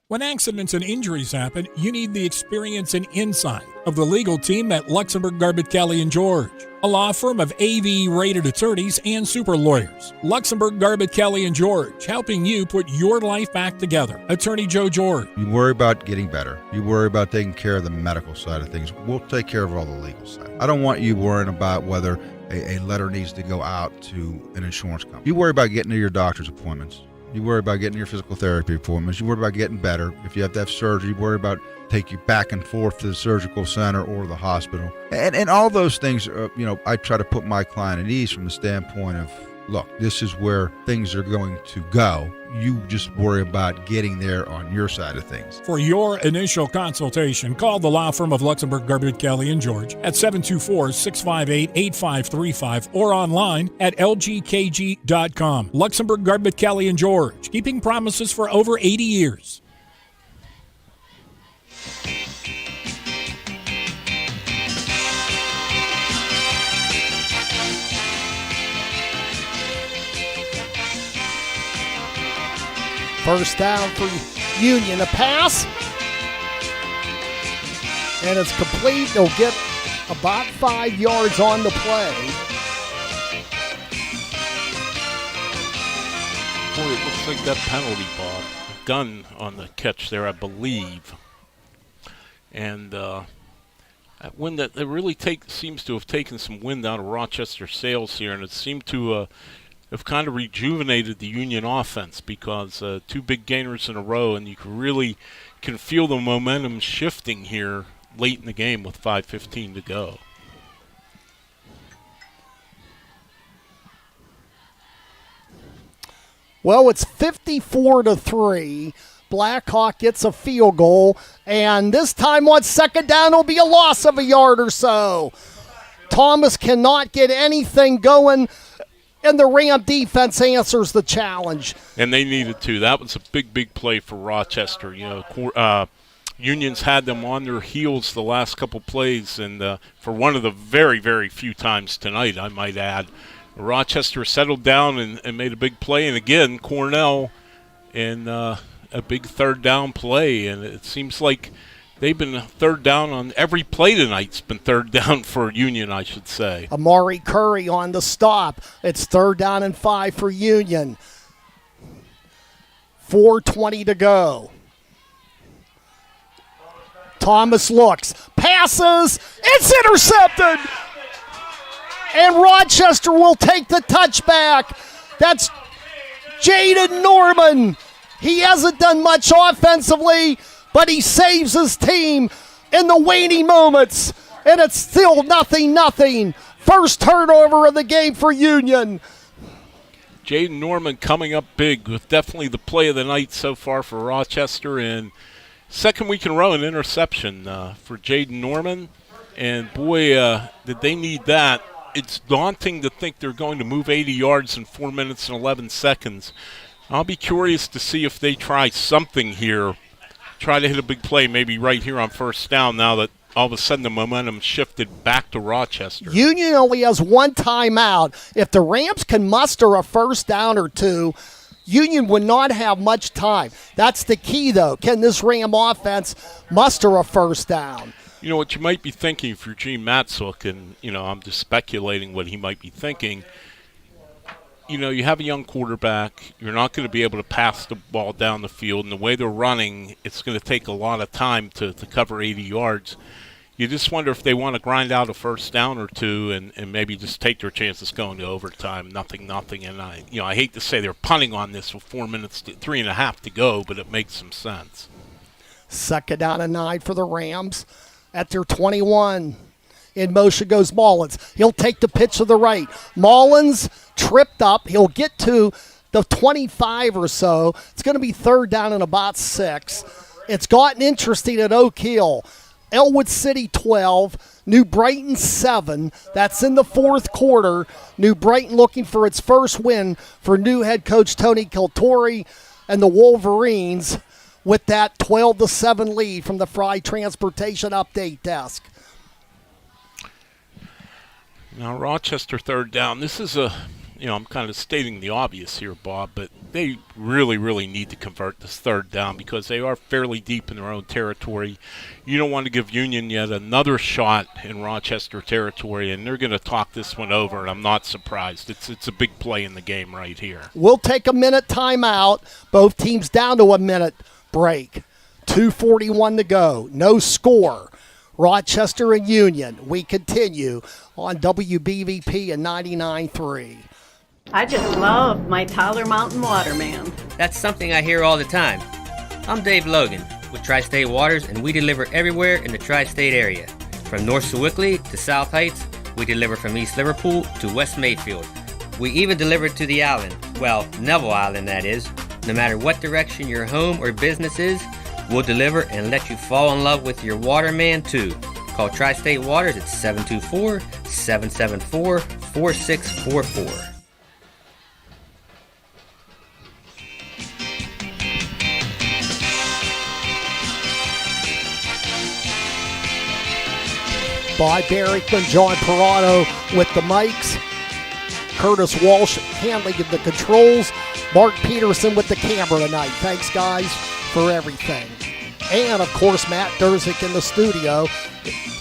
When accidents and injuries happen, you need the experience and insight of the legal team at Luxembourg, Garbett, Kelly & George, a law firm of AV-rated attorneys and super lawyers. Luxembourg, Garbett, Kelly & George, helping you put your life back together. Attorney Joe George. You worry about getting better. You worry about taking care of the medical side of things. We'll take care of all the legal side. I don't want you worrying about whether a letter needs to go out to an insurance company. You worry about getting to your doctor's appointments. You worry about getting your physical therapy appointments. You worry about getting better. If you have to have surgery, you worry about take you back and forth to the surgical center or the hospital. And all those things, I try to put my client at ease from the standpoint of, look, this is where things are going to go. You just worry about getting there on your side of things. For your initial consultation, call the law firm of Luxembourg, Garbett, Kelly & George at 724-658-8535 or online at lgkg.com. Luxembourg, Garbett, Kelly & George, keeping promises for over 80 years. First down for Union. A pass. And it's complete. They'll get about 5 yards on the play. Boy, it looks like that penalty, Bob. Gun on the catch there, I believe. And wind that really seems to have taken some wind out of Rochester's sails here, and it seemed to have kind of rejuvenated the Union offense, because 2 big gainers in a row, and you can feel the momentum shifting here late in the game with 5:15 to go. Well, it's 54-3. Blackhawk gets a field goal, and this time on second down will be a loss of a yard or so. Thomas cannot get anything going, and the Ram defense answers the challenge. And they needed to. That was a big play for Rochester. Union's had them on their heels the last couple plays, and for one of the very few times tonight, I might add, Rochester settled down and made a big play. And again, Cornell in a big third down play. And it seems like they've been third down on every play tonight's been third down for Union, I should say. Amari Curry on the stop. It's 3rd down and 5 for Union. 4:20 to go. Thomas looks, passes, it's intercepted! And Rochester will take the touchback. That's Jaden Norman. He hasn't done much offensively, but he saves his team in the waning moments. And it's still 0-0. First turnover of the game for Union. Jaden Norman coming up big with definitely the play of the night so far for Rochester. And second week in a row, an interception for Jaden Norman. And boy, did they need that. It's daunting to think they're going to move 80 yards in 4 minutes and 11 seconds. I'll be curious to see if they try something here. Try to hit a big play maybe right here on first down now that all of a sudden the momentum shifted back to Rochester. Union only has 1 timeout. If the Rams can muster a first down or two, Union would not have much time. That's the key, though. Can this Ram offense muster a first down? You know what you might be thinking if you're Gene Matzook, and I'm just speculating what he might be thinking. You have a young quarterback. You're not going to be able to pass the ball down the field, and the way they're running, it's going to take a lot of time to cover 80 yards. You just wonder if they want to grind out a first down or two and maybe just take their chances going to overtime, nothing. And I hate to say they're punting on this with 4 minutes, 3.5 to go, but it makes some sense. 2nd down and 9 for the Rams at their 21. In motion goes Mullins. He'll take the pitch to the right. Mullins tripped up. He'll get to the 25 or so. It's going to be 3rd down and about 6. It's gotten interesting at Oak Hill. Elwood City 12, New Brighton 7. That's in the 4th quarter. New Brighton looking for its first win for new head coach Tony Kiltori and the Wolverines with that 12-7 lead from the Fry Transportation Update Desk. Now, Rochester 3rd down. This is I'm kind of stating the obvious here, Bob, but they really, really need to convert this 3rd down because they are fairly deep in their own territory. You don't want to give Union yet another shot in Rochester territory, and they're going to talk this one over, and I'm not surprised. It's a big play in the game right here. We'll take a minute timeout. Both teams down to a minute break. 2:41 to go. No score. Rochester and Union. We continue on WBVP and 99.3. I just love my Tyler Mountain Waterman. That's something I hear all the time. I'm Dave Logan with Tri-State Waters, and we deliver everywhere in the Tri-State area. From North Sewickley to South Heights, we deliver from East Liverpool to West Mayfield. We even deliver to the island, well, Neville Island that is. No matter what direction your home or business is, we'll deliver and let you fall in love with your waterman too. Call Tri-State Waters at 724-774-4644. By Barrickman, John Perrotto with the mics. Curtis Walsh handling the controls. Mark Peterson with the camera tonight. Thanks, guys, for everything. And, of course, Matt Durzik in the studio.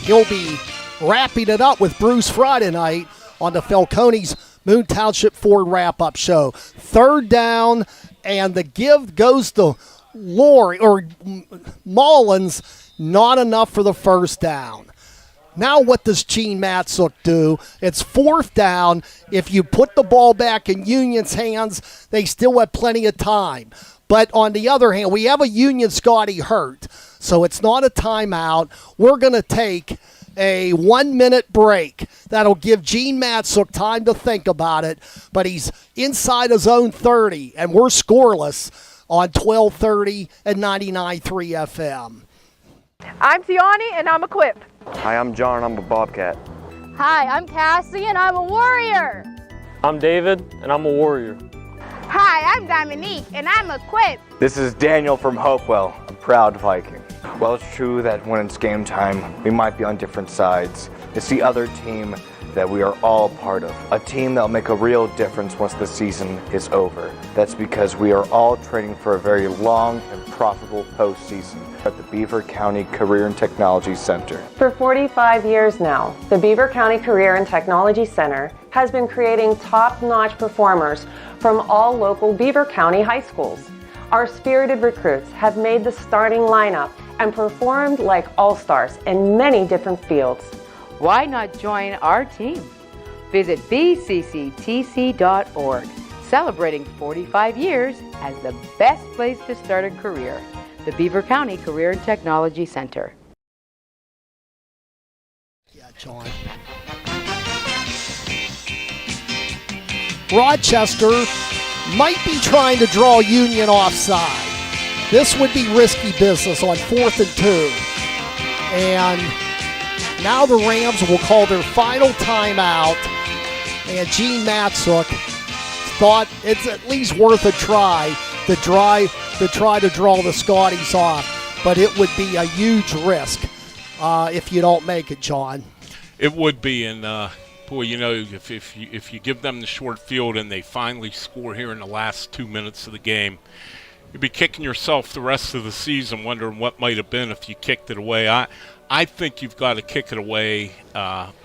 He'll be wrapping it up with Bruce Friday night on the Falcone's Moon Township Ford wrap-up show. 3rd down, and the give goes to Mullins. Not enough for the first down. Now what does Gene Matzook do? It's 4th down. If you put the ball back in Union's hands, they still have plenty of time. But on the other hand, we have a Union Scotty hurt, so it's not a timeout. We're going to take a 1-minute break. That'll give Gene Matzook time to think about it, but he's inside his own 30, and we're scoreless on 1230 and 99.3 FM. I'm Tiani, and I'm equipped. Hi, I'm John, and I'm a Bobcat. Hi, I'm Cassie, and I'm a warrior. I'm David, and I'm a warrior. Hi, I'm Dominique, and I'm equipped. This is Daniel from Hopewell, a proud Viking. Well, it's true that when it's game time, we might be on different sides. It's the other team that we are all part of. A team that will make a real difference once the season is over. That's because we are all training for a very long and profitable postseason at the Beaver County Career and Technology Center. For 45 years now, the Beaver County Career and Technology Center has been creating top-notch performers from all local Beaver County high schools. Our spirited recruits have made the starting lineup and performed like all-stars in many different fields. Why not join our team? Visit bcctc.org, celebrating 45 years as the best place to start a career. The Beaver County Career and Technology Center. Yeah, John. Rochester might be trying to draw Union offside. This would be risky business on 4th and 2. And now the Rams will call their final timeout, and Gene Matzook thought it's at least worth a try to try to draw the Scotties off, but it would be a huge risk if you don't make it, John. It would be, and Boy, you know, if you give them the short field and they finally score here in the last 2 minutes of the game, you'd be kicking yourself the rest of the season, wondering what might have been if you kicked it away. I think you've got to kick it away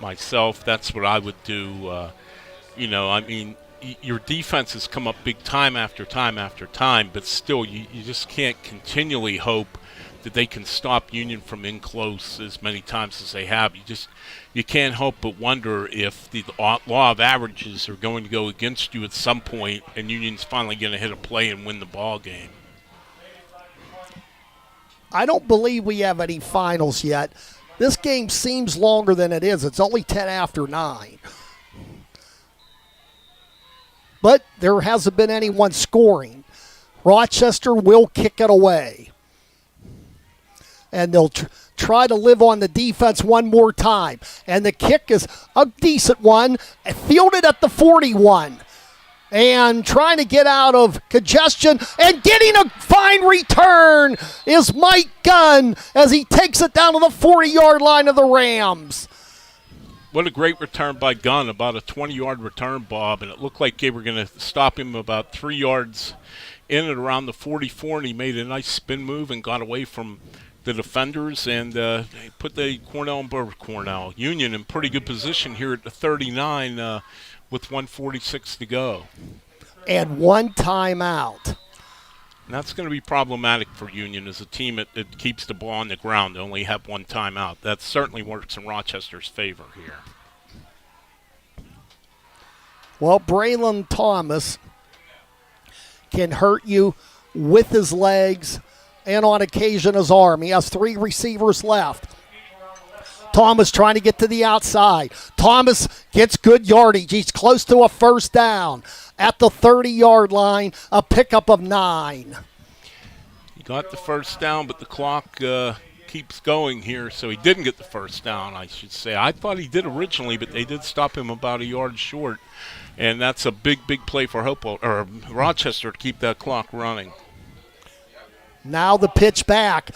myself. That's what I would do. I mean, your defense has come up big time after time after time, but still you just can't continually hope that they can stop Union from in close as many times as they have. You can't help but wonder if the law of averages are going to go against you at some point and Union's finally going to hit a play and win the ball game. I don't believe we have any finals yet. This game seems longer than it is. It's only 10 after 9. But there hasn't been anyone scoring. Rochester will kick it away. And they'll try to live on the defense one more time. And the kick is a decent one, fielded at the 41. And trying to get out of congestion and getting a fine return is Mike Gunn as he takes it down to the 40-yard line of the Rams. What a great return by Gunn, about a 20-yard return, Bob, and it looked like they were going to stop him about 3 yards in and around the 44, and he made a nice spin move and got away from the defenders and put the Cornell Union in pretty good position here at the 39 with 1:46 to go. And one timeout. And that's going to be problematic for Union as a team that keeps the ball on the ground. They only have one timeout. That certainly works in Rochester's favor here. Well, Braylon Thomas can hurt you with his legs and on occasion his arm. He has 3 receivers left. Thomas trying to get to the outside. Thomas gets good yardage. He's close to a first down at the 30-yard line, a pickup of 9. He got the first down, but the clock keeps going here, so he didn't get the first down, I should say. I thought he did originally, but they did stop him about a yard short, and that's a big, big play for Rochester to keep that clock running. Now the pitch back.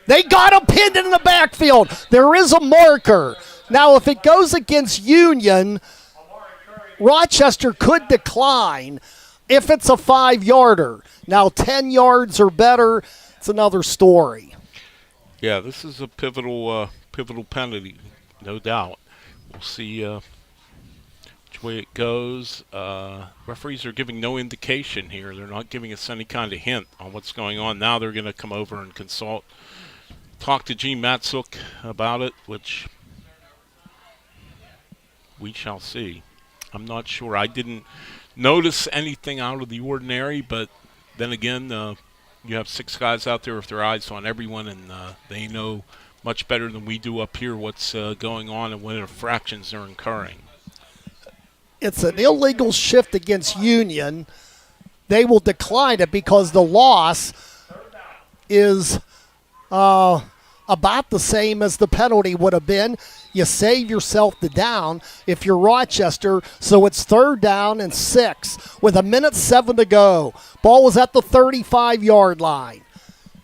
They got him pinned in the backfield. There is a marker. Now, if it goes against Union, Rochester could decline if it's a 5-yarder. Now, 10 yards or better, it's another story. Yeah, this is a pivotal penalty, no doubt. We'll see which way it goes. Referees are giving no indication here. They're not giving us any kind of hint on what's going on. Now they're going to come over and talk to Gene Matsuk about it, which we shall see. I'm not sure. I didn't notice anything out of the ordinary, but then again, you have 6 guys out there with their eyes on everyone, and they know much better than we do up here what's going on and what infractions they're incurring. It's an illegal shift against Union. They will decline it because the loss is about the same as the penalty would have been. You save yourself the down if you're Rochester, so it's 3rd down and 6 with 1:07 to go. Ball was at the 35-yard line.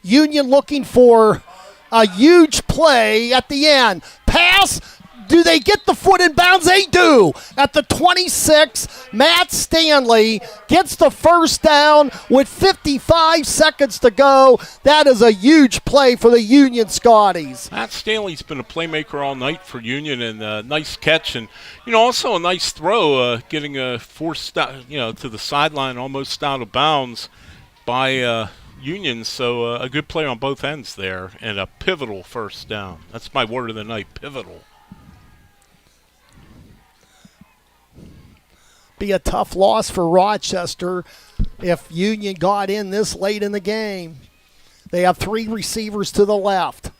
Union looking for a huge play at the end. Pass. Do they get the foot in bounds? They do. At the 26, Matt Stanley gets the first down with 55 seconds to go. That is a huge play for the Union Scotties. Matt Stanley's been a playmaker all night for Union, and a nice catch, and also a nice throw, getting a forced to the sideline, almost out of bounds by Union. So a good play on both ends there, and a pivotal first down. That's my word of the night, pivotal. Be a tough loss for Rochester if Union got in this late in the game. They have 3 receivers to the left.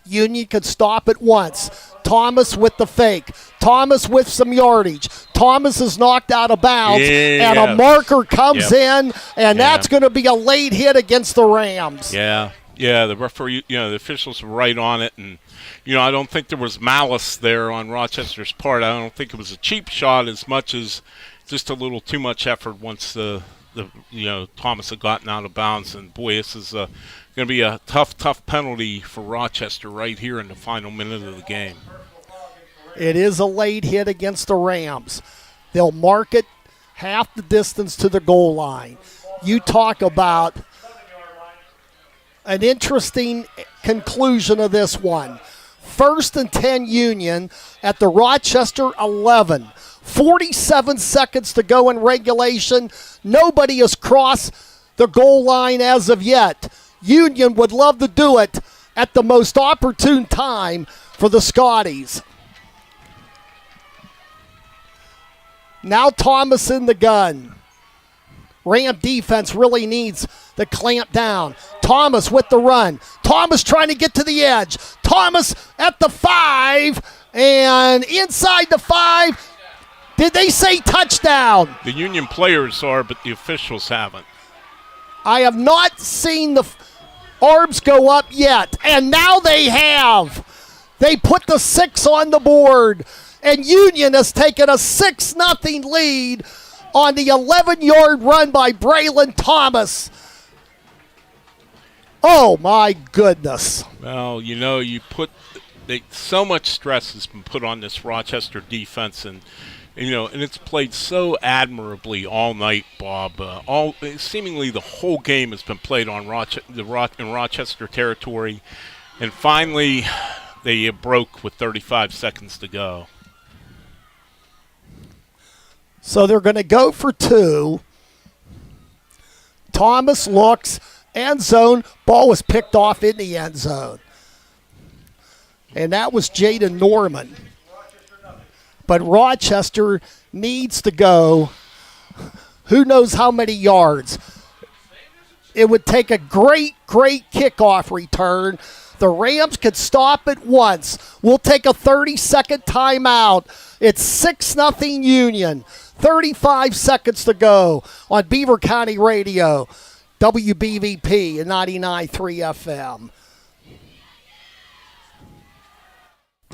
Union could stop at once. Thomas with the fake. Thomas with some yardage. Thomas is knocked out of bounds, and a marker comes in, and that's going to be a late hit against the Rams. Yeah, the referee, the officials were right on it, and I don't think there was malice there on Rochester's part. I don't think it was a cheap shot as much as just a little too much effort once Thomas had gotten out of bounds. And boy, this is going to be a tough penalty for Rochester right here in the final minute of the game. It is a late hit against the Rams. They'll mark it half the distance to the goal line. You talk about an interesting conclusion of this one. 1st and 10 Union at the Rochester 11. 47 seconds to go in regulation. Nobody has crossed the goal line as of yet. Union would love to do it at the most opportune time for the Scotties. Now Thomas in the gun. Ram defense really needs to clamp down. Thomas with the run. Thomas trying to get to the edge. Thomas at the 5 and inside the 5. Did they say touchdown? The Union players are, but the officials haven't. I have not seen the arms go up yet, and now they have. They put the 6 on the board, and Union has taken a 6-0 lead on the 11-yard run by Braylon Thomas. Oh, my goodness. Well, so much stress has been put on this Rochester defense, and it's played so admirably all night, Bob. Seemingly the whole game has been played on in Rochester territory, and finally they broke with 35 seconds to go. So they're going to go for 2. Thomas looks, end zone. Ball was picked off in the end zone. And that was Jaden Norman. But Rochester needs to go who knows how many yards. It would take a great kickoff return. The Rams could stop it once. We'll take a 30-second timeout. It's 6-0 Union. 35 seconds to go on Beaver County Radio, WBVP and 99.3 FM.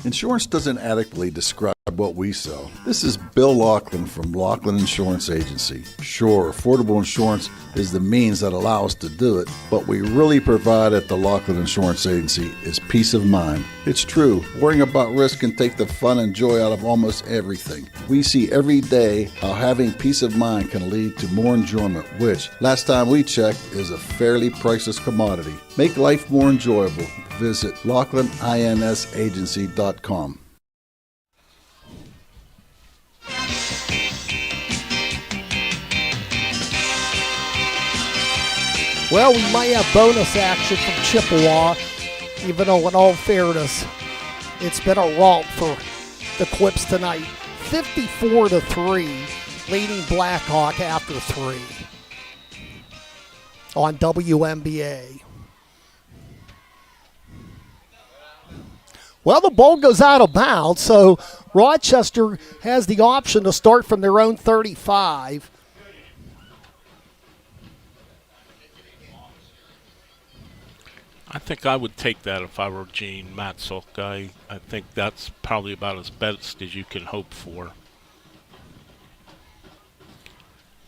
Insurance doesn't adequately describe what we sell. This is Bill Laughlin from Laughlin Insurance Agency. Sure, affordable insurance is the means that allow us to do it, but we really provide at the Laughlin Insurance Agency is peace of mind. It's true, worrying about risk can take the fun and joy out of almost everything. We see every day how having peace of mind can lead to more enjoyment, which, last time we checked, is a fairly priceless commodity. Make life more enjoyable. Visit LaughlinINSAgency.com. Well, we might have bonus action from Chippewa, even though in all fairness, it's been a romp for the Quips tonight. 54-3, leading Blackhawk after 3 on WNBA. Well, the ball goes out of bounds, so Rochester has the option to start from their own 35. I think I would take that if I were Gene Matzook. I think that's probably about as best as you can hope for.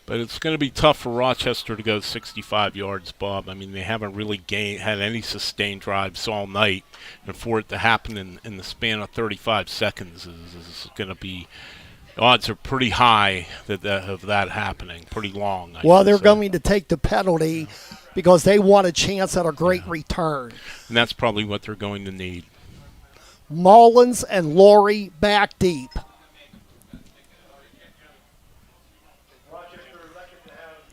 But it's going to be tough for Rochester to go 65 yards, Bob. I mean, they haven't really had any sustained drives all night. And for it to happen in the span of 35 seconds is going to be, odds are pretty high of that happening, pretty long. Well, they're going to take the penalty because they want a chance at a great return. And that's probably what they're going to need. Mullins and Laurie back deep.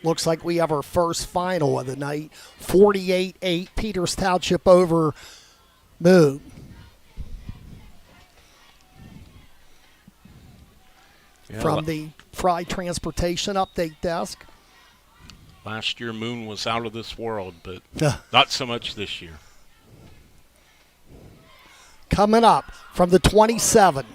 Looks like we have our first final of the night. 48-8, Peters Township over Moon. Yeah, from the Fry Transportation Update Desk. Last year, Moon was out of this world, but not so much this year. Coming up from the 27.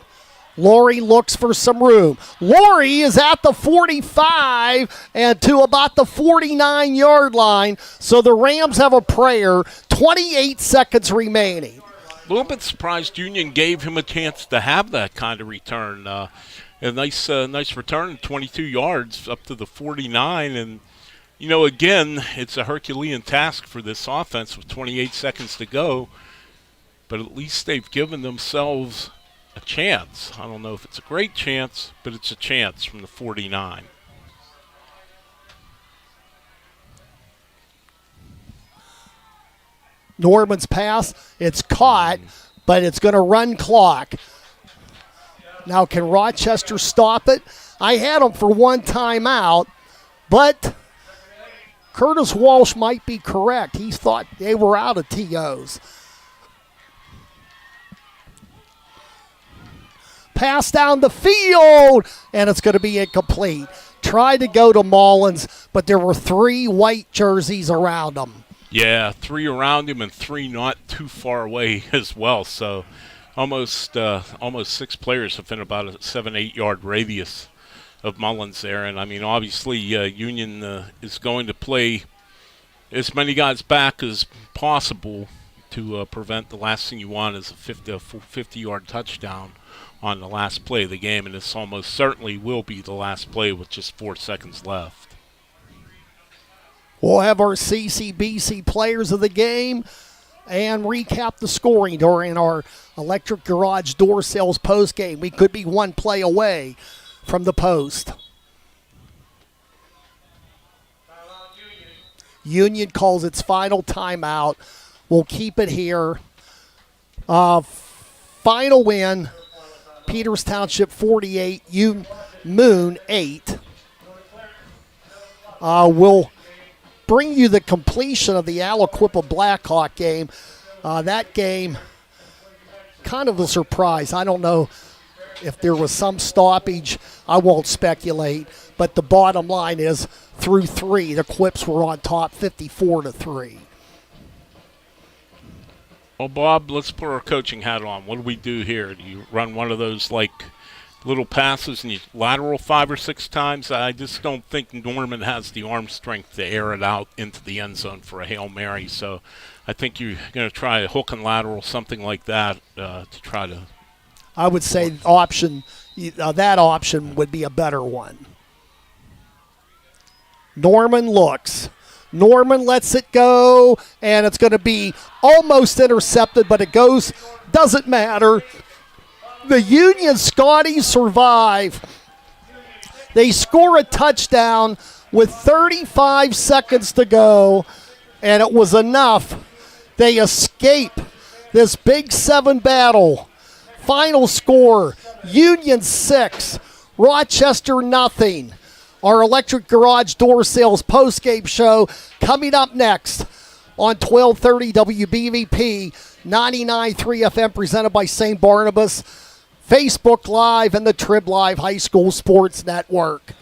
Laurie looks for some room. Laurie is at the 45 and to about the 49-yard line. So the Rams have a prayer. 28 seconds remaining. A little bit surprised Union gave him a chance to have that kind of return. A nice return, 22 yards up to the 49. And, again, it's a Herculean task for this offense with 28 seconds to go. But at least they've given themselves a chance. I don't know if it's a great chance, but it's a chance from the 49. Norman's pass, it's caught, but it's going to run clock. Now, can Rochester stop it? I had them for one timeout, but Curtis Walsh might be correct. He thought they were out of TOs. Pass down the field, and it's going to be incomplete. Tried to go to Mullins, but there were 3 white jerseys around him. Yeah, 3 around him and 3 not too far away as well. So almost 6 players within about a 7-8 yard radius of Mullins there. And I mean, obviously, Union is going to play as many guys back as possible to prevent the last thing you want is a 50-yard touchdown on the last play of the game. And this almost certainly will be the last play with just 4 seconds left. We'll have our CCBC players of the game and recap the scoring during our Electric Garage Door Sales post game. We could be 1 play away from the post. Union calls its final timeout. We'll keep it here. Final win, Peters Township 48, Moon 8. We'll bring you the completion of the Aliquippa Blackhawk game. That game, kind of a surprise. I don't know if there was some stoppage. I won't speculate. But the bottom line is, through 3, the Quips were on top 54-3. Well, Bob, let's put our coaching hat on. What do we do here? Do you run one of those, like, little passes and you lateral 5 or 6 times? I just don't think Norman has the arm strength to air it out into the end zone for a Hail Mary. So I think you're going to try a hook and lateral, something like that, to try to. I would say that option would be a better one. Norman looks. Norman lets it go, and it's going to be almost intercepted, but it goes. Doesn't matter. The Union Scotties survive. They score a touchdown with 35 seconds to go, and it was enough. They escape this Big 7 battle. Final score, Union 6, Rochester nothing. Our Electric Garage Door Sales postgame show coming up next on 1230 WBVP 99.3 FM, presented by St. Barnabas, Facebook Live, and the Trib Live High School Sports Network.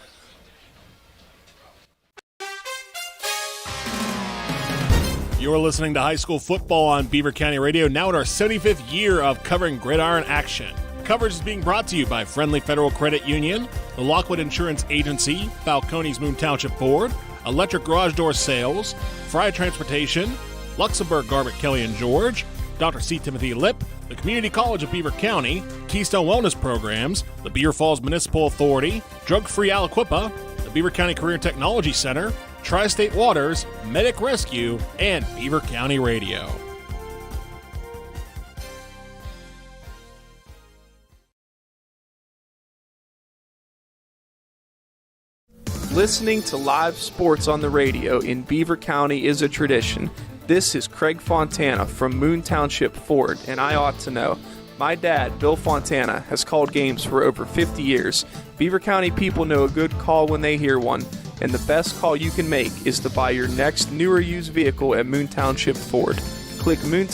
You're listening to high school football on Beaver County Radio, now in our 75th year of covering gridiron action. Coverage is being brought to you by Friendly Federal Credit Union, the Lockwood Insurance Agency, Falcone's Moon Township Board, Electric Garage Door Sales, Fry Transportation, Luxembourg Garbett Kelly and George, Dr. C. Timothy Lipp, the Community College of Beaver County, Keystone Wellness Programs, the Beaver Falls Municipal Authority, Drug Free Aliquippa, the Beaver County Career Technology Center, Tri-State Waters, Medic Rescue, and Beaver County Radio. Listening to live sports on the radio in Beaver County is a tradition. This is Craig Fontana from Moon Township Ford, and I ought to know. My dad, Bill Fontana, has called games for over 50 years. Beaver County people know a good call when they hear one, and the best call you can make is to buy your next new or used vehicle at Moon Township Ford. Click Moon